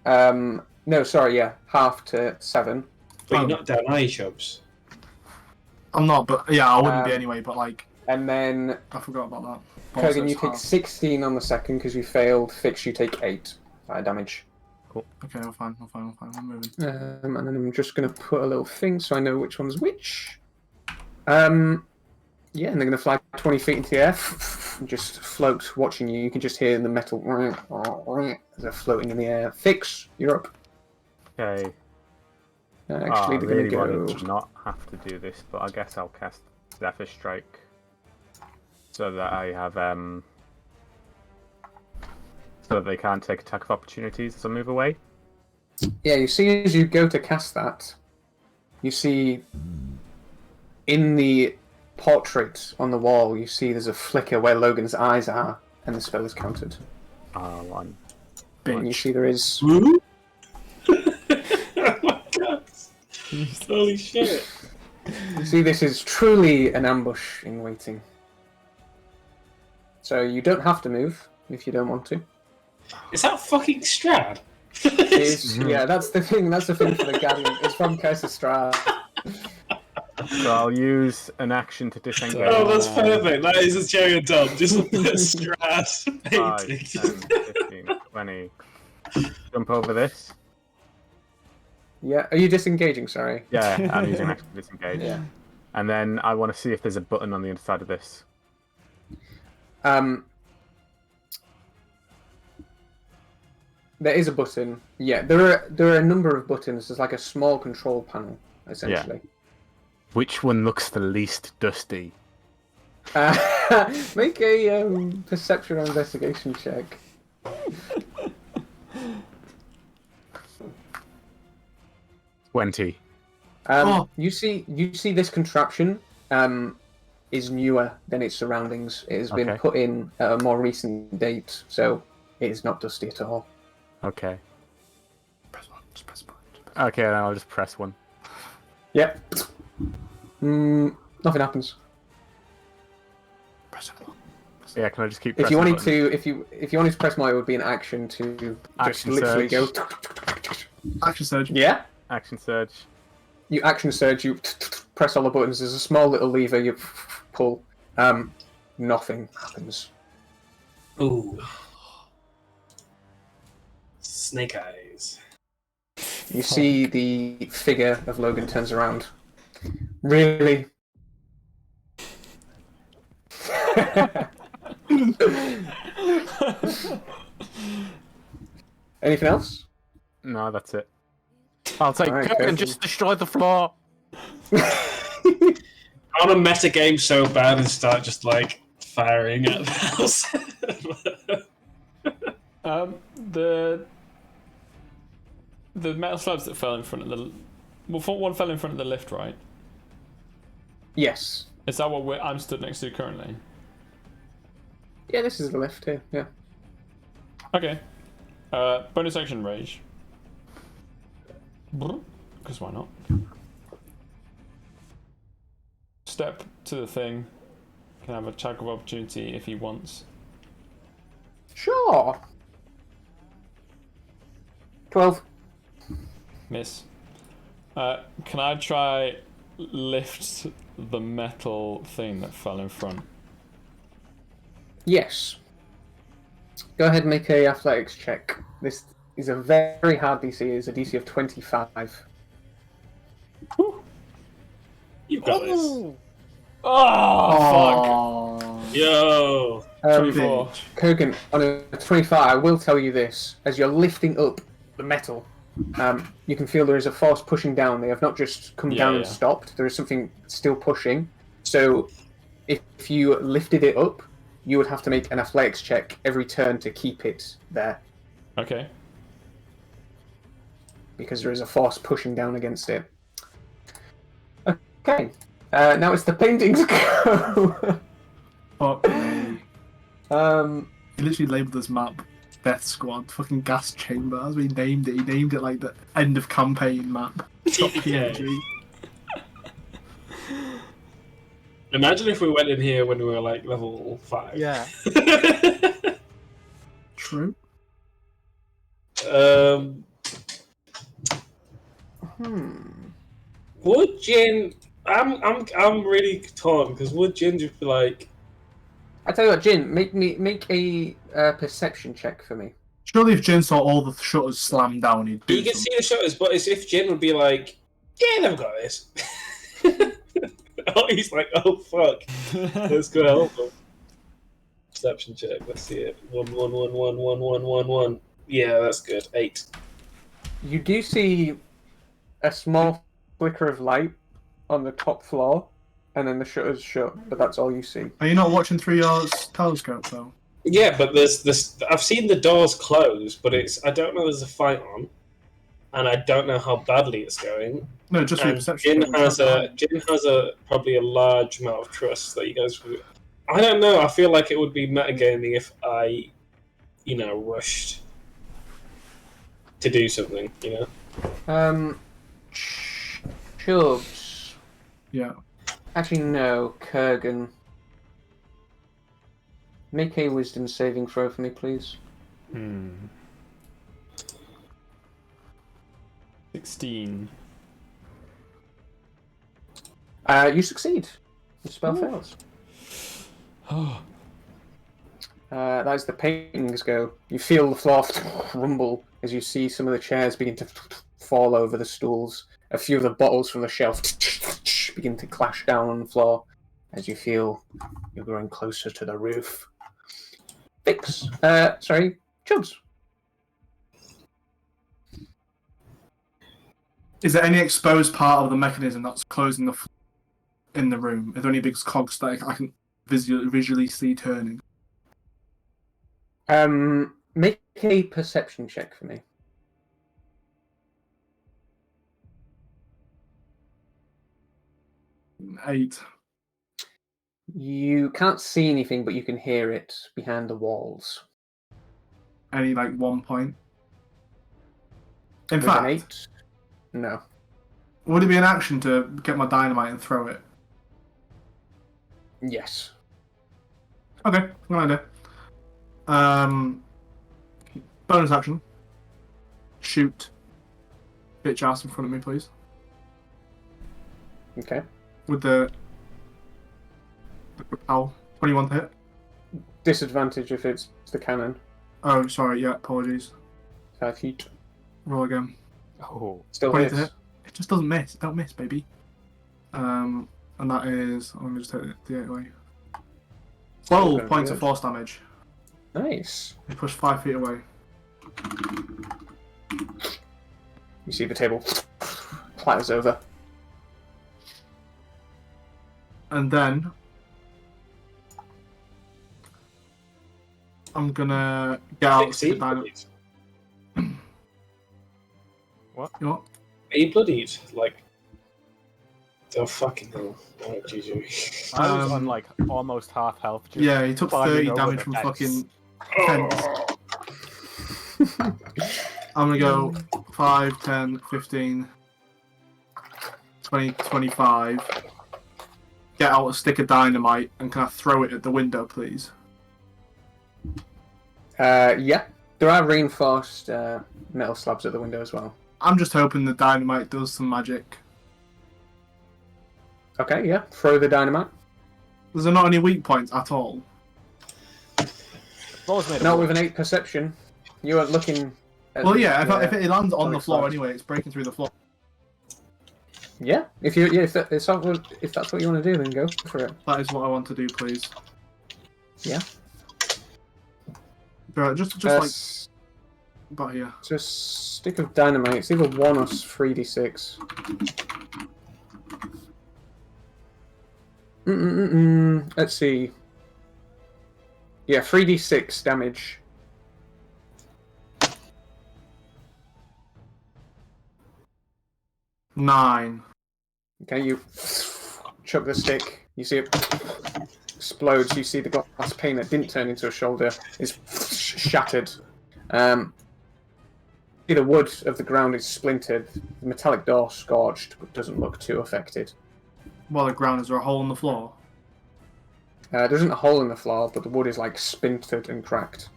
No, sorry, yeah, half to 7. But you're not down, are you, Chubbs? I'm not, but yeah, I wouldn't be Um, anyway, but like, And then, I forgot about that. Kurgan, you Also, take it's 16 on the second because you failed. Fix, you take 8 fire damage. half. Okay, I'm fine, I'm moving. And then I'm just going to put a little thing so I know which one's which. Yeah, and they're going to fly 20 feet into the air, and just float watching you. You can just hear the metal as they're floating in the air. Fix, you're up. Okay. Actually, I they're really going to wanted go. to not have to do this, but I guess I'll cast Zephyr Strike so that I have so that they can't take attack of opportunities as I move away. Yeah, you see as you go to cast that, you see in the portrait on the wall, you see there's a flicker where Logan's eyes are, and the spell is countered. One. And you Bitch. see there is. Oh my god! Holy shit! You see, this is truly an ambush in waiting. So you don't have to move if you don't want to. Is that fucking Strad? It is, yeah, that's the thing. That's the thing for the Guardian. It's from Curse of Strahd. So I'll use an action to disengage. Oh, that's perfect. That is a cherry on top. Just a Strad 5, painting. 10, 15, 20. Jump over this. Yeah, are you disengaging? Sorry. Yeah, I'm using an action to disengage. Yeah. And then I want to see if there's a button on the inside of this. There is a button. Yeah, there are a number of buttons. There's like a small control panel, essentially. Which one looks the least dusty? Make a perception or investigation check. 20. You see this contraption is newer than its surroundings. It has been Okay. put in at a more recent date, so it is not dusty at all. Okay. Press one. Just press one. Okay, then I'll just press one. Yep. Nothing happens. Press another one. Yeah, can I just keep If pressing you wanted buttons? to, if you wanted to press more, it would be an action to just Action literally surge. go. Action surge. Yeah. Action surge. You action surge. You press all the buttons. There's a small little lever. You pull. Nothing happens. Ooh. Snake eyes. You see the figure of Logan turns around. Really? Anything else? No, that's it. I'll take Alright, Kirk and Kirk. just destroy the floor. I want to meta game so bad and start just like firing at the house. The metal slabs that fell in front of the one fell in front of the lift, right? Yes. Is that what I'm stood next to currently? Yeah, this is the lift here. Yeah. Okay. Bonus action rage. Because why not? Step to the thing. Can have a attack of opportunity if he wants. Sure. 12. Miss. Can I try lift the metal thing that fell in front? Yes. Go ahead and make a athletics check. This is a very hard DC. It's a DC of 25. You got this. Oh, fuck! Yo. 24. Kurgan, on a 25, I will tell you this. As you're lifting up the metal, you can feel there is a force pushing down. They have not just come down and yeah. stopped. There is something still pushing. So if you lifted it up, you would have to make an athletics check every turn to keep it there. Okay. Because there is a force pushing down against it. Okay. Now it's the paintings go. Fuck me. He literally labelled this map Death Squad, fucking gas chamber. As we named it, he named it like the end of campaign map. Top Yeah. PNG. Imagine if we went in here when we were like level 5. Yeah. True. Would Jin? I'm really torn because would Jin just be like, I tell you what, Jin, make a perception check for me. Surely if Jin saw all the shutters slammed down, he'd do you can something. see the shutters, but it's if Jin would be like, yeah, they've got this. Oh, he's like, oh fuck, let's go help them. Perception check. Let's see it. 1 1 1 1 1 1 1 1. Yeah, that's good. 8. You do see a small flicker of light on the top floor, and then the shutters shut, but that's all you see. Are you not watching through your telescope though? Yeah, but there's this. I've seen the doors close, but it's. I don't know. There's a fight on, and I don't know how badly it's going. No, just for your And perception. Jin has a probably a large amount of trust that you guys. I don't know. I feel like it would be metagaming if I, rushed to do something. Chubbs. Yeah. Actually, no, Kurgan. Make a wisdom saving throw for me, please. 16. You succeed. Your spell fails. Oh, That is the paintings go. You feel the floor rumble as you see some of the chairs begin to fall over the stools. A few of the bottles from the shelf begin to clash down on the floor as you feel you're growing closer to the roof. Fix. Sorry, Chubbs. Is there any exposed part of the mechanism that's closing the in the room? Are there any big cogs that I can visually see turning? Make a perception check for me. 8. You can't see anything, but you can hear it behind the walls. Any like 1 point? In With fact, an 8? No. would it be an action to get my dynamite and throw it? Yes. Okay, good idea. Bonus action. Shoot. Bitch ass in front of me, please. Okay. With the propel. 21 to hit. Disadvantage if it's the cannon. Oh, sorry, yeah, apologies. 5 feet. Roll again. Oh, Still 20 to hits. hit. It just doesn't miss. Don't miss, baby. And that is... Let me just take the 8 away. 12 Okay, points of good. force damage. Nice. You push 5 feet away. You see the table clatters over. And then... I'm gonna get out the 16 dynamite. bloodied. You know what? Are you bloodied? Like, oh fucking hell! Oh Jesus! I was on Um, like almost half health. Just Yeah, he took climbing 30 over damage the from fence. fucking fence. I'm gonna go 5, 10, 15, 20, 25. Get out a stick of dynamite and can I throw it at the window, please? Yeah. There are reinforced metal slabs at the window as well. I'm just hoping the dynamite does some magic. Okay, yeah. Throw the dynamite. There's not any weak points at all. Rolls made of Not wood. with an 8 perception. You are looking at Well, yeah, the, if it lands on the dark floor slabs. anyway, it's breaking through the floor. Yeah. If that's what you want to do, then go for it. That is what I want to do, please. Yeah. Right, just like about here. So a stick of dynamite. It's either 1 or 3d6. Let's see. Yeah, 3d6 damage. Nine. Okay, you chuck the stick. You see it explodes. You see the glass pane that didn't turn into a shoulder is shattered. See the wood of the ground is splintered. The metallic door scorched, but doesn't look too affected. Well, the ground is there a hole in the floor? There isn't a hole in the floor, but the wood is like splintered and cracked.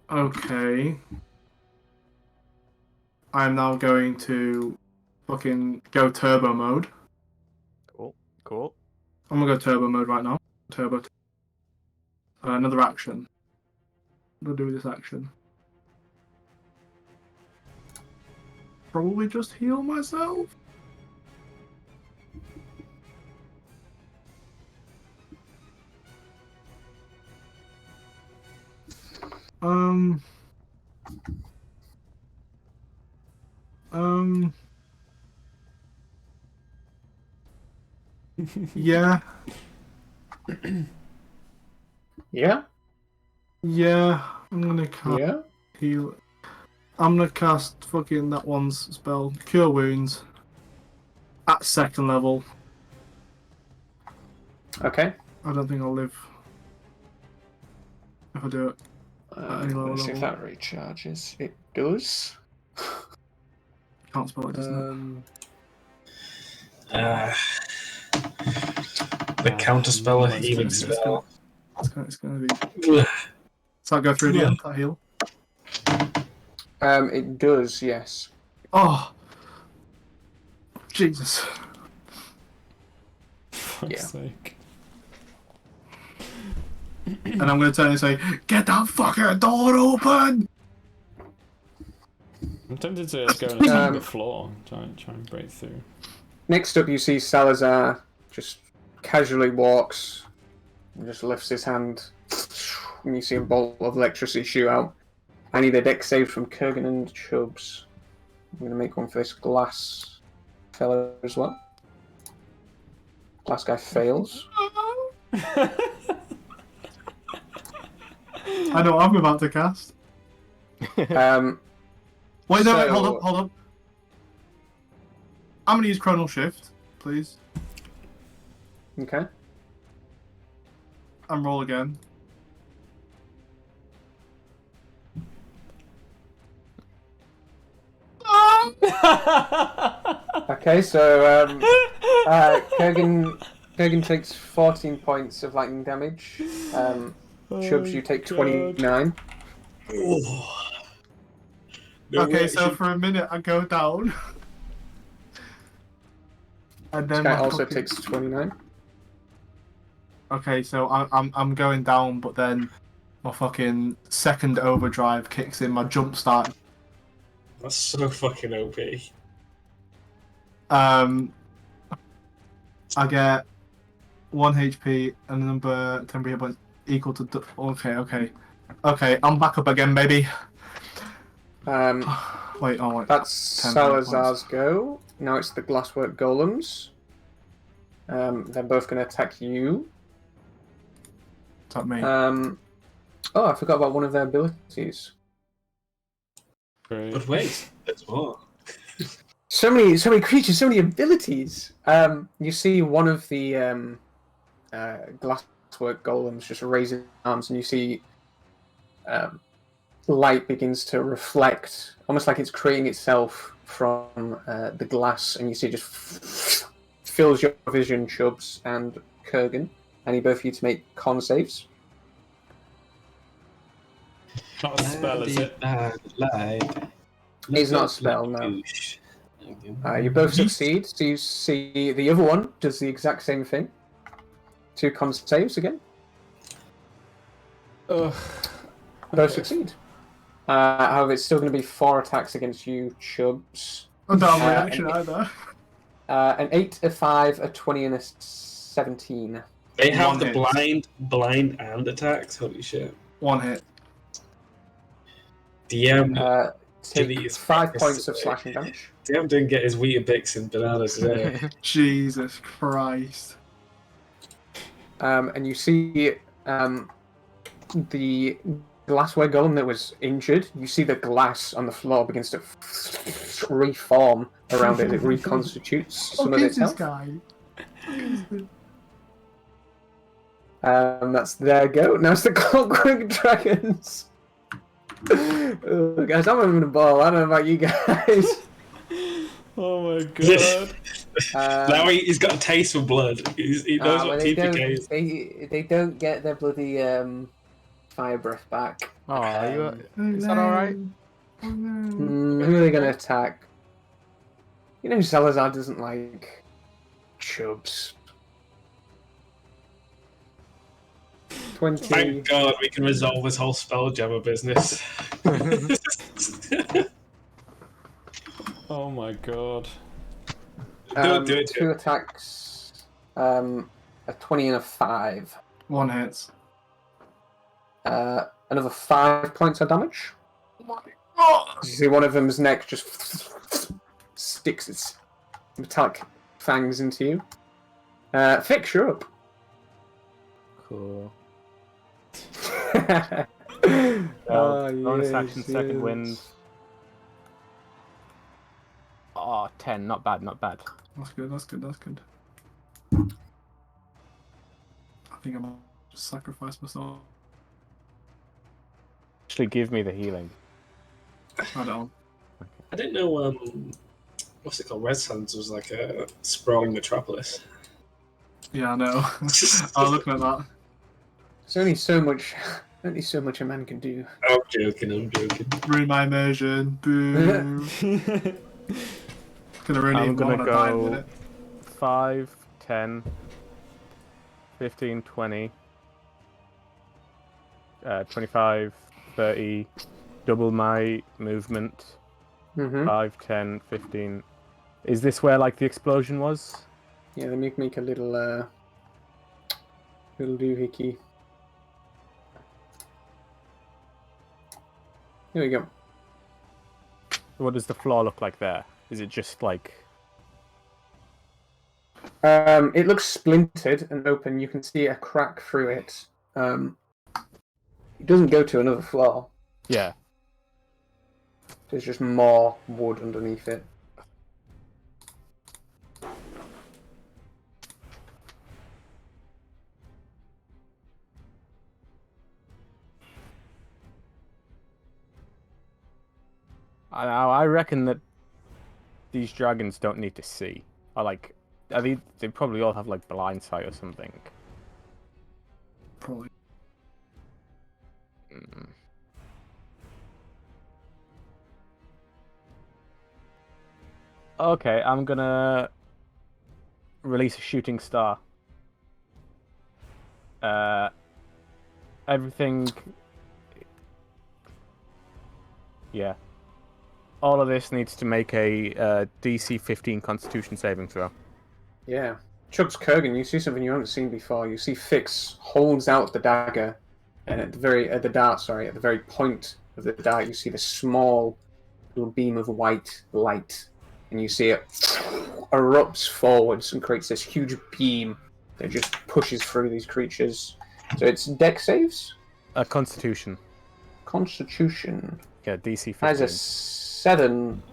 Okay. I'm now going to fucking go turbo mode. Cool. Cool. I'm gonna go turbo mode right now. Turbo. Another action. What do I do with this action? Probably just heal myself. Um. Yeah. Yeah? Yeah. I'm gonna cast Yeah? heal. I'm gonna cast fucking that one's spell, Cure Wounds, at 2nd level. Okay. I don't think I'll live if I do it. Any lower Let's see if level. that recharges. It does. Can't spell it, doesn't The counter spell, Mine's healing gonna- spell. it? It's gonna be. Does that go through the end? That heal? It does, yes. Oh, Jesus! Fuck's Yeah. sake. And I'm gonna turn and say, "Get that fucking door open!" I'm tempted to go and attack Um, the floor. Try and break through. Next up, you see Salazar just casually walks and just lifts his hand, and you see a bolt of electricity shoot out. I need a deck save from Kurgan and Chubbs. I'm going to make one for this glass fella as well. Glass guy fails. I know what I'm about to cast. Um, Wait, no, wait, So- hold up. I'm gonna use Chronal Shift, please, okay. and roll again. Okay, so Kurgan takes 14 points of lightning damage. Chubbs, you take 29. Oh. No Okay, way, so she- for a minute I go down. And This then guy my also fucking- takes 29. Okay, so I'm going down, but then my fucking second overdrive kicks in. My jump start. That's so fucking OP. I get 1 HP and a number 10 hit points equal to. Okay. I'm back up again, baby. Wait, wait. That's 10 Salazar's go. Now it's the Glasswork Golems. They're both going to attack you. Tap me. Oh, I forgot about one of their abilities. Great. But wait, there's more. So many creatures, so many abilities. You see one of the Glasswork Golems just raising arms, and you see light begins to reflect, almost like it's creating itself from the glass, and you see it just fills your vision, Chubbs and Kurgan. I need both of you to make con saves. Not a spell, is it? It's not a spell, no. You both succeed, so you see the other one does the exact same thing. 2 con saves again. Ugh. Both succeed. However, it's still going to be 4 attacks against you, Chubbs. I don't have a uh, reaction either. An 8, a 5, a 20, and a 17. They have One the hit. blind and attacks. Holy shit. 1 hit. DM, Take Delete his 5 focus points of away. slashing damage. DM didn't get his Weetabix and bananas today. Jesus Christ. And you see the glassware golem that was injured. You see the glass on the floor begins to reform around it. It reconstitutes some of its health. guy. That's their go. Now it's the Clockwork Dragons. Oh, guys, I'm having a ball. I don't know about you guys. Oh my god. Now he's got a taste for blood. He knows what they don't, TPK is. they don't get their bloody fire breath back. Oh, are you? Oh, Is that alright? Oh, no. Who are they going to attack? You know, Salazar doesn't like Chubbs. 20. Thank God we can resolve this whole Spelljammer business. Oh my god. Don't do it. 2 attacks. A 20 and a 5. 1 hits. Another 5 points of damage. Oh! You see one of them's neck just sticks its metallic fangs into you. Fix, you're up. Cool. Oh, Bonus yes, action, second yes. wind. Oh, 10. Not bad, not bad. That's good. I think I might just sacrifice myself. Actually, give me the healing. I don't. I didn't know, what's it called? Red Sands was like a sprawling metropolis. Yeah, I know. I was looking at that. There's only so much a man can do. I'm joking. Ruin my immersion. Boo. Gonna ruin I'm even more gonna when I die in a go minute. 5, 10, 15, 20, 25, 30, double my movement. Mm-hmm. 5, 10, 15. Is this where like the explosion was? Yeah, let me make a little doohickey. Here we go. What does the floor look like there? Is it just like It looks splintered and open. You can see a crack through it. It doesn't go to another floor. Yeah. There's just more wood underneath it. I reckon that these dragons don't need to see. They probably all have like blind sight or something. Probably. Mm. Okay, I'm gonna release a shooting star. Everything. Yeah. All of this needs to make a DC 15 Constitution saving throw. Yeah. Chubbs Kurgan, you see something you haven't seen before. You see Fix holds out the dagger, and at the very point of the dart, you see the small little beam of white light, and you see it erupts forwards and creates this huge beam that just pushes through these creatures. So it's deck saves? Constitution. Constitution. Yeah, DC 15. Has a 7,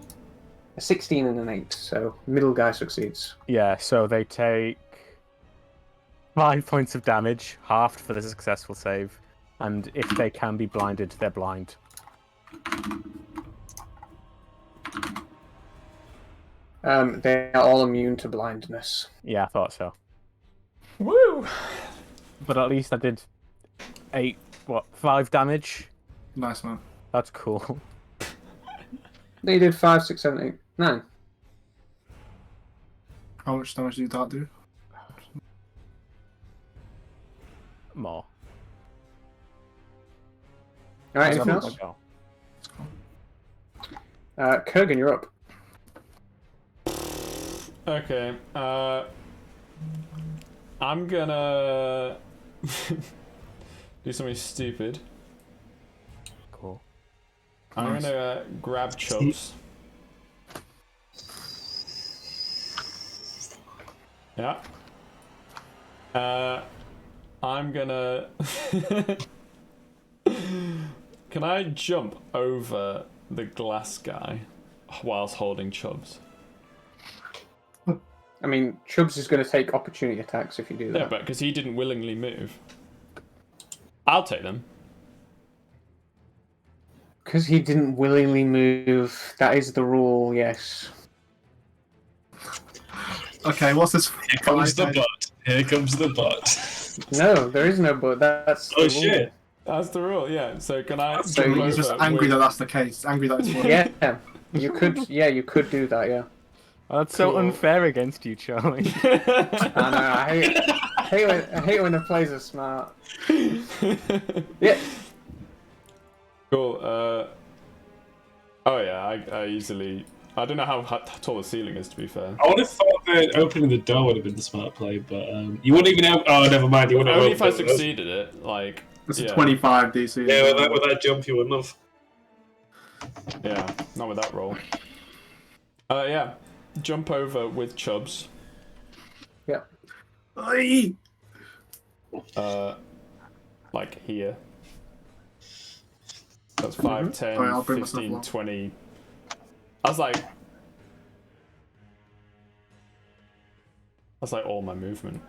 a 16, and an 8, so middle guy succeeds. Yeah, so they take 5 points of damage, halved for the successful save, and if they can be blinded, they're blind. They are all immune to blindness. Yeah, I thought so. Woo! But at least I did 5 damage? Nice, man. That's cool. They did 5, 6, 7, 8, 9. How much damage did that do? More. Alright, Is that anything else? Oh. Kurgan, you're up. Okay, I'm gonna do something stupid. Cool. I'm Nice. gonna grab Chubbs. Yeah. I'm gonna... Can I jump over the glass guy whilst holding Chubbs? I mean, Chubbs is going to take opportunity attacks if you do that. Yeah, but because he didn't willingly move. I'll take them. Because he didn't willingly move. That is the rule, yes. Okay, what's this? Here comes the butt. Here comes the butt. No, there is no but. That's the Oh rule. shit! That's the rule, yeah. So can I So jump you're He's just over angry with- that that's the case. Angry that it's working. Yeah, you could. Yeah, you could do that. Yeah. Oh, that's so Cool. unfair against you, Charlie. I know. I hate when the players are smart. Yeah. Cool. Oh yeah, I easily. I don't know how tall the ceiling is, to be fair. I would have thought that opening the door would have been the smart play, but you wouldn't even have. Oh, never mind. You wouldn't have. Only if I opened it. succeeded it, like. It's Yeah. a 25 DC. Yeah, with that jump, you wouldn't have. Yeah, not with that roll. Yeah. Jump over with Chubbs. Yeah. Aye. Like here. That's 5, 10, Alright, I'll bring myself 15, along. 20. That's like all my movement.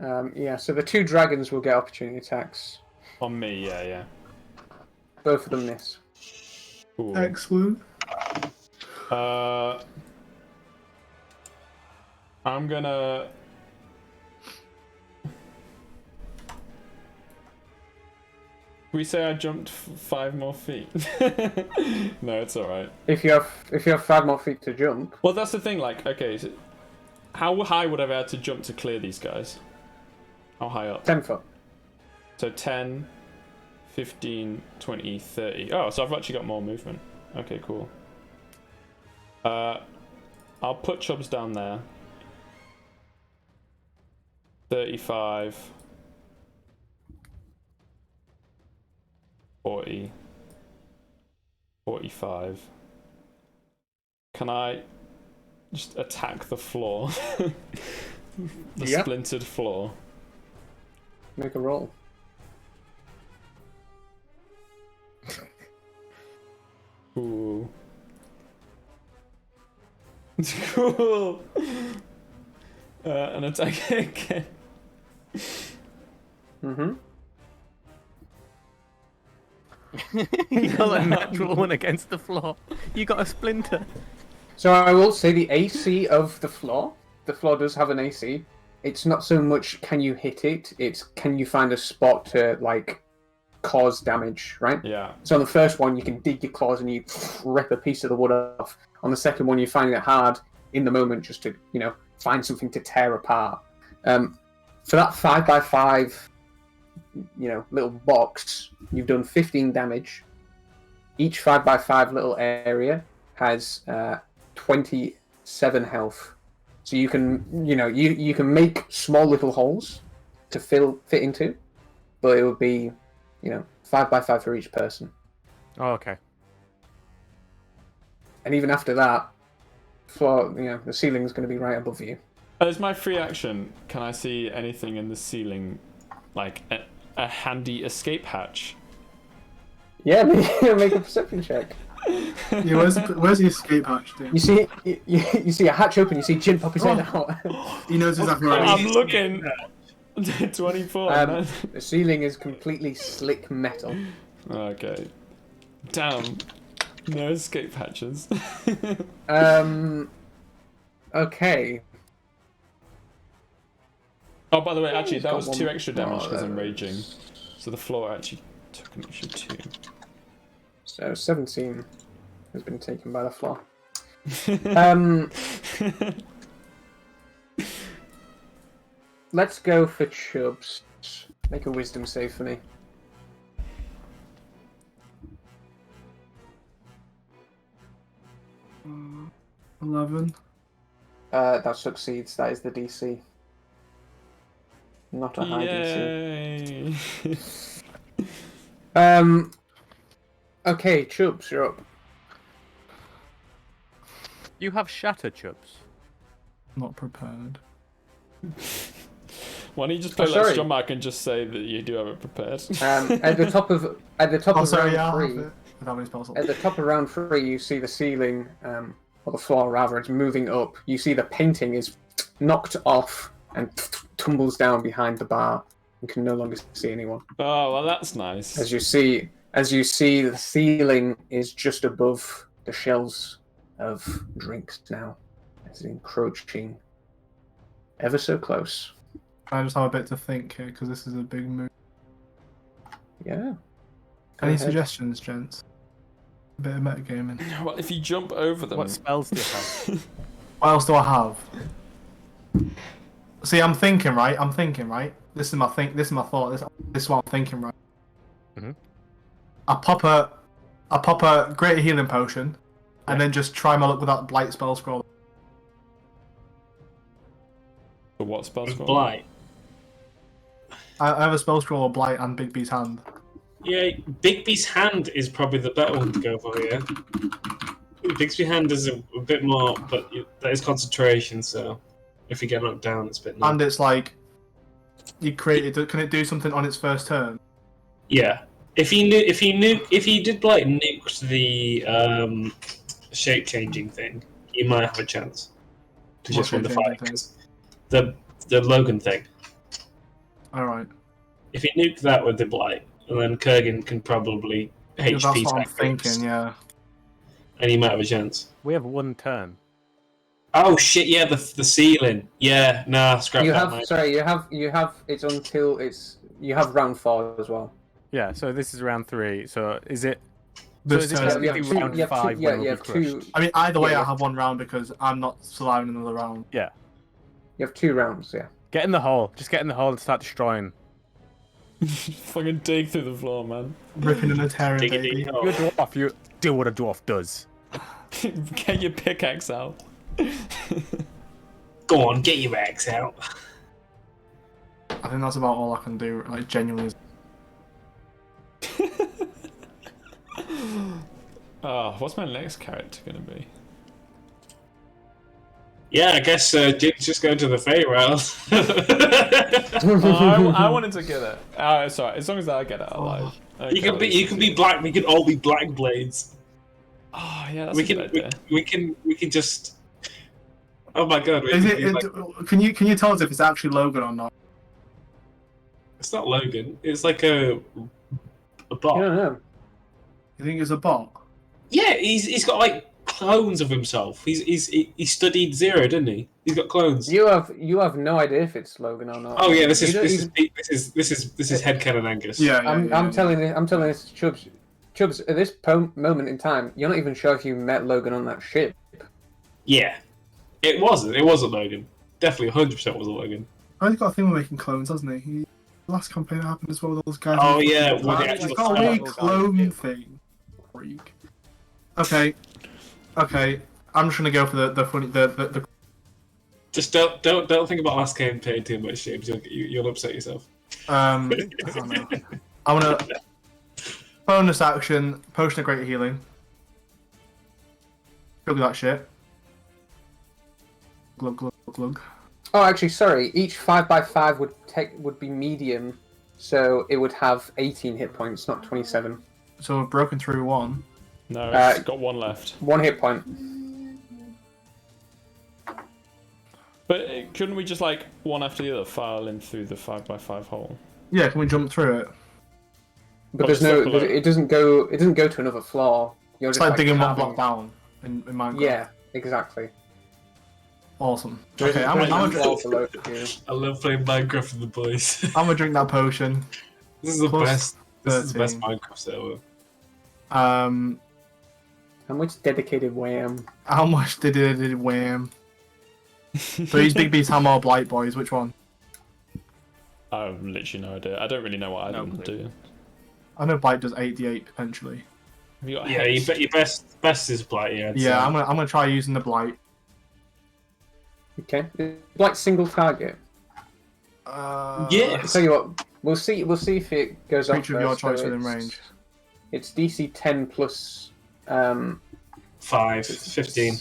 Yeah. So the two dragons will get opportunity attacks. On me, yeah. Both of them miss. Cool. Excellent. I'm gonna. We say I jumped 5 more feet. No, it's alright. If you have 5 more feet to jump, Well, that's the thing. Like, okay, so how high would I have had to jump to clear these guys? How high up? 10 foot. So 10, 15, 20, 30. Oh, so I've actually got more movement. Okay, cool. I'll put Chubbs down there. 35, 40, 45. Can I just attack the floor. The Yep. splintered floor. Make a roll. Ooh. Cool. An attack again. Mm-hmm. You got a natural one against the floor. You got a splinter. So I will say the AC of the floor. The floor does have an AC. It's not so much can you hit it, it's can you find a spot to like cause damage, right? Yeah. So on the first one you can dig your claws and you rip a piece of the wood off. On the second one you find it hard in the moment just to, find something to tear apart. For that 5x5 little box, you've done 15 damage. Each 5x5 little area has 27 health. So you can, you can make small little holes to fit into, but it would be, 5x5 for each person. Oh, okay. And even after that, floor, the ceiling is going to be right above you. As my free action, can I see anything in the ceiling, like a handy escape hatch? Yeah, make a perception check. Yeah, where's the escape hatch, dude? You see a hatch open. You see Jin pop his head out. He knows exactly where I'm it is. looking. 24. man. The ceiling is completely slick metal. Okay. Damn. No escape hatches. Okay. Oh, by the way, actually, He's that got was one 2 extra damage because I'm more. raging. So the floor actually took an extra 2. So 17 has been taken by the floor. Let's go for Chubbs. Make a wisdom save for me. 11. That succeeds. That is the DC. Not a high Yay! DC. Okay, Chubbs, you're up. You have shatter chubs. Not prepared. Why don't you just play Oh, Let's sorry. John Mark and just say that you do have it prepared? At the top of Oh, sorry, round yeah, I'll 3. have it. Without any spells. At the top of round 3, you see the ceiling, or the floor rather, it's moving up. You see the painting is knocked off and tumbles down behind the bar. You can no longer see anyone. Oh, well, that's nice. As you see, the ceiling is just above the shelves of drinks now. It's encroaching ever so close. I just have a bit to think here because this is a big move. Yeah. Go Any ahead. suggestions, gents? A bit of metagaming. Well, if you jump over them... What spells do you have? What else do I have? See, I'm thinking, right? This is my thought. This is what I'm thinking, right? Mhm. I pop a greater healing potion, and then just try my luck with that blight spell scroll. For what spell scroll? Blight. I have a spell scroll of blight and Big B's hand. Yeah, Bigby's hand is probably the better one to go for here. Bigby's hand is a bit more, but that is concentration, so if you get knocked down, it's a bit. And it's like you created. Can it do something on its first turn? Yeah, if he did like nuked the shape changing thing, you might have a chance to What just win the fight. shape-changing 'cause the Logan thing. All right. If he nuked that with the blight, and then Kurgan can probably Yeah, HP that's what I'm tag groups, thinking. Yeah. and he might have a chance. We have one turn. Oh shit! Yeah, the ceiling. Yeah, nah, scrap You that. have mate. sorry. You have it's until it's you have round 4 as well. Yeah, so this is round 3. So is it? This is it turn. just- You have Maybe round you have 5 yeah, when you we'll have be 2. crushed. I mean, either way, Yeah, I have one round because I'm not surviving another round. Yeah. You have 2 rounds. Yeah. Get in the hole. Just get in the hole and start destroying. Fucking dig through the floor, man. Ripping and a tearing, Dig a baby. dig hole. You're a dwarf. You do what a dwarf does. Get your pickaxe out. Go on, get your axe out. I think that's about all I can do. Like genuinely. Oh, what's my next character gonna be? Yeah, I guess Jig's just going to the Feywild. I wanted to get it. Sorry, as long as I get it alive. You can be black. We can all be Black Blades. Oh yeah, that's We a can good idea. we can just. Oh my god! Is can you tell us if it's actually Logan or not? It's not Logan. It's like a bot. I don't know. You think it's a bot? Yeah, he's got like clones of himself. He studied Zero, didn't he? He's got clones. You have no idea if it's Logan or not. Oh yeah, this You don't- is headcanon Angus. Yeah, I'm telling this to Chubbs. Chubbs, at this moment in time, you're not even sure if you met Logan on that ship. Yeah. It wasn't Logan. Definitely 100% wasn't Logan. Oh, he's got a thing with making clones, hasn't he? Last campaign happened as well with those guys. Oh, yeah, He's with the got actual a weird style. clone thing. Freak. Okay. I'm just gonna go for the funny the Just don't think about last campaign too much, James. You'll upset yourself. I don't know. I wanna bonus action, potion of greater healing. Glug that shit. Glug glug glug. Oh, actually, sorry. Each 5x5 would be medium, so it would have 18 hit points, not 27. So we've broken through one. No, it's got one left. 1 hit point. But couldn't we just like one after the other file in through the 5x5 hole? Yeah, can we jump through it? But Oh, there's it's no. not below. It doesn't go. It doesn't go to another floor. You're It's just like digging one carving- block down in Minecraft. Yeah, exactly. Awesome. There Okay, isn't- I'm there gonna isn't a floor below you. I love playing Minecraft with the boys. drink that potion. This is the Plus best. This is the best 13. Minecraft ever. How much dedicated wham? How much did it wham? So these big beasts have more blight boys. Which one? I have literally no idea. I don't really know what I No don't clue. do. I know blight does 8d8 potentially. Have you got Yeah, haste? your best is Blight. Yeah. Yeah, I'm gonna try using the blight. Okay, like single target. Uh, Yeah. I'll tell you what. We'll see. We'll see if it goes off. Creature of your first, choice so within it's- range. It's DC 10 plus. 5, 15.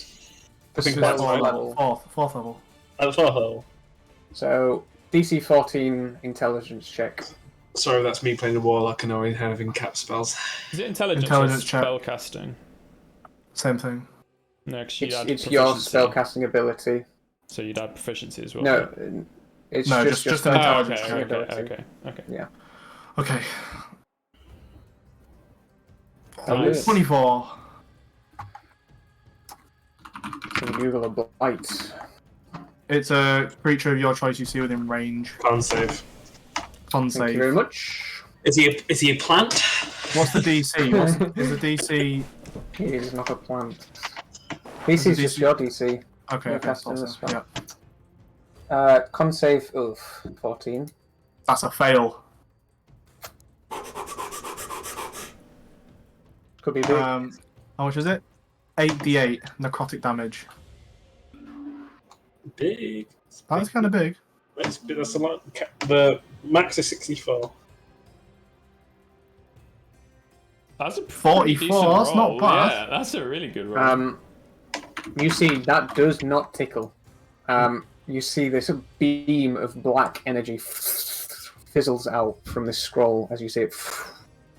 Plus think fourth that's right. level. Fourth level. That's what I thought. So DC 14 intelligence check. Sorry, that's me playing the Warlock and already having cap spells. Is it intelligence, Intelligence or check. spell casting? Same thing. No, 'cause you'd add It's your proficiency, spellcasting ability. So you'd add proficiency as well. No, it's No, just just your an Oh, intelligence okay, check. okay, ability. okay. Okay. Nice. 24. So Google a blight. It's a creature of your choice you see within range. Con save. Con Thank you very save. much. Is he a plant? What's the DC? Is the DC? He is not a plant. DC is just DC? your DC. Okay, Yeah, okay, cast awesome. as well. Yeah. Con save, 14. That's a fail. Could be big. How much is it? 8d8 necrotic damage. Big. That's kind of big. That's a lot. The max is 64. That's a pretty 44, decent that's not roll. bad. Yeah, that's a really good roll. You see, that does not tickle. You see this beam of black energy fizzles out from this scroll as you see it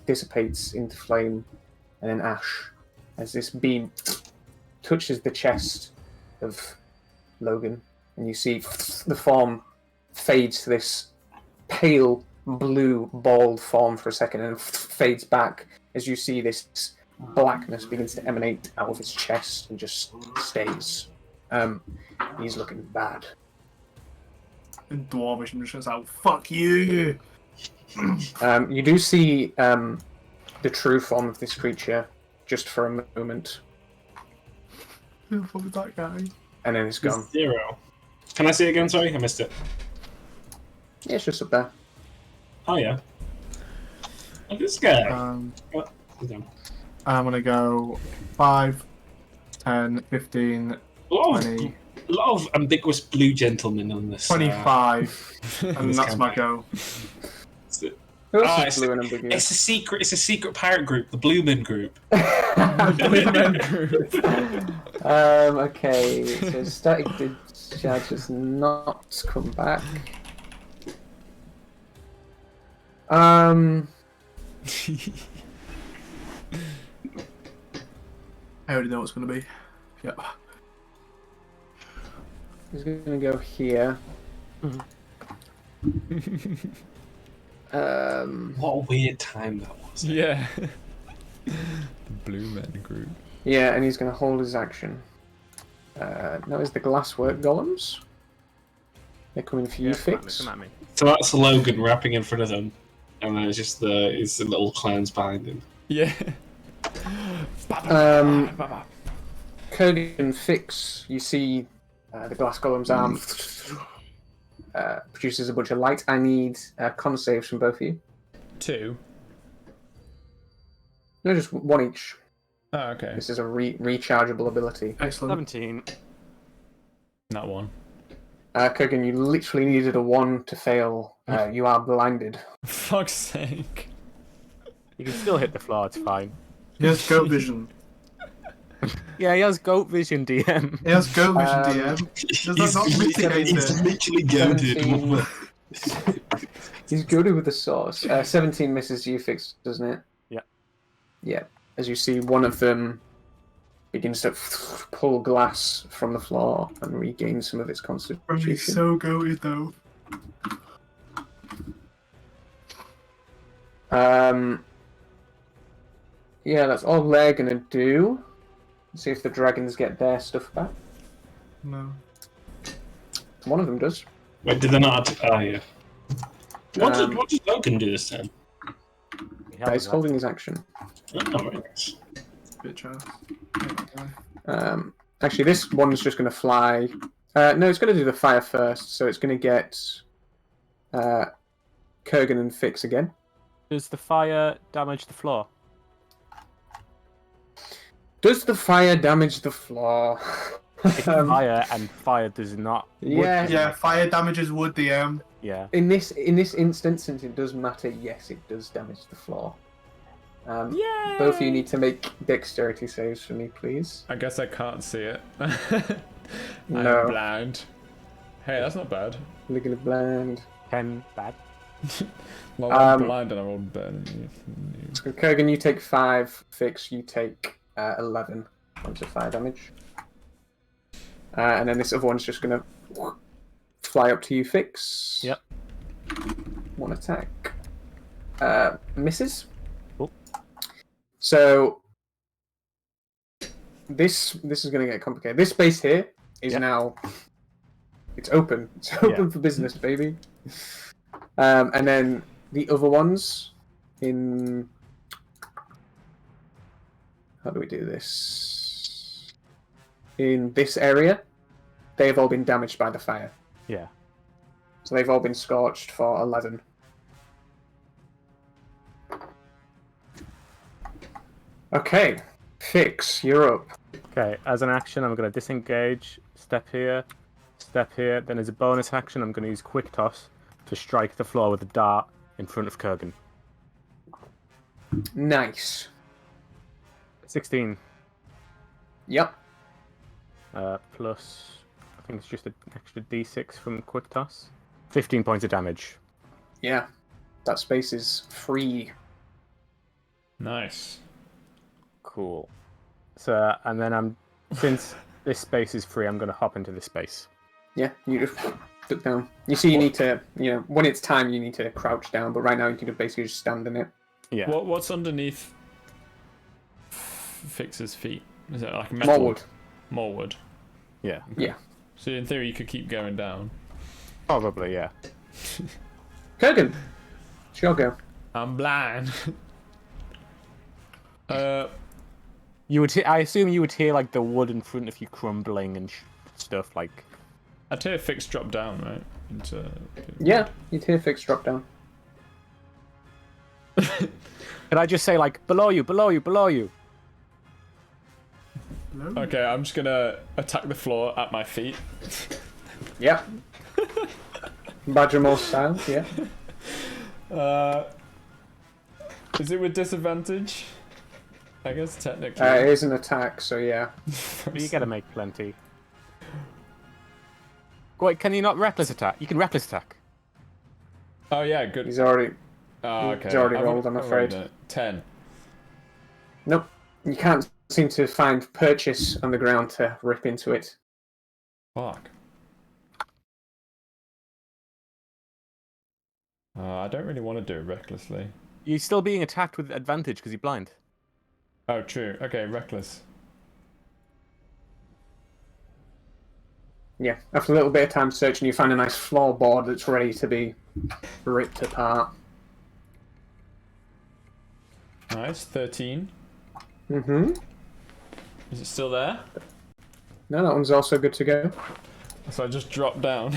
dissipates into flame and then ash as this beam touches the chest of Logan, and you see the form fades to this pale blue bald form for a second and fades back as you see this blackness begins to emanate out of his chest and just stays. He's looking bad. And Dwarvish and just out. Fuck you. You do see the true form of this creature just for a moment, Who the fuck is that guy? and then it's gone. 0. Can I see it again? Sorry, I missed it. Yeah, it's just up there. Oh yeah. Look at this guy. I'm gonna go 5, 10, 15, A lot 20, of ambiguous blue gentlemen on this. 25, and this that's my campaign. go. Who Oh, else is it's, blue and ambiguous? it's a secret. It's a secret pirate group, the Blue Men Group. Blue Men Group. Okay, so static discharge has not come back. I already know what's going to be. Yep. He's gonna go here. What a weird time that was. Yeah. The Blue Men Group. Yeah, and he's gonna hold his action. Now is the glasswork golems. They're coming for you, Yeah, Fix. come at me. So that's Logan rapping in front of them, and then it's just it's the little clowns behind him. Yeah. Kurgan Fix, you see the glass golem's arm produces a bunch of light. I need con saves from both of you. 2. No, just one each. Oh, okay. This is a rechargeable ability. Excellent. 17. Not 1. Kurgan, you literally needed a 1 to fail. You are blinded. Fuck's sake. You can still hit the floor, it's fine. He has goat vision. Yeah, he has goat vision, DM. He has goat vision, DM. Does that not mitigate He's it? literally goaded. 17. He's goaded with the sauce. 17 misses you, Fix, doesn't it? Yeah. Yeah. As you see, one of them begins to pull glass from the floor and regain some of its Bro, constitution. he's so goated though. Yeah, that's all they're gonna do. See if the dragons get their stuff back. No. One of them does. Wait, did they not? Oh, yeah. What Um, did Logan do this time? He's holding his action. Oh, very nice. Bitch ass. Actually, this one's just gonna fly. No, it's gonna do the fire first, so it's gonna get Kurgan and Fix again. Does the fire damage the floor? Does the fire damage the floor? It's fire, and fire does not. Yeah. Yeah, fire damages wood, DM. Yeah. In this instance, since it does matter, yes, it does damage the floor. Yay! Both of you need to make dexterity saves for me, please. I guess I can't see it. No. I'm blind. Hey, that's not bad. Legally blind. 10 bad. Well, I'm Um, blind and I rolled better than you. So Kurgan, you take 5. Fix, you take 11 points of fire damage. And then this other one's just gonna fly up to you, Fix. Yep. 1 attack. Misses. Cool. So this is gonna get complicated. This space here is Yep. now it's open. It's open for business, baby. And then the other ones in how do we do this? In this area, they've all been damaged by the fire. Yeah. So they've all been scorched for 11. Okay, Fix, you're up. Okay, as an action, I'm going to disengage, step here, then as a bonus action, I'm going to use Quick Toss to strike the floor with a dart in front of Kurgan. Nice. 16, Yep. plus, I think it's just an extra d6 from Quick Toss. 15 points of damage. Yeah. That space is free. Nice. Cool. So, and then since this space is free, I'm going to hop into this space. Yeah, you just look down. You see, you need to, when it's time, you need to crouch down, but right now you can basically just stand in it. Yeah. What's underneath Fix's feet? Is it like metal? More wood. More wood. Yeah. Yeah. So in theory, you could keep going down. Probably, yeah. Kurgan, it's your go. I'm blind. I assume you would hear like the wood in front of you crumbling and stuff like. I'd hear Fix drop down, right? Into... Yeah, you'd hear Fix drop down. Could I just say like below you, below you, below you? Hello? Okay, I'm just gonna attack the floor at my feet. Yeah. Badgermore style, yeah. Is it with disadvantage? I guess technically. It is an attack, so yeah. But you gotta make plenty. Wait, can you not reckless attack? You can reckless attack. Oh yeah, good. He's already. Oh, okay. He's already I've rolled, I'm afraid. 10. Nope. You can't seem to find purchase on the ground to rip into it. Fuck. I don't really want to do it recklessly. You're still being attacked with advantage because you're blind. Oh, true. Okay, reckless. Yeah, after a little bit of time searching, you find a nice floorboard that's ready to be ripped apart. Nice, 13. Mm-hmm. Is it still there? No, that one's also good to go. So I just dropped down.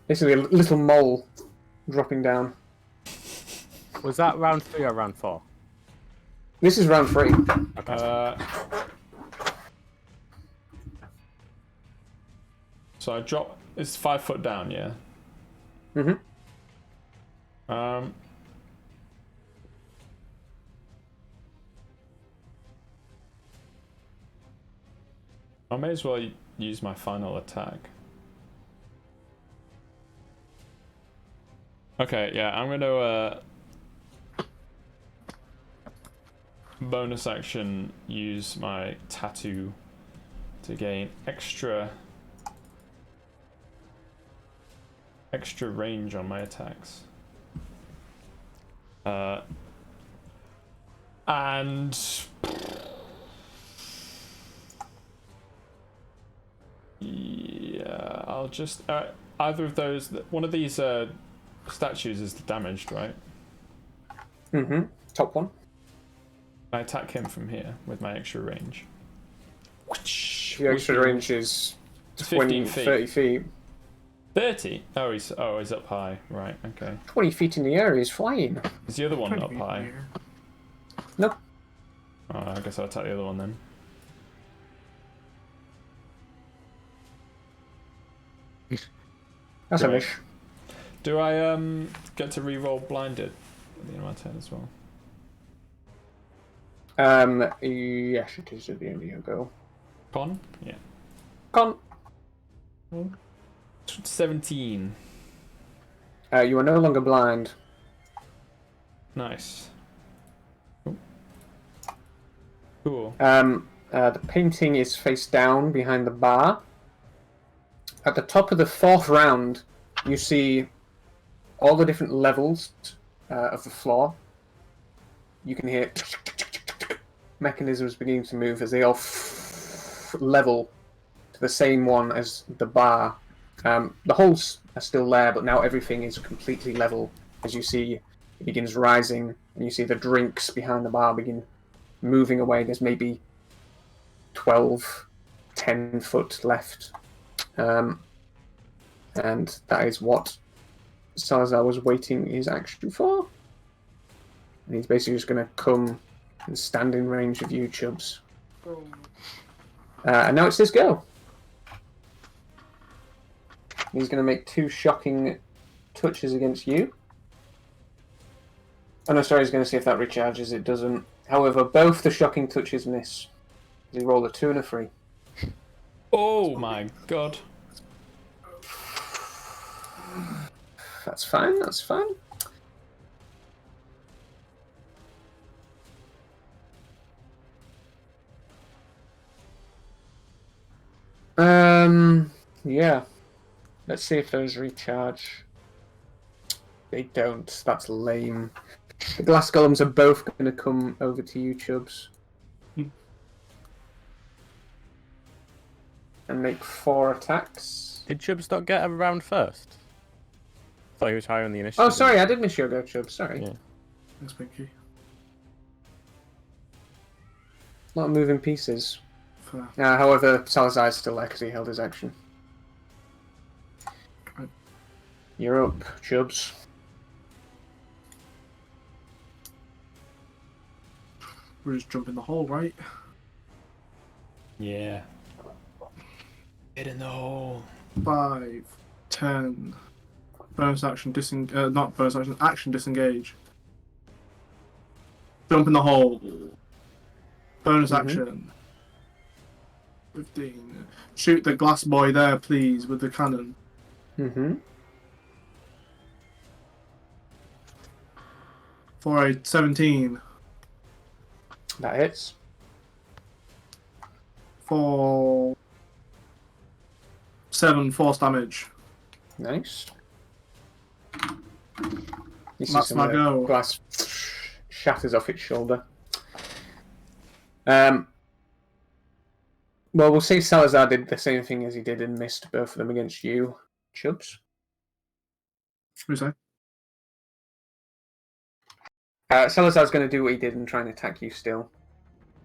Basically, a little mole dropping down. Was that round 3 or round 4? This is round 3. So I drop. It's 5 foot down, yeah. Mm-hmm. I may as well use my final attack. Okay, yeah, I'm gonna bonus action use my tattoo to gain extra range on my attacks. And yeah, I'll just either of those. One of these statues is damaged, right? Mm-hmm. Top one. I attack him from here with my extra range. The extra range is 20, 15 feet. 30 feet. 30? Oh, he's up high. Right, okay. 20 feet in the air, he's flying. Is the other one up high? Nope. Oh, I guess I'll attack the other one then. That's a Right. mish. Do I get to re-roll blinded at the end of my turn as well? Yes, it is at the end of your go. Con? Yeah. Con. 17. You are no longer blind. Nice. Cool. The painting is face down behind the bar. At the top of the 4th round, you see all the different levels of the floor. You can hear mechanisms beginning to move as they all level to the same one as the bar. The holes are still there, but now everything is completely level. As you see, it begins rising, and you see the drinks behind the bar begin moving away. There's maybe 12, 10 foot left. And that is what Salazar was waiting his action for. And he's basically just going to come and stand in range of you, Chubbs. And now it's this go. He's going to make 2 shocking touches against you. Oh no, sorry, he's going to see if that recharges. It doesn't. However, both the shocking touches miss. He rolled a 2 and a 3. Oh my god. That's fine, that's fine. Yeah. Let's see if those recharge. They don't. That's lame. The glass golems are both going to come over to you, Chubbs. And make 4 attacks. Did Chubbs not get a round first? Thought he was higher on the initiative. Oh, sorry, I did miss your go, Chubbs. Sorry. Yeah. Thanks, Pinky. A lot of moving pieces. Fair. However, Salazar is still there because he held his action. Right. You're up, Chubbs. We're just jumping the hole, right? Yeah. Get in the hole. 5, 10, Bonus action not bonus action. Action disengage. Jump in the hole. Bonus action. 15. Shoot the glass boy there, please, with the cannon. Mm-hmm. For a 17. That hits. For 7 force damage. Nice. You see That's some my of the go. glass shatters off its shoulder. Well, we'll say Salazar did the same thing as he did and missed both of them against you, Chubbs. Who's that? Salazar's going to do what he did and try and attack you still.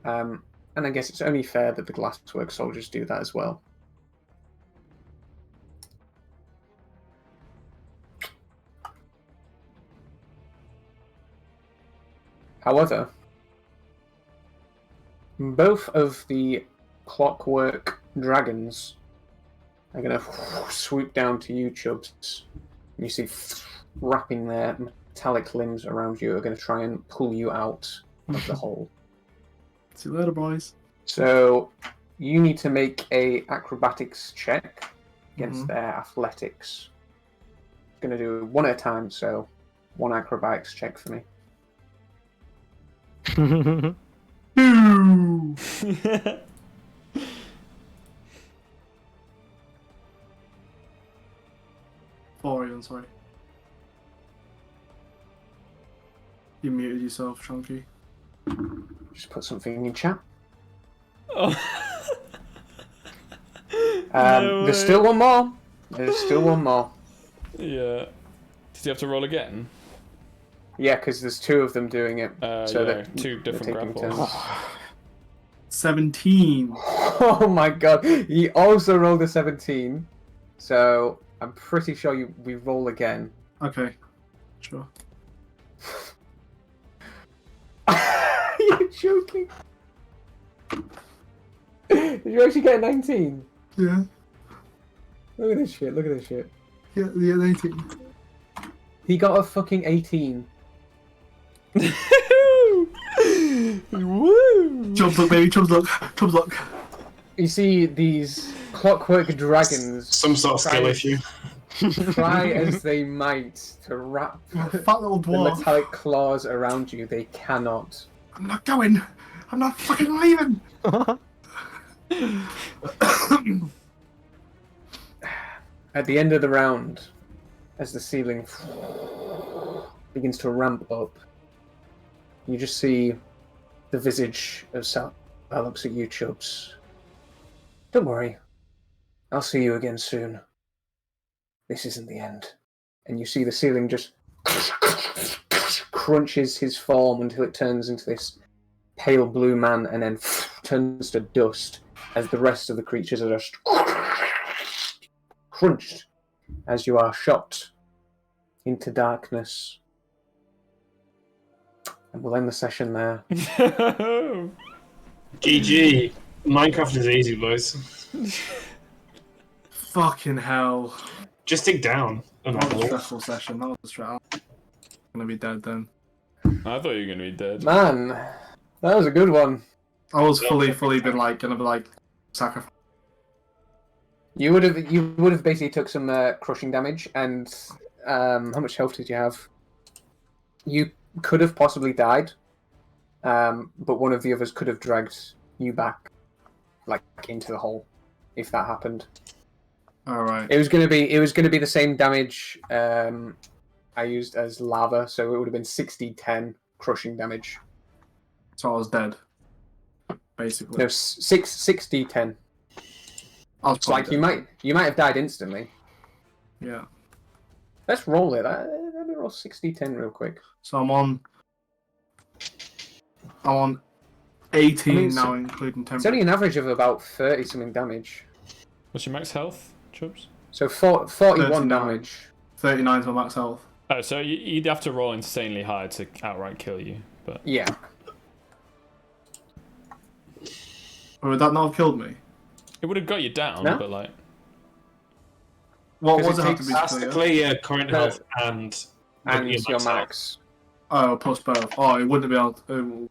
And I guess it's only fair that the glasswork soldiers do that as well. However, both of the clockwork dragons are going to swoop down to you, Chubbs. And you see wrapping their metallic limbs around you are going to try and pull you out of the hole. See you later, boys. So you need to make a acrobatics check against their athletics. Going to do one at a time, so one acrobatics check for me. 2. Four, I'm sorry. You muted yourself, Chunky. Just put something in chat. Oh. There's way. still one more. There's still one more. Yeah. Does he have to roll again? Yeah, because there's two of them doing it. Yeah, they're- two they're different taking grapples. turns. 17. Oh my god. He also rolled a 17. So I'm pretty sure we roll again. Okay. Sure. You're joking. Did you actually get a 19? Yeah. Look at this shit, look at this shit. Yeah, 19. He got a fucking 18. Woo! Chubs luck, baby. Chubs luck. Chubs luck. You see these clockwork dragons Some sort of skill Right. issue. try as they might to wrap Fat little the dwarf. metallic claws around you. They cannot. I'm not going. I'm not fucking leaving. At the end of the round, as the ceiling begins to ramp up, you just see the visage of Sal looks at you, Chubbs. Don't worry. I'll see you again soon. This isn't the end. And you see the ceiling just crunches his form until it turns into this pale blue man and then turns to dust as the rest of the creatures are just crunched as you are shot into darkness. And we'll end the session there. GG. Minecraft is easy, boys. Fucking hell. Just dig down. That was a stressful session. That was stressful. I'm gonna be dead then. I thought you were gonna be dead. Man, that was a good one. I was fully been like gonna be like sacrifice. You would have basically took some crushing damage, and how much health did you have? You could have possibly died, but one of the others could have dragged you back, like into the hole, if that happened. All right. It was gonna be the same damage I used as lava, so it would have been 60-10 crushing damage. So I was dead. Basically. No, 60-10. I was It's like probably you might have died instantly. dead. Yeah. Let's roll it. Let me roll 60-10 real quick. So I'm on 18 I mean, now, including 10. It's only an average of about 30 something damage. What's your max health, Chubbs? So 41 39. damage. 39 to max health. Oh, so you'd have to roll insanely high to outright kill you, but Yeah. Or would that not have killed me? it would have got you down. No? But like, What Because was it it have to takes- be Has to clear? clear your current No. health and your health. max. Oh, post birth. Oh, it wouldn't be able to,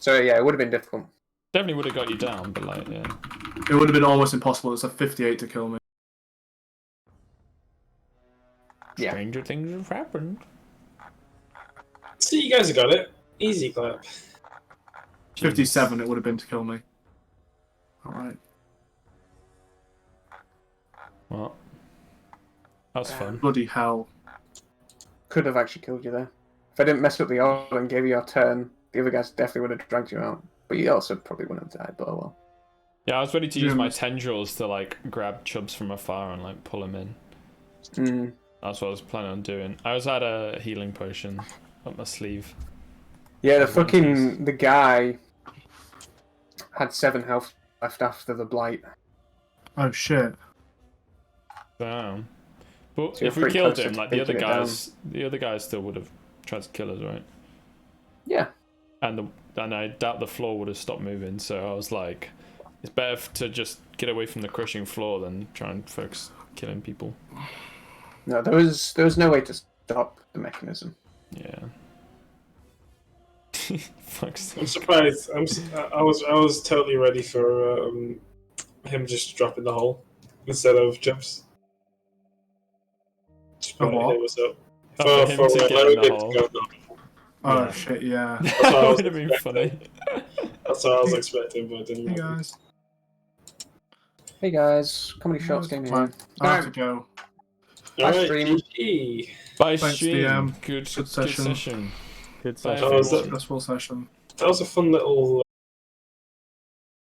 So yeah, it would have been difficult. Definitely would have got you down, but like, yeah. it would have been almost impossible. It's a 58 to kill me. Yeah. Stranger things have happened. So you guys have got it. Easy clap. 57 it would have been to kill me. Alright. Well, that's fun. Bloody hell. Could have actually killed you there. If I didn't mess up the order and gave you your turn, the other guys definitely would have dragged you out. But you also probably wouldn't have died, but oh well. Yeah, I was ready to use my Yes. tendrils to like grab Chubbs from afar and like pull him in. Mm. That's what I was planning on doing. I also had a healing potion up my sleeve. Yeah, the One fucking the guy had 7 health left after the blight. Oh shit. Damn. But So you're if we pretty killed close him, to like the other taking it down. guys still would have tried to kill us, right? Yeah. And I doubt the floor would have stopped moving. So I was like, it's better to just get away from the crushing floor than try and focus killing people. No, there was no way to stop the mechanism. Yeah. Fuck's I'm sake. surprised. I was totally ready for him just dropping the hole instead of jumps. Just For what? hey, what's up? Oh, for him to get in Larry the to hole. go. Oh Yeah. shit, yeah. what I That was would have been funny. That's what I was expecting, but it didn't Hey happen. guys. Hey guys, comedy shorts game here. Fine. I have to go. Alright, stream. GG. Bye, Thanks, stream. DM. Good Good session. session. Good Bye, session. Oh, is that- Stressful session. That was a fun little